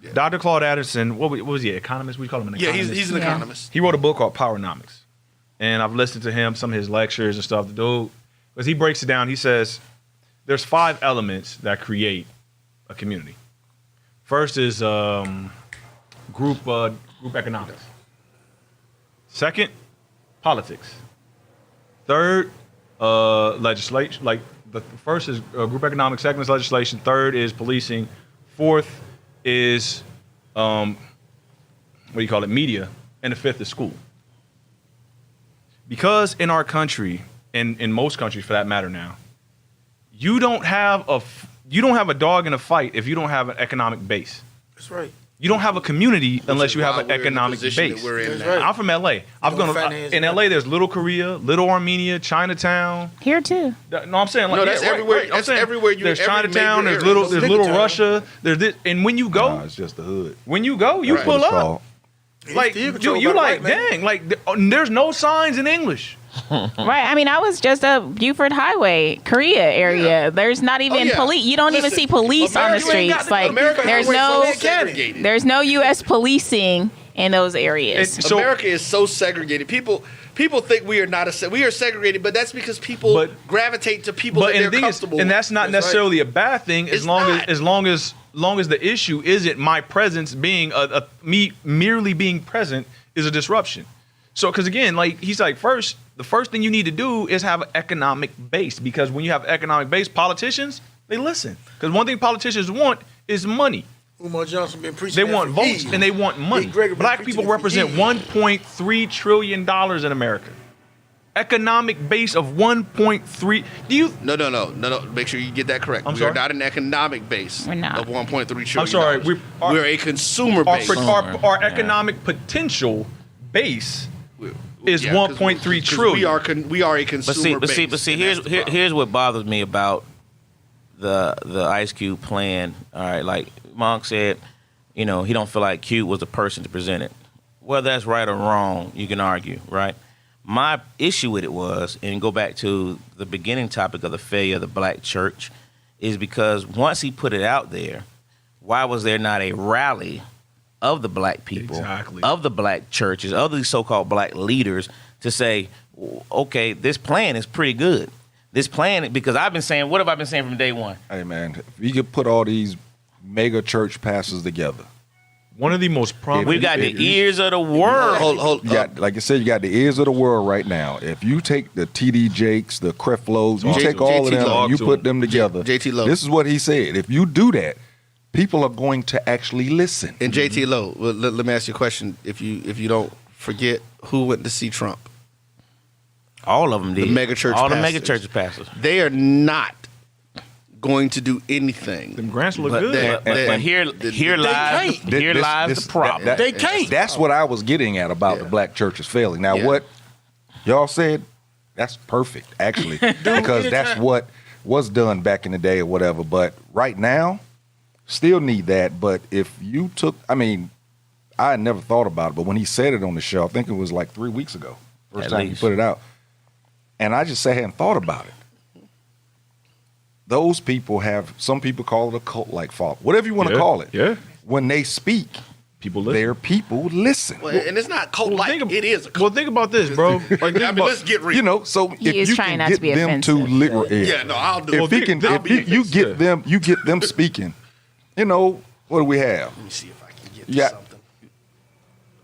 Yeah. Dr. Claude Anderson, what was he, economist? We call him an economist. Yeah, he's an economist. He wrote a book called Powernomics. And I've listened to him, some of his lectures and stuff. The dude, because he breaks it down, he says there's 5 elements that create a community. First is group economics. Second, politics. Third, legislation. Like the first is group economics. Second is legislation. Third is policing. Fourth is media, and the fifth is school. Because in our country, and in most countries for that matter now, you don't have a dog in a fight if you don't have an economic base. That's right. You don't have a community unless you have an economic base. Right. I'm from LA. In LA. There's Little Korea, Little Armenia, Chinatown. Here too. No, I'm saying like No, that's everywhere. I'm saying everywhere. There's every Chinatown. major There's area. Little Russia. There's this, and when you go, it's just the hood. when you go, you Right. pull It's up. called. Like you like, dang, like there's no signs in English. Right. I mean, I was just up Buford Highway, Korea area. Yeah. There's not even yeah. police. You don't even Listen, see police on the America ain't got streets. the- Like America there's is no so segregated. there's no U.S. policing in those areas. So- America is so segregated. People think we are not we are segregated, but that's because people gravitate to people that they're comfortable with. And that's not necessarily a bad thing as long as the issue isn't my presence being me merely being present is a disruption. So, because again, like he's like, the first thing you need to do is have an economic base, because when you have economic base, politicians, they listen. Because one thing politicians want is money. Umar Johnson been preaching. They that want for votes years. and they want money. Big Gregory been Black preaching people it for represent years. $1.3 trillion in America. economic base of 1.3. Do you? No. Make sure you get that correct. I'm we sorry? are not an economic base We're not. of 1.3 trillion. I'm sorry. We're a consumer base. Our economic potential base is 1.3 trillion. We are a consumer base. But see, here's what bothers me about the Ice Cube plan. All right, like Monk said, he don't feel like Cube was the person to present it. Whether that's right or wrong, you can argue, right? My issue with it was, and go back to the beginning topic of the failure of the black church, is because once he put it out there, why was there not a rally of the black people, of the black churches, of these so-called black leaders to say, okay, this plan is pretty good. This plan, because I've been saying, what have I been saying from day one? Hey, man, if you could put all these mega church pastors together. One of the most prominent. We got the ears of the world. Hold. Like I said, you got the ears of the world right now. If you take the T.D. Jakes, the Creflos, you take all of them and you put them together. JT Lowe. This is what he said. If you do that, people are going to actually listen. And JT Lowe, let me ask you a question. If you don't forget, who went to see Trump? All of them did. The mega church All pastors. the mega churches pastors. They are not going to do anything. Them grants look But, good. but here lies the problem. They can't. That's what I was getting at about the black churches failing. Now, Yeah. what y'all said, that's perfect, actually, because that's what was done back in the day or whatever. But right now, still need that. But if you took, I had never thought about it, but when he said it on the show, I think it was like 3 weeks ago, first time he put it out. And I just sat here and thought about it. Those people have, some people call it a cult-like following, whatever you want to call it. Yeah. When they speak, People listen. their people listen. Well, and it's not cult-like. It is a cult. Well, think about this, bro. Like, let's get real. So He if is you trying can not get to be them to offensive. Yeah, no, I'll do if he can, I'll if be you offensive. get them speaking, what do we have? Let me see if I can get Yeah. something.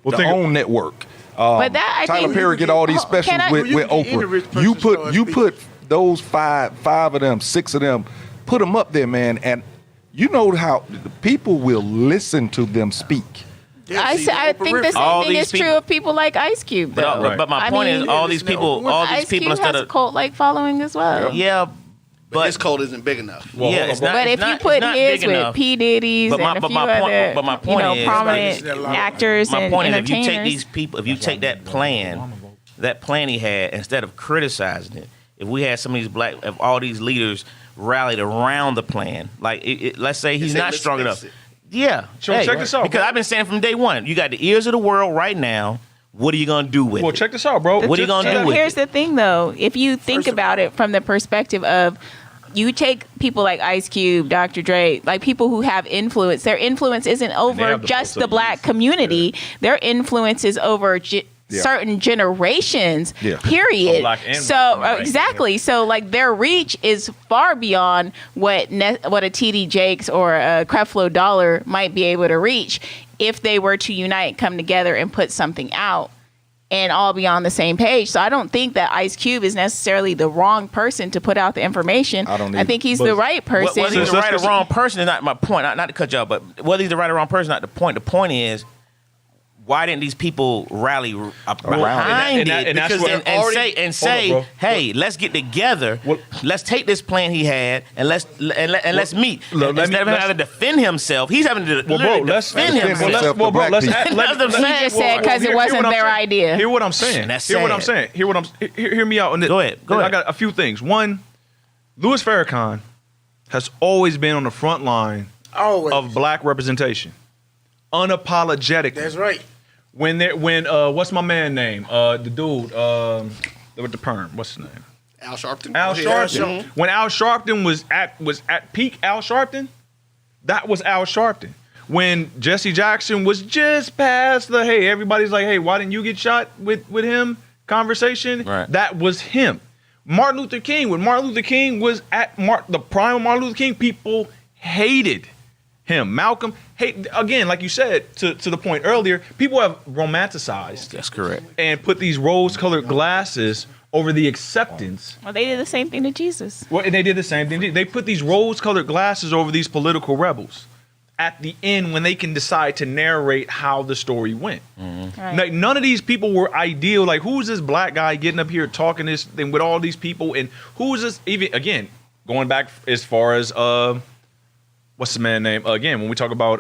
The OWN network. But that, I Tyler think, Perry get all these specials Can I- with You can get any rich Oprah. person You to put start you speaking. put those five of them, 6 of them, put them up there, man, and you know how the people will listen to them speak. I think the All same thing these is true people- of people like Ice Cube. Though. But my point is, all these people Ice Cube instead has a of cult-like following as well. But his cult isn't big enough. it's not. But it's if you not- put it's not his big with enough. P. Diddy's But my- and a but few my point- other, but my point is- prominent actors My and point is, if you take entertainers. these people, if you take that plan he had, instead of criticizing it, if we had some of these if all these leaders rallied around the plan, like let's say he's say, not "Let's strong fix enough. it." Yeah. So check this out, Because bro. I've been saying from day one, you got the ears of the world right now. What are you gonna do with Well, it? check this out, bro. What are you gonna do with Here's it? the thing, though. If you think about it from the perspective of, you take people like Ice Cube, Dr. Dre, like people who have influence. Their influence isn't over have the just pulse the of black youth. community. Their influence is over certain generations. Yeah. Period. Oh, black and So white, right. exactly. So like their reach is far beyond what a TD Jakes or a Creflo Dollar might be able to reach if they were to unite, come together, and put something out. And all be on the same page. So I don't think that Ice Cube is necessarily the wrong person to put out the information. I think he's the right person. Whether he's the right or wrong person is not my point. Not to cut you off, but whether he's the right or wrong person, not the point. The point is, why didn't these people rally behind it? And that's Because what- and say, Hold on, bro. hey, let's get together. Let's take this plan he had and let's meet. Look, Instead of him having to defend himself, he's having to literally defend himself. He just said because it wasn't their idea. Hear what I'm saying. That's Hear what I'm sad. saying. Hear me out on this. Go ahead. I got a few things. One, Louis Farrakhan has always been on the front line of black representation, unapologetic. That's right. When what's my man name? The dude with the perm. What's his name? Al Sharpton. Al Oh, yeah, Sharpton. When Al Sharpton was at peak Al Sharpton, that was Al Sharpton. When Jesse Jackson was just past the everybody's like, hey, why didn't you get shot with him conversation? Right. That was him. Martin Luther King. When Martin Luther King was at the prime of Martin Luther King, people hated him. Malcolm, again, like you said, to the point earlier, people have romanticized. That's correct. And put these rose-colored glasses over the acceptance. Well, they did the same thing to Jesus. Well, and they did the same thing. They put these rose-colored glasses over these political rebels. at the end when they can decide to narrate how the story went. Right. Like, none of these people were ideal. Like, who's this black guy getting up here talking this thing with all these people? And who's this, even, again, going back as far as, what's the man's name? Again, when we talk about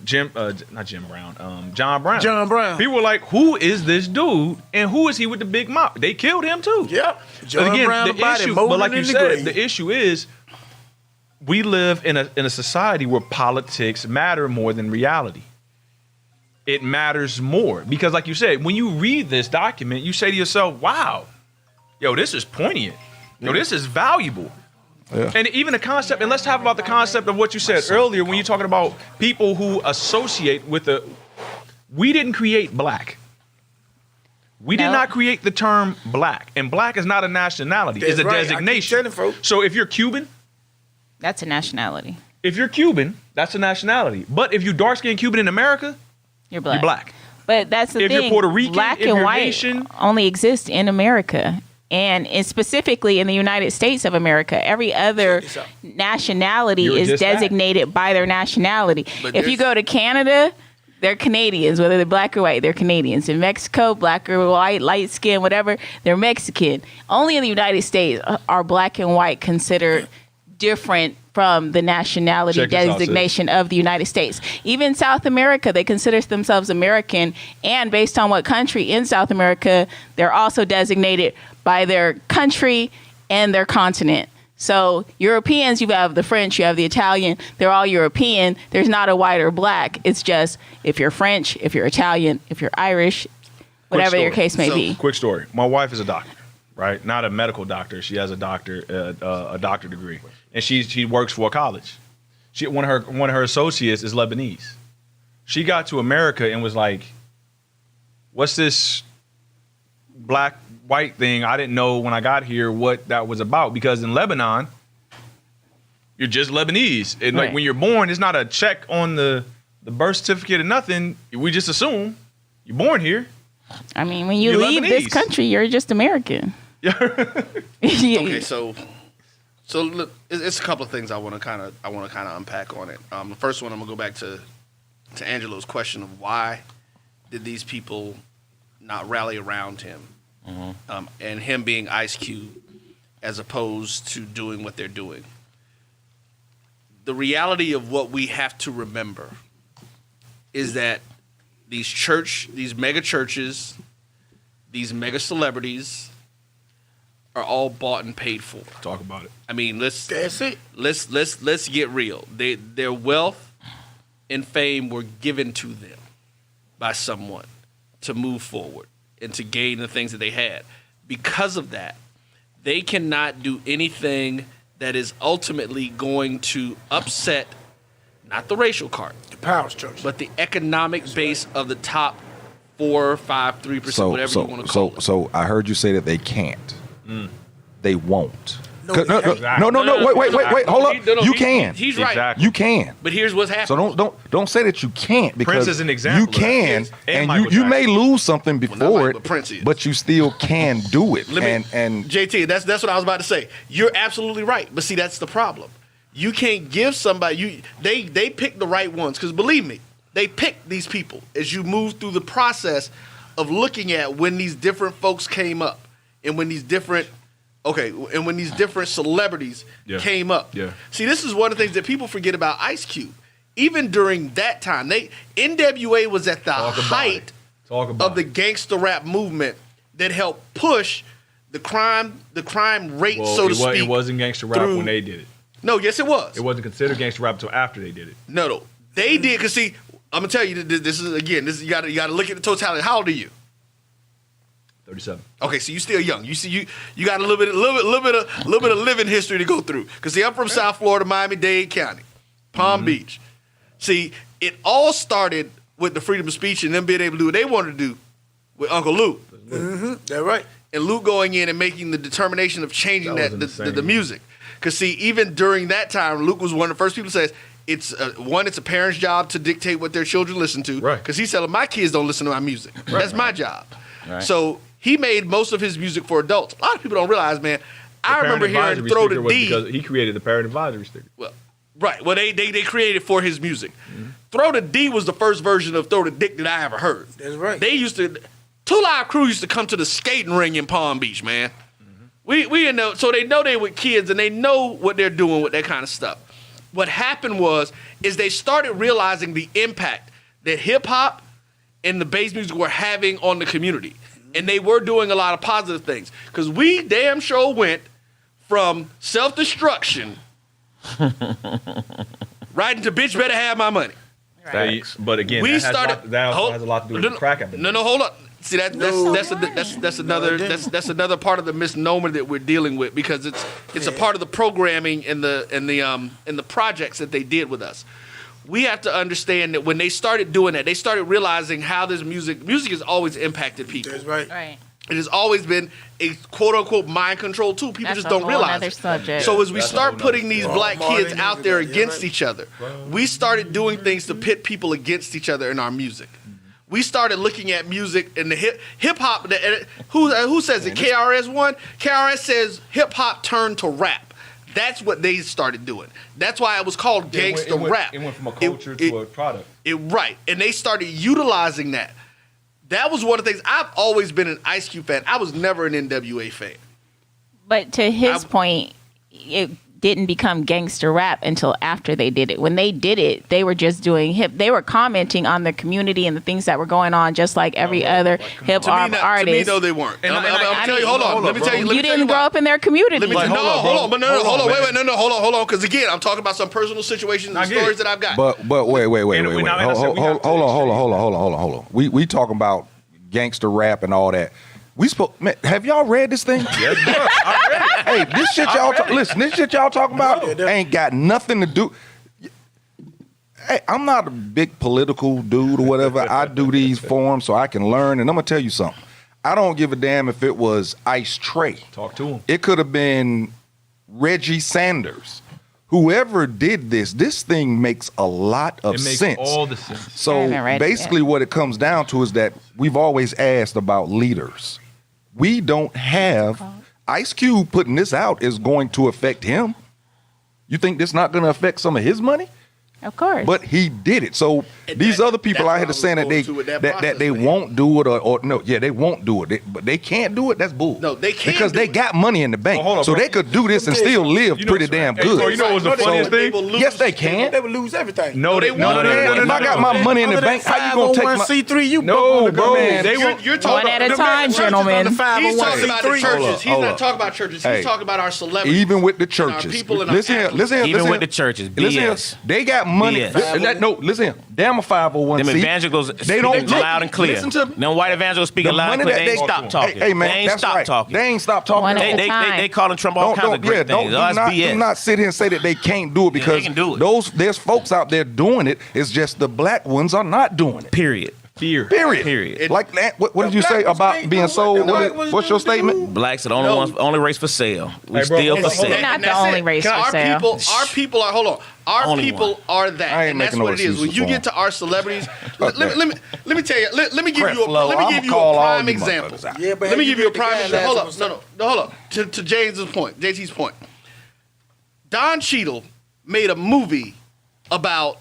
John Brown. John Brown. People were like, who is this dude? And who is he with the big mouth? They killed him too. Yep. John Brown, the body issue, molded but like in you the said, grave. the issue is we live in a society where politics matter more than reality. It matters more because, like you said, when you read this document, you say to yourself, wow, yo, this is poignant. Yo, this is valuable. Yeah. And even the concept, and let's talk about the concept of what you said earlier when you're talking about people who associate with we didn't create black. We did not create the term black. And black is not a nationality. It's a designation. So if you're Cuban, That's a nationality. if you're Cuban, that's a nationality. But if you're dark-skinned Cuban in America, You're black. you're black. But that's the If thing. you're Puerto Rican, black if and you're white Haitian- only exist in America. And specifically in the United States of America, every other nationality You were is just that. designated by their nationality. But If you go to Canada, they're Canadians, whether they're black or white, they're Canadians. In Mexico, black or white, light skin, whatever, they're Mexican. Only in the United States are black and white considered different from the nationality Check this out, sis. designation of the United States. Even South America, they consider themselves American, and based on what country in South America, they're also designated by their country and their continent. So Europeans, you have the French, you have the Italian, they're all European. There's not a white or black. It's just if you're French, if you're Italian, if you're Irish, whatever your story. case may be. Quick story. My wife is a doctor, right? Not a medical doctor. She has a doctor degree, and she works for a college. One of her associates is Lebanese. She got to America and was like, "What's this black white thing?" I didn't know when I got here what that was about, because in Lebanon, you're just Lebanese, and like Right. when you're born, it's not a check on the birth certificate or nothing. We just assume you're born here. I mean, when you You're leave this Lebanese. country, you're just American. Okay, so look, it's a couple of things I want to kind of unpack on it. The first one, I'm gonna go back to Angelo's question of why did these people not rally around him, and him being Ice Cube, as opposed to doing what they're doing. The reality of what we have to remember is that these mega churches, these mega celebrities, are all bought and paid for. Talk about it. I mean, That's it. let's get real. Their wealth and fame were given to them by someone to move forward and to gain the things that they had. Because of that, they cannot do anything that is ultimately going to upset not the racial card, The power structure. but the economic base of the top 4, 5, 3%, whatever you want to call it. So I heard you say that they can't. They won't. No, No, they can't. no. Wait. Hold up. You can. He's right. Exactly. You can. But here's what's happening. So don't say that you can't, because Prince is an example you of that. can, Yes. And and Michael you may Jackson. lose something not before Michael, it, but Prince is. but you still can do it. And JT, that's what I was about to say. You're absolutely right. But see, that's the problem. You can't give somebody they pick the right ones, because believe me, they pick these people as you move through the process of looking at when these different folks came up and when these different celebrities came up. Yeah. See, this is one of the things that people forget about Ice Cube. Even during that time, NWA was at the height of the gangster rap movement that helped push the crime rate, so to speak. It wasn't gangster rap through- when they did it. No, yes, it was. It wasn't considered gangster rap until after they did it. No, they did. Cause see, I'm gonna tell you, this is you gotta look at the totality. How old are you? 37. Okay, so you still young. You see, you got a little bit of living history to go through. Cause see, I'm from South Florida, Miami-Dade County, Palm Beach. See, it all started with the freedom of speech and them being able to do what they wanted to do with Uncle Luke. That's right. And Luke going in and making the determination of changing That that was insane. the music. Because see, even during that time, Luke was one of the first people that says it's a parent's job to dictate what their children listen to. Right. Because he said, my kids don't listen to my music. That's my job. Right. So he made most of his music for adults. A lot of people don't realize, man. I remember hearing "Throw the D." Because he created the parent advisory sticker. Well, Right. Well, they created for his music. Throw the D was the first version of Throw the Dick that I ever heard. That's right. They used to, Two Live Crew used to come to the skating ring in Palm Beach, man. We know, so they know they with kids and they know what they're doing with that kind of stuff. What happened is they started realizing the impact that hip hop and the bass music were having on the community. And they were doing a lot of positive things. Because we damn sure went from self-destruction right into bitch better have my money. Facts. But again, We that started- has a lot to do with the crack epidemic. No, hold up. See that's another part of the misnomer that we're dealing with because it's a part of the programming and the projects that they did with us. We have to understand that when they started doing that, they started realizing how this music has always impacted people. That's right. Right. It has always been a quote unquote mind control tool. People That's just a don't whole realize nother it. subject. So as we That's a start whole putting nother these thing. black Martin kids out there against each other, we started doing things to pit people against each other in our music. We started looking at music and the hip hop. Who says it? KRS One. KRS says hip hop turned to rap. That's what they started doing. That's why it was called gangster rap. It went from a culture to a product. Right, and they started utilizing that. That was one of the things. I've always been an Ice Cube fan. I was never an NWA fan. But to his point, it didn't become gangster rap until after they did it. When they did it, they were just doing hip. They were commenting on the community and the things that were going on, just like every other hip hop artist. To me, no, they weren't. I'm telling you. Hold on. Let me tell you. You didn't grow up in their community. Hold on. Hold on. Because again, I'm talking about some personal situations and stories that I've got. But wait. Hold on. We talking about gangster rap and all that. Man, have y'all read this thing? Yes, bro. I read it. Hey, this shit y'all listen. This shit y'all talking about ain't got nothing to do. Hey, I'm not a big political dude or whatever. I do these forums so I can learn. And I'm gonna tell you something. I don't give a damn if it was Ice Trey. Talk to him. It could have been Reggie Sanders. Whoever did this thing makes a lot of sense. It makes all the sense. So basically what it comes down to is that we've always asked about leaders. We don't have Ice Cube putting this out is going to affect him. You think this not going to affect some of his money? Of course. But he did it. So these other people out here saying that they won't do it or no, yeah, they won't do it. But they can't do it. That's bull. No, they can't because they got money in the bank, so they could do this and still live pretty damn good. So you know what's the funniest thing? Yes, they can. They would lose everything. No. If I got my money in the bank, how you gonna take my C3? You No, bro. You're talking one at a time, gentlemen. He's talking about the churches. He's Hold not up. talking about churches. Hey, He's talking about our celebrities. Even with the and our churches, people and our listen athletes. Even with the churches, Listen here. BS. They got money. BS. No, listen. Damn a 501c. Them evangelicals They don't speaking look, loud and clear. Listen to me. Them white evangelicals speaking The loud and money clear. that They ain't they- stop talking. Hey, man, they ain't that's stop right. talking. They ain't stop talking. One at a They time. calling Trump all kinds of great things. Oh, that's BS. Do not sit here and say that they can't do it because they can do it. there's folks out there doing it. It's just the black ones are not doing it. Period. Period. Like that. What did you say about being sold? What's your statement? Blacks are the only race for sale. We Hey, bro, still hold for on, hold sale. on. Not And the that's only it. race for Our sale. people are. Hold on. Our Only people one. are that, I ain't and that's making no what it is. When excuses you for get to our celebrities, let me tell you. Let me give Crap you flow. a I'ma call all prime you example. motherfuckers out. Yeah, but Let me you give you a get the prime guy example. Hold last up. No. Hold up. To JT's point. Don Cheadle made a movie about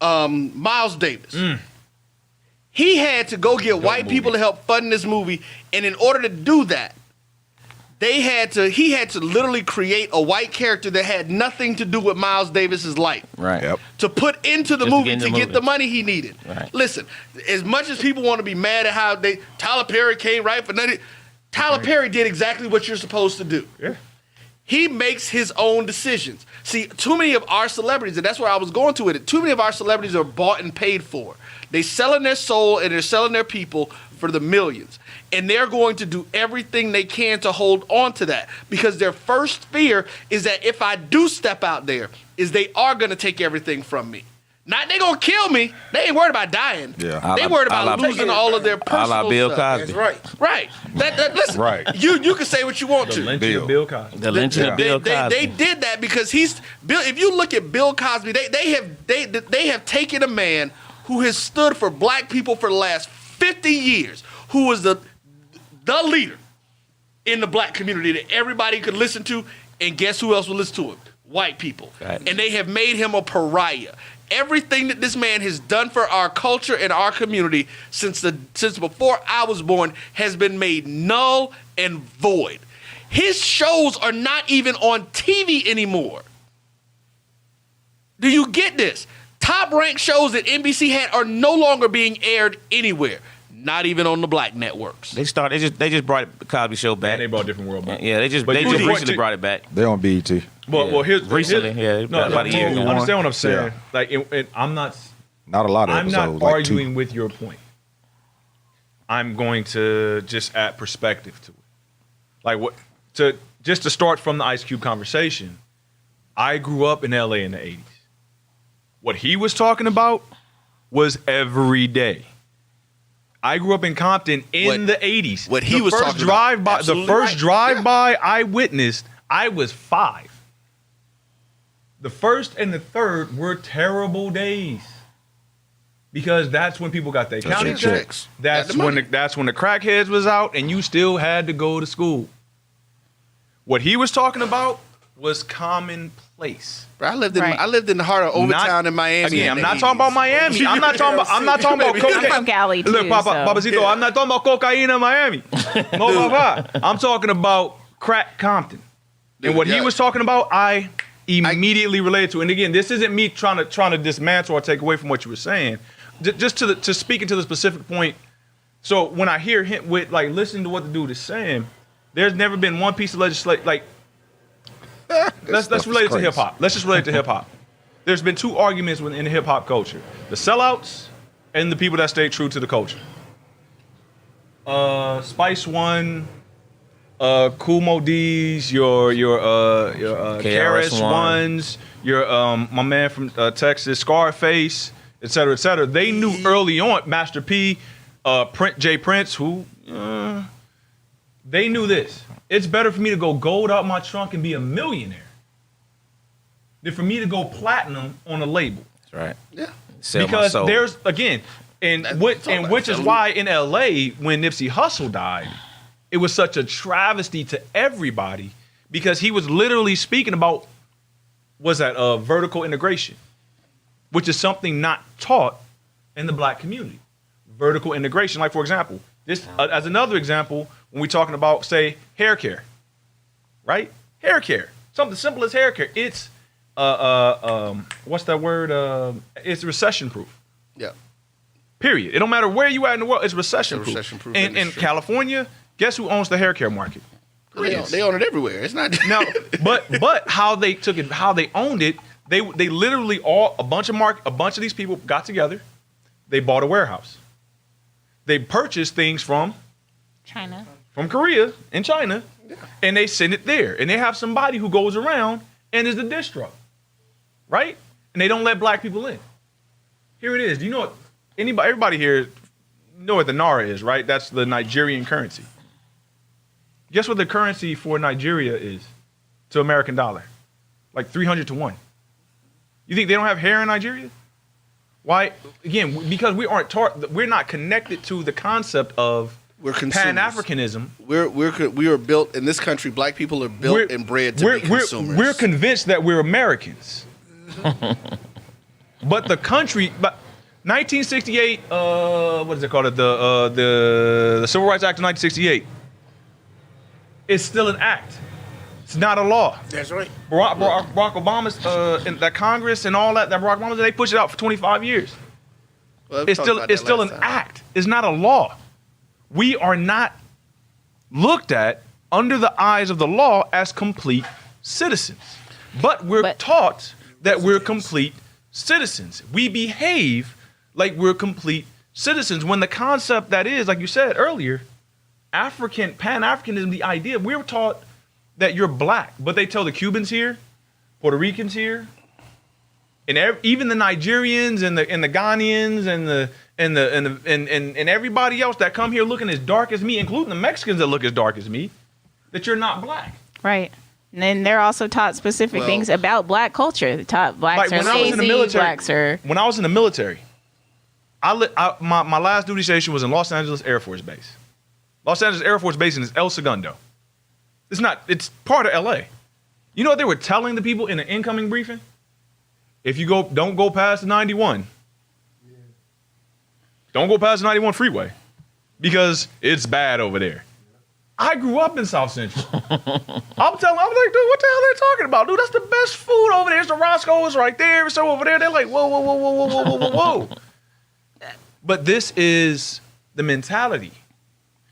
Miles Davis. He had to go get white people to help fund this movie, and in order to do that, he had to literally create a white character that had nothing to do with Miles Davis's life. Right. Yep. To put into the Just to movie get in to the get movie. the money he needed. Right. Listen, as much as people want to be mad at how Tyler Perry came right for nothing, Tyler Perry did exactly what you're supposed to do. Yeah. He makes his own decisions. See, too many of our celebrities, and that's where I was going to with it, too many of our celebrities are bought and paid for. They selling their soul and they're selling their people for the millions. And they're going to do everything they can to hold on to that because their first fear is that if I do step out there, is they are going to take everything from me. Not they going to kill me. They ain't worried about dying. Yeah. They worried about losing all of their A personal la Bill stuff. Cosby. That's right. Right. Listen, Right. you can say what you want The to. lynching of Bill Cosby. The lynching of Bill Cosby. They did that because Bill. If you look at Bill Cosby, they have taken a man who has stood for black people for the last 50 years, who was the leader in the black community that everybody could listen to, and guess who else would listen to him? white people. Right. And they have made him a pariah. Everything that this man has done for our culture and our community since before I was born has been made null and void. His shows are not even on TV anymore. Do you get this? Top ranked shows that NBC had are no longer being aired anywhere. Not even on the black networks. They just brought the Cosby Show back. And they brought Different World back. Yeah, they just But recently brought it back. They're on BET. Well, here's recently. About a year ago. Understand what I'm saying? Yeah. Like, I'm not. Not a lot of I'm episodes. not like arguing 2. with your point. I'm going to just add perspective to it. Like just to start from the Ice Cube conversation. I grew up in LA in the 80s. What he was talking about was every day. I grew up in Compton in the 80s. What he was talking about. The first drive-by I witnessed, I was 5. The first and the third were terrible days. Because that's when people got their county checks. That's when the crackheads was out and you still had to go to school. What he was talking about was commonplace. Bro, I lived in the heart of Overtown in Miami. Again, I'm not talking about Miami. I'm not talking about cocaine. I'm from Cali too. Look, Papacito, I'm not talking about cocaine in Miami. No, Papa. I'm talking about crack Compton. And what he was talking about, I immediately related to. And again, this isn't me trying to dismantle or take away from what you were saying. Just to speaking to the specific point. So when I hear him with like listening to what the dude is saying, there's never been one piece of legislation like. Let's relate it to hip hop. Let's just relate it to hip hop. There's been 2 arguments within the hip hop culture: the sellouts and the people that stay true to the culture. Spice One, Kool Moe D's, your KRS Ones, your my man from Texas, Scarface, et cetera, et cetera. They knew early on, Master P, Jay Prince, who they knew this. It's better for me to go gold out my trunk and be a millionaire than for me to go platinum on a label. That's right. Yeah. Because there's again, which is why in LA when Nipsey Hussle died, it was such a travesty to everybody because he was literally speaking about vertical integration, which is something not taught in the black community. Vertical integration, like for example, this as another example. When we're talking about, say, hair care, right? Hair care. Something simple as hair care. It's, what's that word? It's recession proof. Yeah. Period. It don't matter where you at in the world, it's recession proof. Recession-proof And in California, guess who owns the hair care market? They own it everywhere. It's not. No, but how they took it, how they owned it, they literally a bunch of these people got together, they bought a warehouse. They purchased things from China. From Korea and China, and they send it there. And they have somebody who goes around and is the distro, right? And they don't let black people in. Here it is. Do you know what? Everybody here know what the Naira is, right? That's the Nigerian currency. Guess what the currency for Nigeria is to American dollar? Like 300 to 1. You think they don't have hair in Nigeria? Why? Again, because we aren't taught, we're not connected to the concept of Pan-Africanism. We are built in this country. Black people are built and bred to be consumers. We're convinced that we're Americans, but the country. But 1968, what is it called? The Civil Rights Act of 1968. It's still an act. It's not a law. That's right. Barack Obama's in that Congress and all that Barack Obama, they pushed it out for 25 years. Well, it's still an act. It's not a law. We are not looked at under the eyes of the law as complete citizens. But we're taught that we're complete citizens. We behave like we're complete citizens when the concept that is, like you said earlier, Pan-Africanism, the idea, we're taught that you're black, but they tell the Cubans here, Puerto Ricans here, and even the Nigerians and the Ghanaians and everybody else that come here looking as dark as me, including the Mexicans that look as dark as me, that you're not black. Right. And then they're also taught specific things about black culture. They're taught blacks are lazy, blacks are... When I was in the military, my last duty station was in Los Angeles Air Force Base. Los Angeles Air Force Base is El Segundo. It's part of LA. You know what they were telling the people in the incoming briefing? If you don't go past the 91. Don't go past the 91 freeway because it's bad over there. I grew up in South Central. I'm like, dude, what the hell are they talking about? Dude, that's the best food over there. It's the Roscoe's right there. So over there, they're like, whoa. But this is the mentality.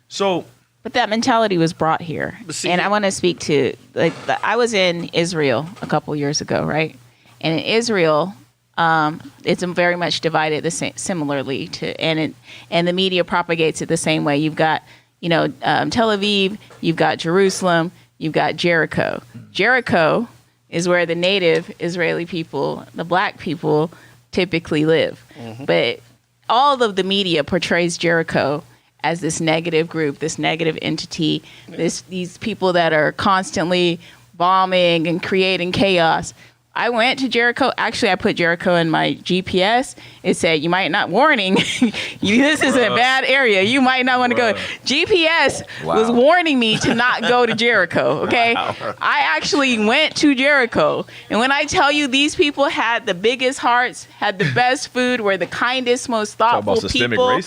So, but that mentality was brought here. And I want to speak to, I was in Israel a couple years ago, right? And in Israel, it's very much divided similarly to, and the media propagates it the same way. You've got, Tel Aviv, you've got Jerusalem, you've got Jericho. Jericho is where the native Israeli people, the black people, typically live. Mm-hmm. But all of the media portrays Jericho as this negative group, this negative entity, these people that are constantly bombing and creating chaos. I went to Jericho. Actually, I put Jericho in my GPS. It said, you might not, warning, this is a bad area. You might not want to go. GPS was warning me to not go to Jericho, okay? Wow. I actually went to Jericho. And when I tell you these people had the biggest hearts, had the best food, were the kindest, most thoughtful people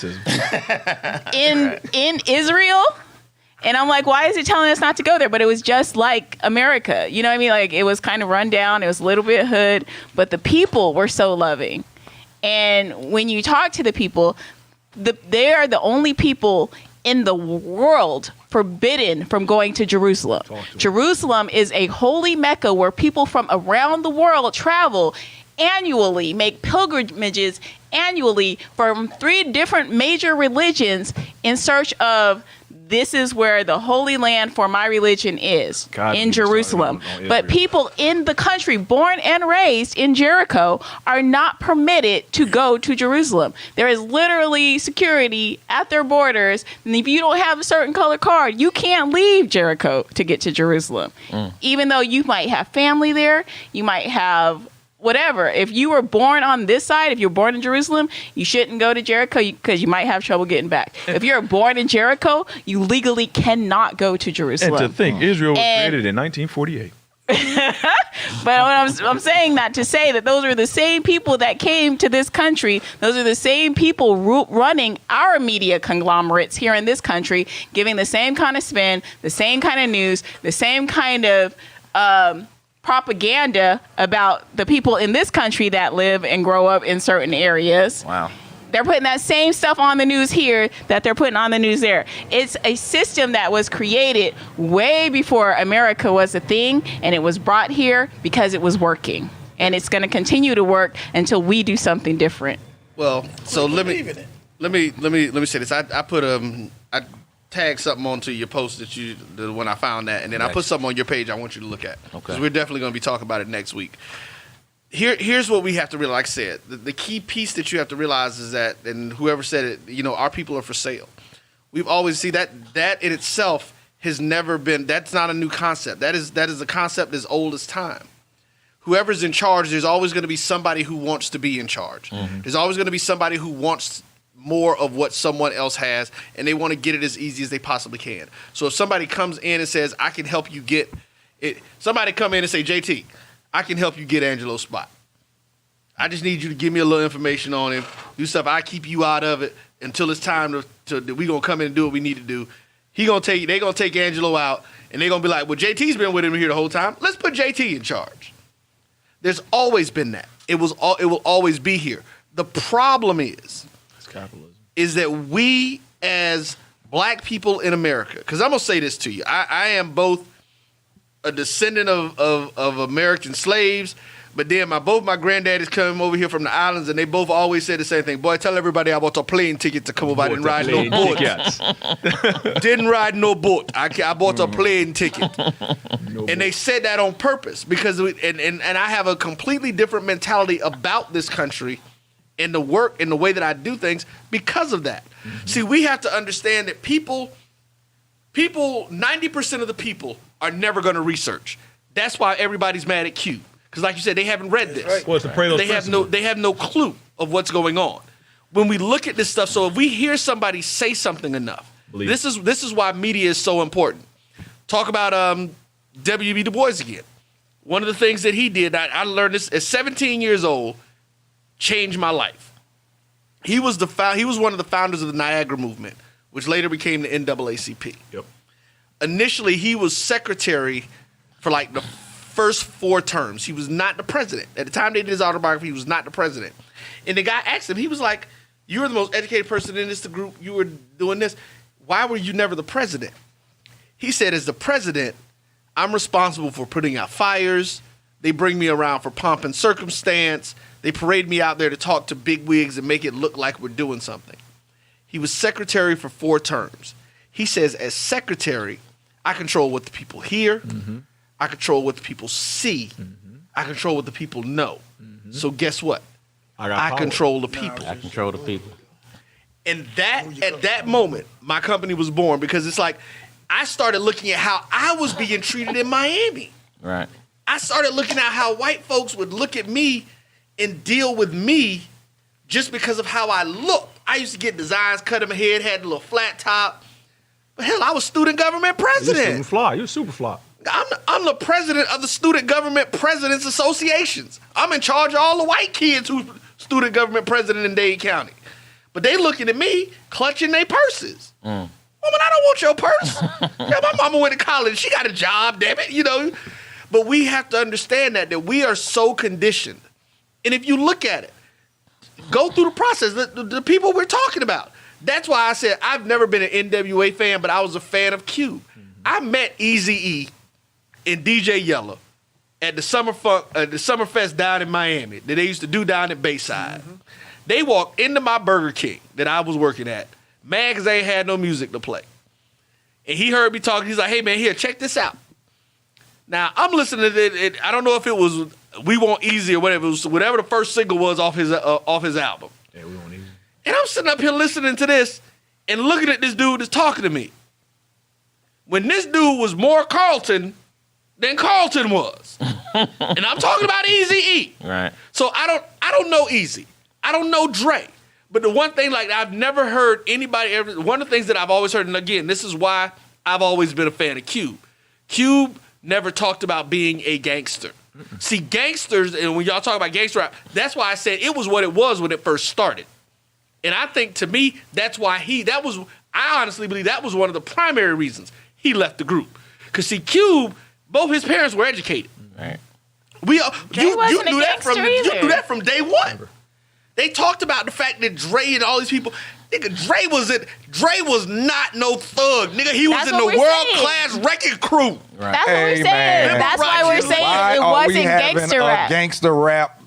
in Israel. And I'm like, why is it telling us not to go there? But it was just like America. You know what I mean? Like, it was kind of run down. It was a little bit hood. But the people were so loving. And when you talk to the people, they are the only people in the world forbidden from going to Jerusalem. Jerusalem is a holy Mecca where people from around the world travel annually, make pilgrimages annually from 3 different major religions in search of this is where the holy land for my religion is, in Jerusalem. But people in the country, born and raised in Jericho, are not permitted to go to Jerusalem. There is literally security at their borders. And if you don't have a certain color card, you can't leave Jericho to get to Jerusalem. Even though you might have family there, you might have whatever. If you were born on this side, if you're born in Jerusalem, you shouldn't go to Jericho because you might have trouble getting back. If you're born in Jericho, you legally cannot go to Jerusalem. And to think, Israel was created in 1948. But I'm saying that to say that those are the same people that came to this country. Those are the same people running our media conglomerates here in this country, giving the same kind of spin, the same kind of news, the same kind of propaganda about the people in this country that live and grow up in certain areas. Wow. They're putting that same stuff on the news here that they're putting on the news there. It's a system that was created way before America was a thing, and it was brought here because it was working. And it's going to continue to work until we do something different. Well, so let me say this. I put I tagged something onto your post when I found that, and then I put something on your page I want you to look at. Okay. Because we're definitely going to be talking about it next week. Here's what we have to realize. Like I said, the key piece that you have to realize is that, and whoever said it, our people are for sale. We've always seen that in itself has never been. That's not a new concept. That is a concept as old as time. Whoever's in charge, there's always going to be somebody who wants to be in charge. Mm-hmm. There's always going to be somebody who wants more of what someone else has, and they want to get it as easy as they possibly can. So if somebody comes in and says, I can help you get it, somebody come in and say, JT, I can help you get Angelo's spot. I just need you to give me a little information on him, do stuff. I keep you out of it until it's time to we gonna come in and do what we need to do. They gonna take Angelo out, and they're gonna be like, well, JT's been with him here the whole time. Let's put JT in charge. There's always been that. It will always be here. The problem is capitalism. Is that we as black people in America, because I'm going to say this to you. I am both a descendant of American slaves, but then both my granddaddies come over here from the islands, and they both always say the same thing. Boy, tell everybody I bought a plane ticket to come over. I didn't ride no boat. Didn't ride no boat. I bought a plane ticket. And they said that on purpose because and I have a completely different mentality about this country in the work, in the way that I do things because of that. Mm-hmm. See, we have to understand that people, 90% of the people are never going to research. That's why everybody's mad at Q. Because like you said, they haven't read this. Right. Well, it's they have no clue of what's going on. When we look at this stuff, so if we hear somebody say something enough, this is why media is so important. Talk about W.B. Du Bois again. one of the things that he did, I learned this at 17 years old, changed my life. He was one of the founders of the Niagara movement, which later became the NAACP. Yep. Initially, he was secretary for like the first 4 terms. He was not the president. At the time they did his autobiography, he was not the president. And the guy asked him, he was like, you were the most educated person in this group. You were doing this. Why were you never the president? He said, as the president, I'm responsible for putting out fires. They bring me around for pomp and circumstance. They parade me out there to talk to bigwigs and make it look like we're doing something. He was secretary for 4 terms. He says, as secretary, I control what the people hear. Mm-hmm. I control what the people see. Mm-hmm. I control what the people know. Mm-hmm. So guess what? I control the people. I control the people. And at that moment, my company was born because it's like I started looking at how I was being treated in Miami. Right. I started looking at how white folks would look at me and deal with me just because of how I looked. I used to get designs cut in my head, had a little flat top. But hell, I was student government president. You're super fly. I'm the president of the Student Government Presidents Associations. I'm in charge of all the white kids who's student government president in Dade County. But they looking at me, clutching their purses. Woman, I don't want your purse. Yeah, my mama went to college. She got a job, damn it, you know. But we have to understand that we are so conditioned. And if you look at it, go through the process, the people we're talking about. That's why I said I've never been an NWA fan, but I was a fan of Cube. I met Eazy-E and DJ Yella at the Summerfest down in Miami that they used to do down at Bayside. Mm-hmm. They walked into my Burger King that I was working at, mad because they ain't had no music to play. And he heard me talking. He's like, hey, man, here, check this out. Now, I'm listening to it. I don't know if it was We Want Easy or whatever. It was whatever the first single was off his album. Yeah, We Want Easy. And I'm sitting up here listening to this and looking at this dude that's talking to me. When this dude was more Carlton than Carlton was. And I'm talking about Eazy-E. Right. So I don't know Eazy. I don't know Dre. But the one thing, like, I've never heard anybody ever, one of the things that I've always heard, and again, this is why I've always been a fan of Cube. Cube never talked about being a gangster. See, gangsters, and when y'all talk about gangster rap, that's why I said it was what it was when it first started. And I think, to me, that's why I honestly believe that was one of the primary reasons he left the group. Because, see, Cube, both his parents were educated. Right. You knew that from day one. They talked about the fact that Dre and all these people, nigga, Dre was not no thug, nigga. He was in the world-class wrecking crew. Right. That's what we're saying. That's why we're saying it wasn't gangster rap. Gangster rap.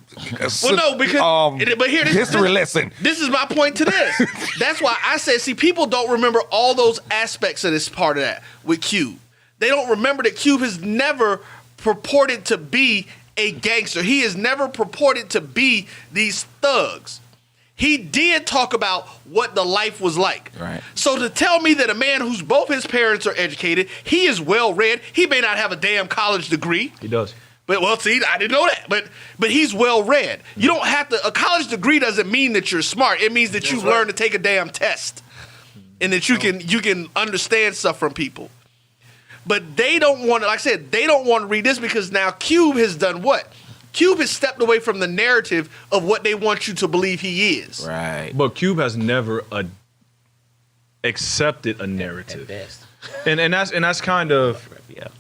Well, no, because but here, history lesson. This is my point to this. That's why I said, see, people don't remember all those aspects of this part of that with Cube. They don't remember that Cube has never purported to be a gangster. He has never purported to be these thugs. He did talk about what the life was like. Right. So to tell me that a man whose both his parents are educated, he is well read, he may not have a damn college degree. He does. But well, see, I didn't know that. But he's well read. You don't have to. A college degree doesn't mean that you're smart. It means that you've learned to take a damn test, and that you can understand stuff from people. But they don't want to. Like I said, they don't want to read this because now Cube has done what? Cube has stepped away from the narrative of what they want you to believe he is. Right. But Cube has never accepted a narrative. At best. And that's kind of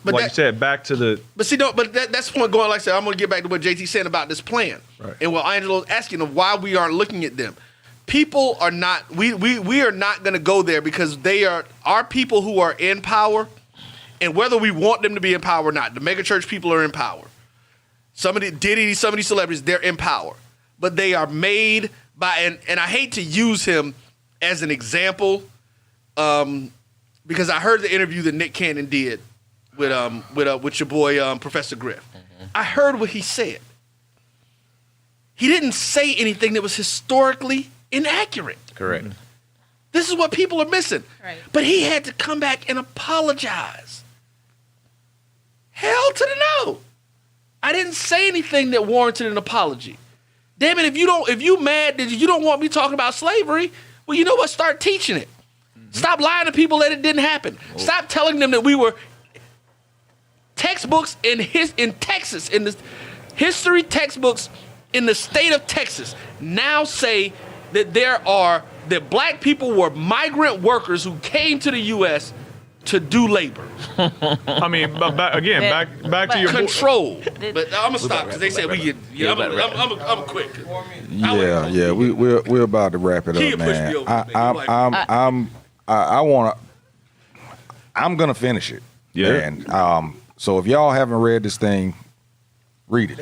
But like you said, back to the. But see, no, but that's the point going. Like I said, I'm going to get back to what JT said about this plan, right. And what Angelo's asking of why we aren't looking at them. People are not. We are not going to go there because they are our people who are in power, and whether we want them to be in power or not, the megachurch people are in power. Some of these celebrities, they're in power, but they are made by. And I hate to use him as an example, because I heard the interview that Nick Cannon did with your boy Professor Griff. Mm-hmm. I heard what he said. He didn't say anything that was historically inaccurate. Correct. This is what people are missing. Right. But he had to come back and apologize. Hell to the no. I didn't say anything that warranted an apology. Damn it, if you mad that you don't want me talking about slavery, well, you know what? Start teaching it. Stop lying to people that it didn't happen. Stop telling them that we were. textbooks in Texas, in the history textbooks in the state of Texas now say that that black people were migrant workers who came to the U.S. to do labor. I mean, but back to your control. But I'm gonna stop because they said we get. Yeah, I'm quick. Yeah. We're about to wrap it up, man. I'm gonna finish it. Yeah. And so if y'all haven't read this thing, read it.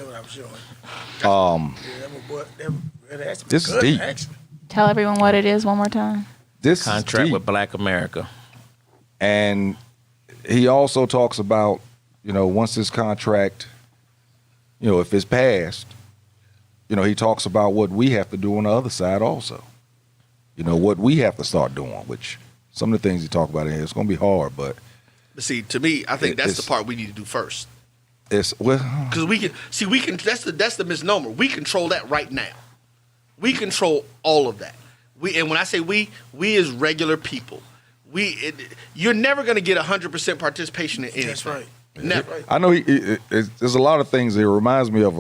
This is deep. Tell everyone what it is one more time. This Contract is deep. with Black America. And he also talks about, once this contract, if it's passed, he talks about what we have to do on the other side also. What we have to start doing, which some of the things he talk about in here, it's going to be hard, but see, to me, I think that's the part we need to do first. Because that's the misnomer. We control that right now. We control all of that. And when I say we as regular people, you're never going to get 100% participation in anything. That's right. Never. I know there's a lot of things that reminds me of,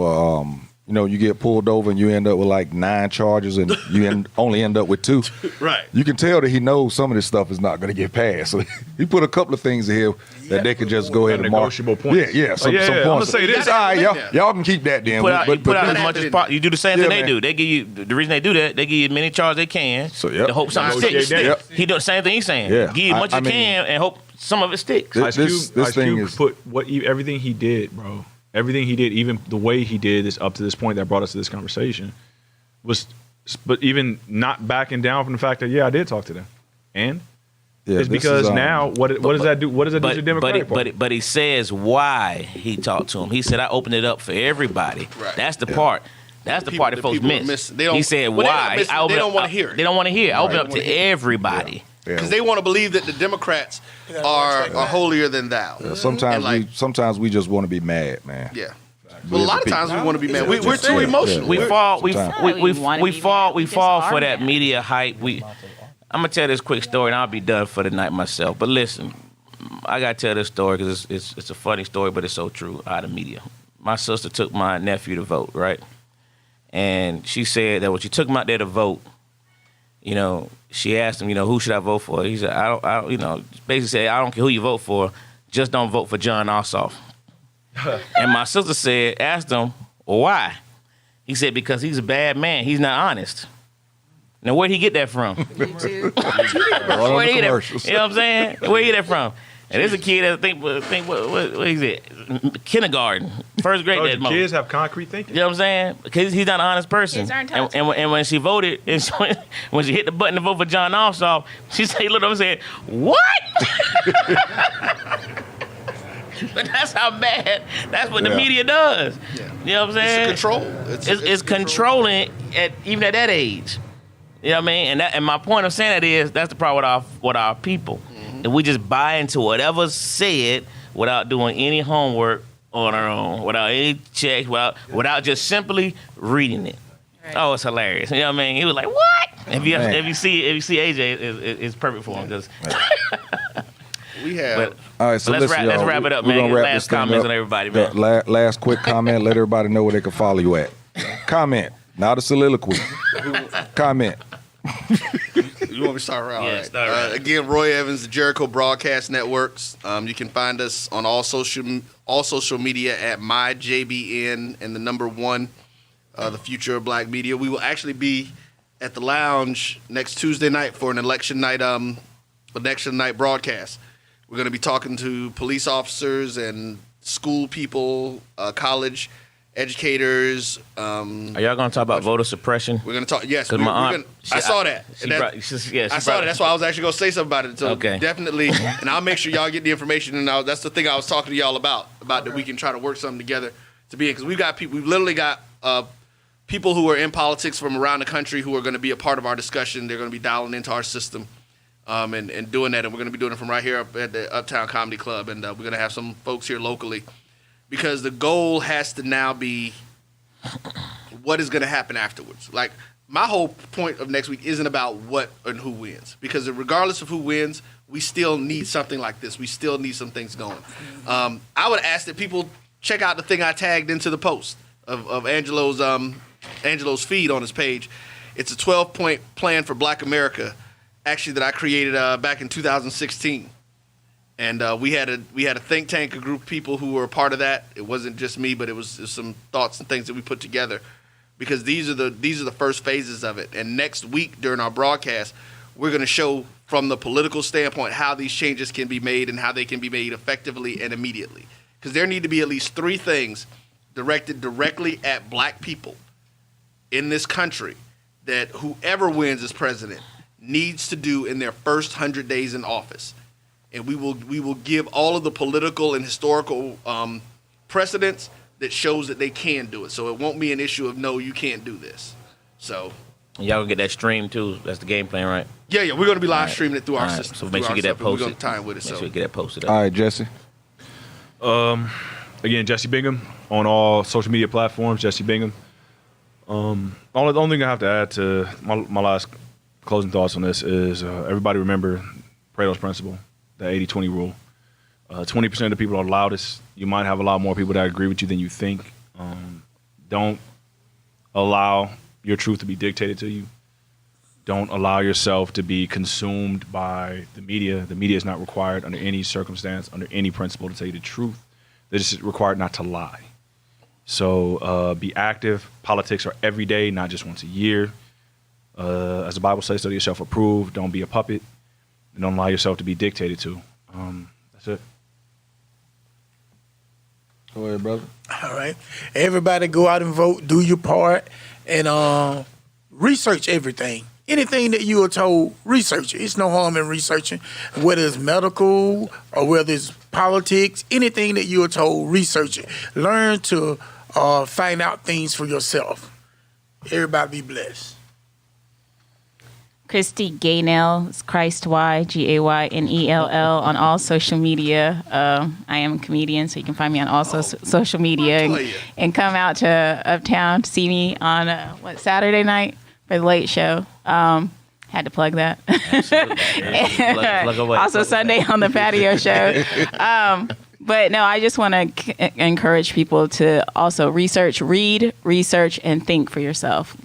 you get pulled over and you end up with like 9 charges and you only end up with 2. Right. You can tell that he knows some of this stuff is not going to get passed. So he put a couple of things in here that they could just go ahead and mark. Negotiable points. Yeah, some points. I'm going to say this. All right, y'all can keep that then. You do the same thing they do. They give you, the reason they do that, they give you as many charges they can to hope something sticks. He does the same thing he's saying. Yeah. Give you as much as you can and hope some of it sticks. Ice Cube put everything he did, bro. Everything he did, even the way he did this up to this point that brought us to this conversation, but even not backing down from the fact that I did talk to them, and it's because now what does that do? What does that do to the Democratic Party? But he says why he talked to him. He said I opened it up for everybody. Right. That's the part. That's the part that folks miss. He said why. They don't want to hear it. They don't want to hear it. I opened it up to everybody. Because they want to believe that the Democrats are holier than thou. Yeah, sometimes we just want to be mad, man. Yeah. Well, a lot of times we want to be mad. We're too emotional. We fall for that media hype. I'm gonna tell this quick story and I'll be done for the night myself. But listen, I gotta tell this story because it's a funny story, but it's so true out of media. My sister took my nephew to vote, right? And she said that when she took him out there to vote, she asked him, who should I vote for? He said, I don't, basically said, I don't care who you vote for, just don't vote for John Ossoff. And my sister asked him, well, why? He said, because he's a bad man. He's not honest. Now, where'd he get that from? Where'd he get that? You know what I'm saying? Where'd he get that from? And there's a kid that think what is it? Kindergarten, first grade. The kids have concrete thinking. You know what I'm saying? Because he's not an honest person. And when she voted, when she hit the button to vote for John Ossoff, she looked up and said, "What?" But that's how bad. That's what the media does. Yeah. You know what I'm saying? It's control. It's controlling even at that age. You know what I mean? And my point of saying that is that's the problem with our people. And we just buy into whatever's said without doing any homework on our own, without any checks, without just simply reading it. Right. Oh, it's hilarious. You know what I mean? He was like, "What?" If you see AJ, it's perfect for him. We have. All right, so let's wrap it up, man. Last comments on everybody, man. Last quick comment. Let everybody know where they can follow you at. Comment, not a soliloquy. Comment. You want me to start right? Yeah, start right. Again, Roy Evans, the Jericho Broadcast Networks. You can find us on all social media at myjbn and the number 1, the future of black media. We will actually be at the lounge next Tuesday night for an election night broadcast. We're going to be talking to police officers and school people, college educators. Are y'all going to talk about voter suppression? We're going to talk. Yes, I saw that. I saw that. That's why I was actually going to say something about it. So definitely, and I'll make sure y'all get the information. And that's the thing I was talking to y'all about that we can try to work something together to be in, because we've got people. We've literally got people who are in politics from around the country who are going to be a part of our discussion. They're going to be dialing into our system and doing that. And we're going to be doing it from right here up at the Uptown Comedy Club. And we're going to have some folks here locally. Because the goal has to now be what is going to happen afterwards. Like, my whole point of next week isn't about what and who wins. Because regardless of who wins, we still need something like this. We still need some things going. I would ask that people check out the thing I tagged into the post of Angelo's feed on his page. It's a 12-point plan for Black America, actually, that I created back in 2016. And we had a think tank, a group of people who were a part of that. It wasn't just me, but it was some thoughts and things that we put together, because these are the first phases of it. And next week during our broadcast, we're going to show from the political standpoint how these changes can be made and how they can be made effectively and immediately. Because there need to be at least 3 things directed directly at Black people in this country that whoever wins as president needs to do in their first 100 days in office. And we will give all of the political and historical precedents that shows that they can do it. So it won't be an issue of, no, you can't do this. So y'all gonna get that stream too. That's the game plan, right? Yeah, we're gonna be live streaming it through our system. So make sure you get that posted. We're gonna time with it. Make sure you get that posted. All right, Jesse. Again, Jesse Bingham on all social media platforms. Jesse Bingham. The only thing I have to add to my last closing thoughts on this is everybody remember Pareto's principle, the 80-20 rule. 20% of the people are loudest. You might have a lot more people that agree with you than you think. Don't allow your truth to be dictated to you. Don't allow yourself to be consumed by the media. The media is not required under any circumstance, under any principle, to tell you the truth. They're just required not to lie. So be active. Politics are every day, not just once a year. As the Bible says, study yourself approved. Don't be a puppet. And don't allow yourself to be dictated to. That's it. Go ahead, brother. All right. Everybody go out and vote. Do your part. And research everything. Anything that you are told, research it. It's no harm in researching, whether it's medical or whether it's politics. Anything that you are told, research it. Learn to find out things for yourself. Everybody be blessed. Christy Gaynell, it's Christ Y, GAYNELL on all social media. I am a comedian, so you can find me on all social media and come out to Uptown to see me on Saturday night for the late show. Had to plug that. Plug away. Also Sunday on the patio show. But no, I just want to encourage people to also read, research, and think for yourself.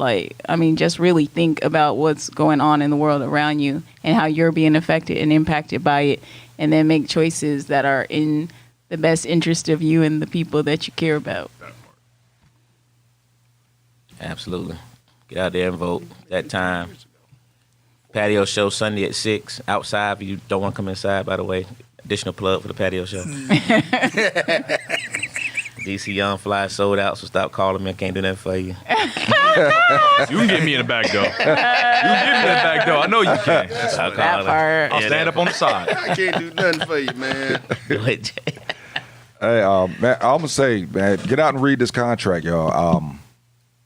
Just really think about what's going on in the world around you and how you're being affected and impacted by it, and then make choices that are in the best interest of you and the people that you care about. Absolutely. Get out there and vote. That time. Patio show Sunday at 6. Outside, if you don't want to come inside, by the way. Additional plug for the patio show. DC Young Fly sold out, so stop calling me. I can't do nothing for you. You can get me in the back door. You can get me in the back door. I know you can. I'll stand up on the side. I can't do nothing for you, man. Hey, man, I'm gonna say, man, get out and read this contract, y'all.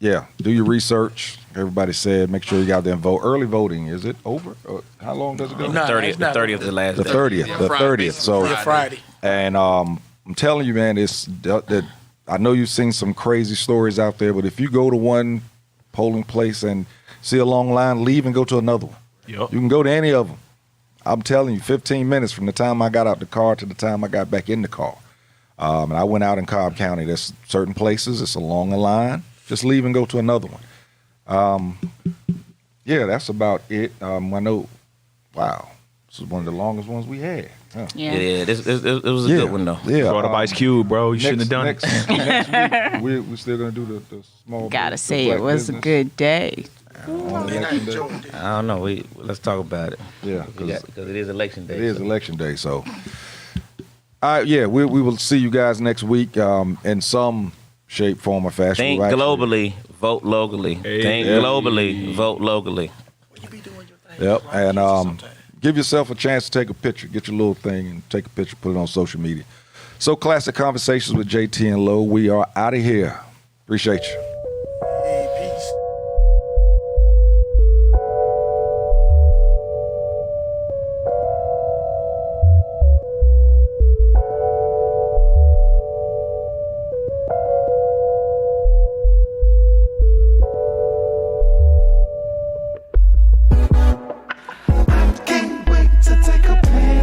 Do your research. Everybody said, make sure you got there and vote. Early voting, is it over? How long does it go? The 30th is the last day. The 30th. So Friday. And I'm telling you, man, I know you've seen some crazy stories out there, but if you go to one polling place and see a long line, leave and go to another one. Yep. You can go to any of them. I'm telling you, 15 minutes from the time I got out the car to the time I got back in the car. And I went out in Cobb County. There's certain places, it's a longer line. Just leave and go to another one. That's about it. I know, wow, this is one of the longest ones we had. Huh. Yeah, it was a good one, though. Yeah, brought up Ice Cube, bro. You shouldn't have done it. Next week, we're still going to do the small Gotta business, say, it was business. a good day. I don't know. Let's talk about it. Yeah, because it is election day. It is election day, so. We will see you guys next week in some shape, form, or fashion. Think globally, vote locally. Think globally, vote locally. Yep, and give yourself a chance to take a picture. Get your little thing and take a picture, put it on social media. So, Classic Conversations with JT and Low. We are out of here. Appreciate you. Peace. Can't wait to take a pic.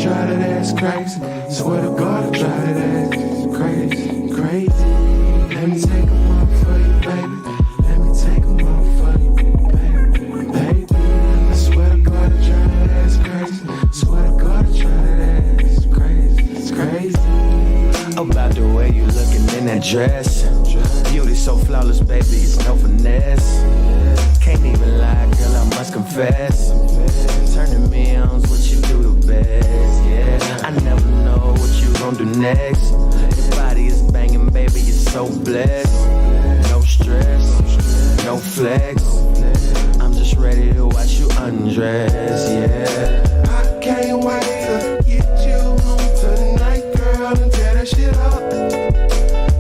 tried it, that's crazy. Swear to God, I tried it, that's crazy, crazy. Let me take them off for you, baby. Let me take them off for you, baby, baby. I swear to God, I tried it, that's crazy. Swear to God, I tried it, that's crazy, it's crazy. About the way you looking in that dress. Beauty so flawless, baby, it's no finesse. Can't even lie, girl, I must confess. Turning me on's what you do the best, yeah. I never know what you gon' do next. Your body is banging, baby, you're so blessed. No stress, no flex. I'm just ready to watch you undress, yeah. I can't wait to get you home tonight, girl, and tear that shit up.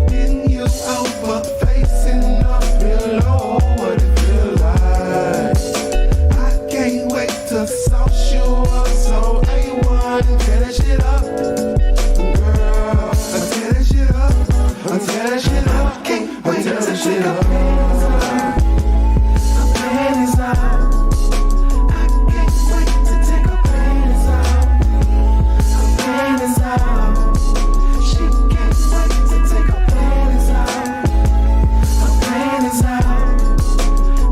Then you over facing up below, what it feel like. I can't wait to sauce you up, so A1, tear that shit up. Girl, I tear that shit up, I tear that shit up, I can't wait to tear that shit up. My panties out. I can't wait to take her panties out. Her panties out. She can't wait to take her panties out. Her panties out.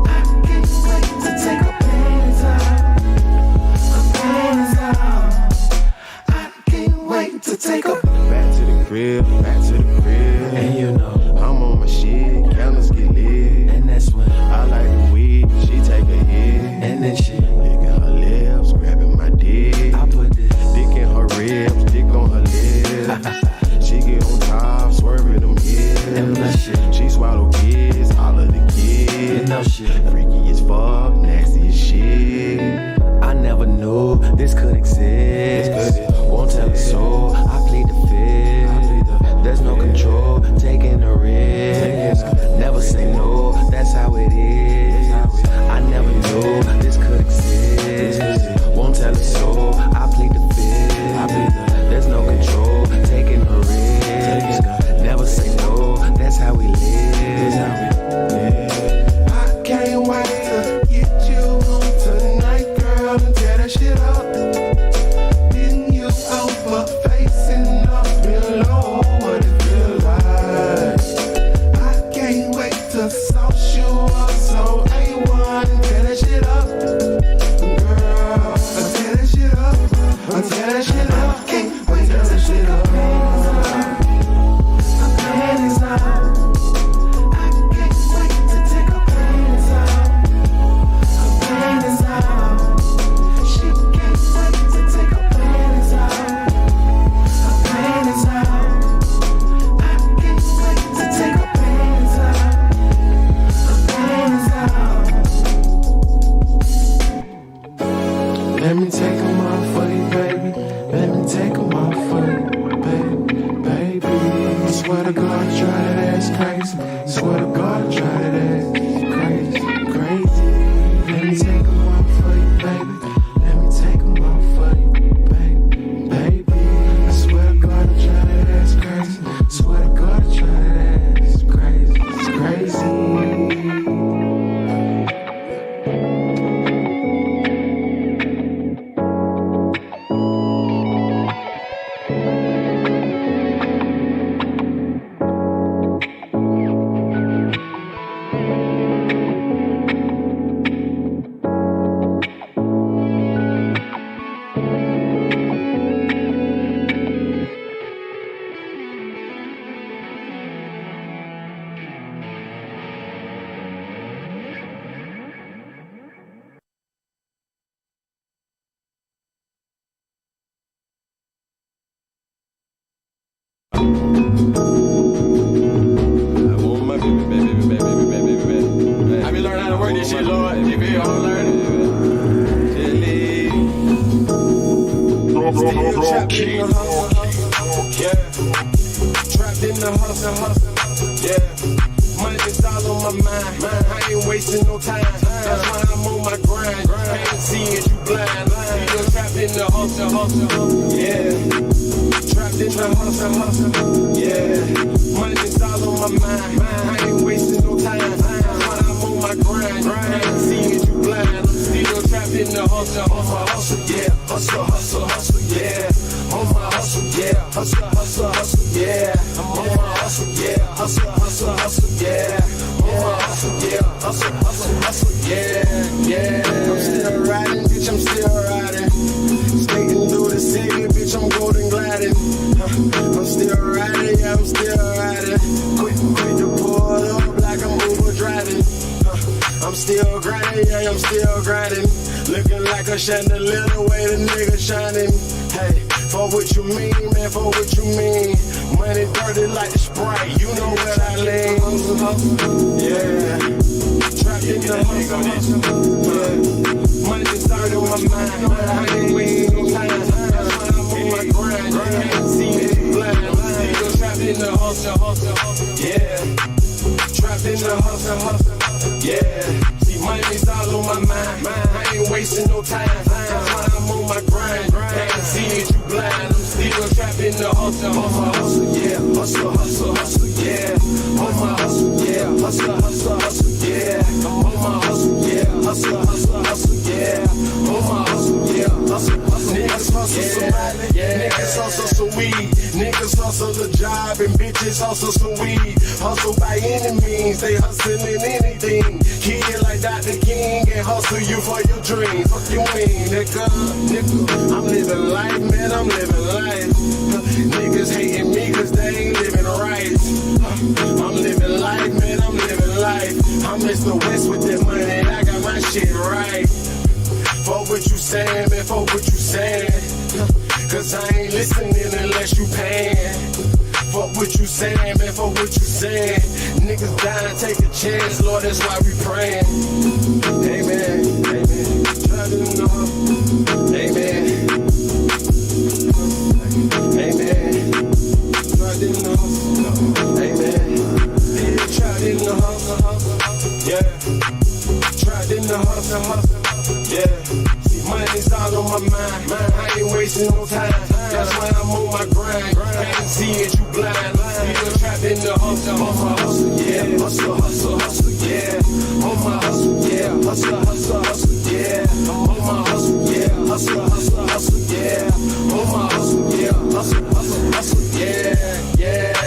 I can't wait to take her panties out. Her panties out. I can't wait to take her back to the crib, back to the crib. And you know I'm on my shit, candles get lit, and that's when I like the weed. She take a hit, and then she licking her lips, grabbing my dick. I put this dick in her ribs, dick on her lips. She get on top, swerving them hips, and that shit. She swallow kids, all of the kids. No shit, freaky as fuck, nasty as shit. I never knew this could exist. Won't tell a soul, I plead the fifth. There's no control, taking the risk. Never say no, that's how it is. I never knew this could exist. Won't tell a soul, I plead the fifth. There's no control, taking the risk. Never say no, that's how we live. I can't wait to get you home tonight, girl, and tear that shit up. Then you over facing up below, what it feel like. I can't wait to sauce you up, so A1, tear that shit up. Girl, I tear that shit up, I tear that shit up. Can't wait to tear that shit up. Her panties out. I can't wait to take her panties out. Her panties out. She can't wait to take her panties out. Her panties out. I can't wait to take her panties out. Her panties out. Let me take them off for you, baby. Let me take them off for you, baby, baby. I swear to God, I tried it, that's crazy. Swear to God, I tried it, that's crazy, crazy. Let me take them off for you, baby. Let me take them off for you, baby, baby. I swear to God, I tried it, that's crazy. Swear to God, I tried it, that's crazy, it's crazy. Trapped in the hustle, yeah. Money is all on my mind. I ain't wasting no time. That's why I'm on my grind. Can't see it, you blind. Still trapped in the hustle, yeah. Trapped in the hustle, yeah. Money is all on my mind. I ain't wasting no time. That's why I'm on my my grind. Can't see it, you blind. I'm still trapped in the hustle. On my hustle, yeah. Hustle, hustle, hustle, yeah. On my hustle, yeah. Hustle, hustle, hustle, yeah. I'm on my hustle, yeah. Hustle, hustle, hustle, yeah. On my hustle, yeah. Hustle, hustle, hustle, yeah. Yeah. I'm still riding, bitch, I'm still riding. Skating through the city, bitch, I'm golden gliding. I'm still riding, yeah, I'm still riding. Quick to pull up like I'm Uber driving. I'm still grinding, yeah, I'm still grinding. Looking like a chandelier the way the nigga shining. Hey, for what you mean, man, for what you mean. Money dirty like the Sprite, you know what I lean. Yeah, trapped in the hustle, yeah. Money started on my mind, but I ain't wasting no time. That's why I'm on my grind, I can't see it, blind. I'm still trapped in the hustle, yeah. Trapped in the hustle, yeah. Money's all on my mind. I ain't wasting no time. That's why I'm on my grind. Can't see it, you blind. I'm still trapped in the hustle. On my hustle, yeah. Hustle, hustle, hustle, yeah. On my hustle, yeah. Hustle, hustle, hustle, yeah. I'm on my hustle, yeah. Hustle, hustle, hustle, yeah. On my hustle, yeah. Hustle, hustle, niggas hustle some money. Niggas hustle some weed. Niggas hustle the job and bitches hustle some weed. Hustle by any means. They hustling anything. Kid like Dr. King and hustle you for your dreams. Fuck you mean, nigga, nigga. I'm living life, man, I'm living life. Niggas hating me cause they ain't living right. I'm living life, man, I'm living life. I'm Mr. West with that money, I got my shit right. For what you saying, man, for what you saying. Cause I ain't listening unless you paying. For what you saying, man, for what you saying. Niggas dying, take a chance, Lord, that's why we praying. Amen, amen. Try to know. Amen. Amen. Try to know. Amen. Yeah, try to know. Yeah. Try to know. Yeah. Money's all on my mind. I ain't wasting no time. That's why I'm on my grind. Can't see it, you blind. Still trapped in the hustle. On my hustle, yeah. Hustle, hustle, hustle, yeah. On my hustle, yeah. Hustle, hustle, hustle, yeah. I'm on my hustle, yeah. Hustle, hustle, hustle, yeah. On my hustle, yeah. Hustle, hustle, hustle, yeah. Yeah.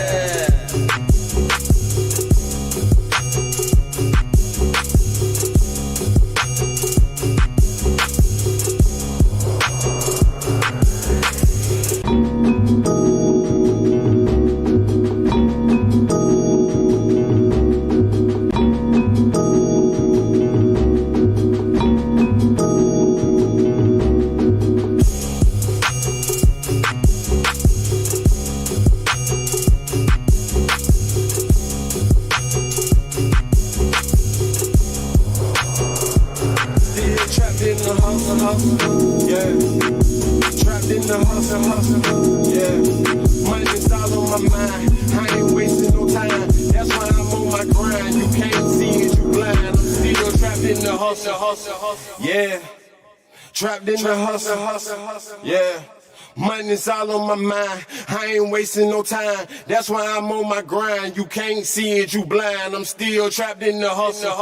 Yeah, trapped in the hustle, yeah. Money's all on my mind. I ain't wasting no time. That's why I'm on my grind. You can't see it, you blind. I'm still trapped in the hustle.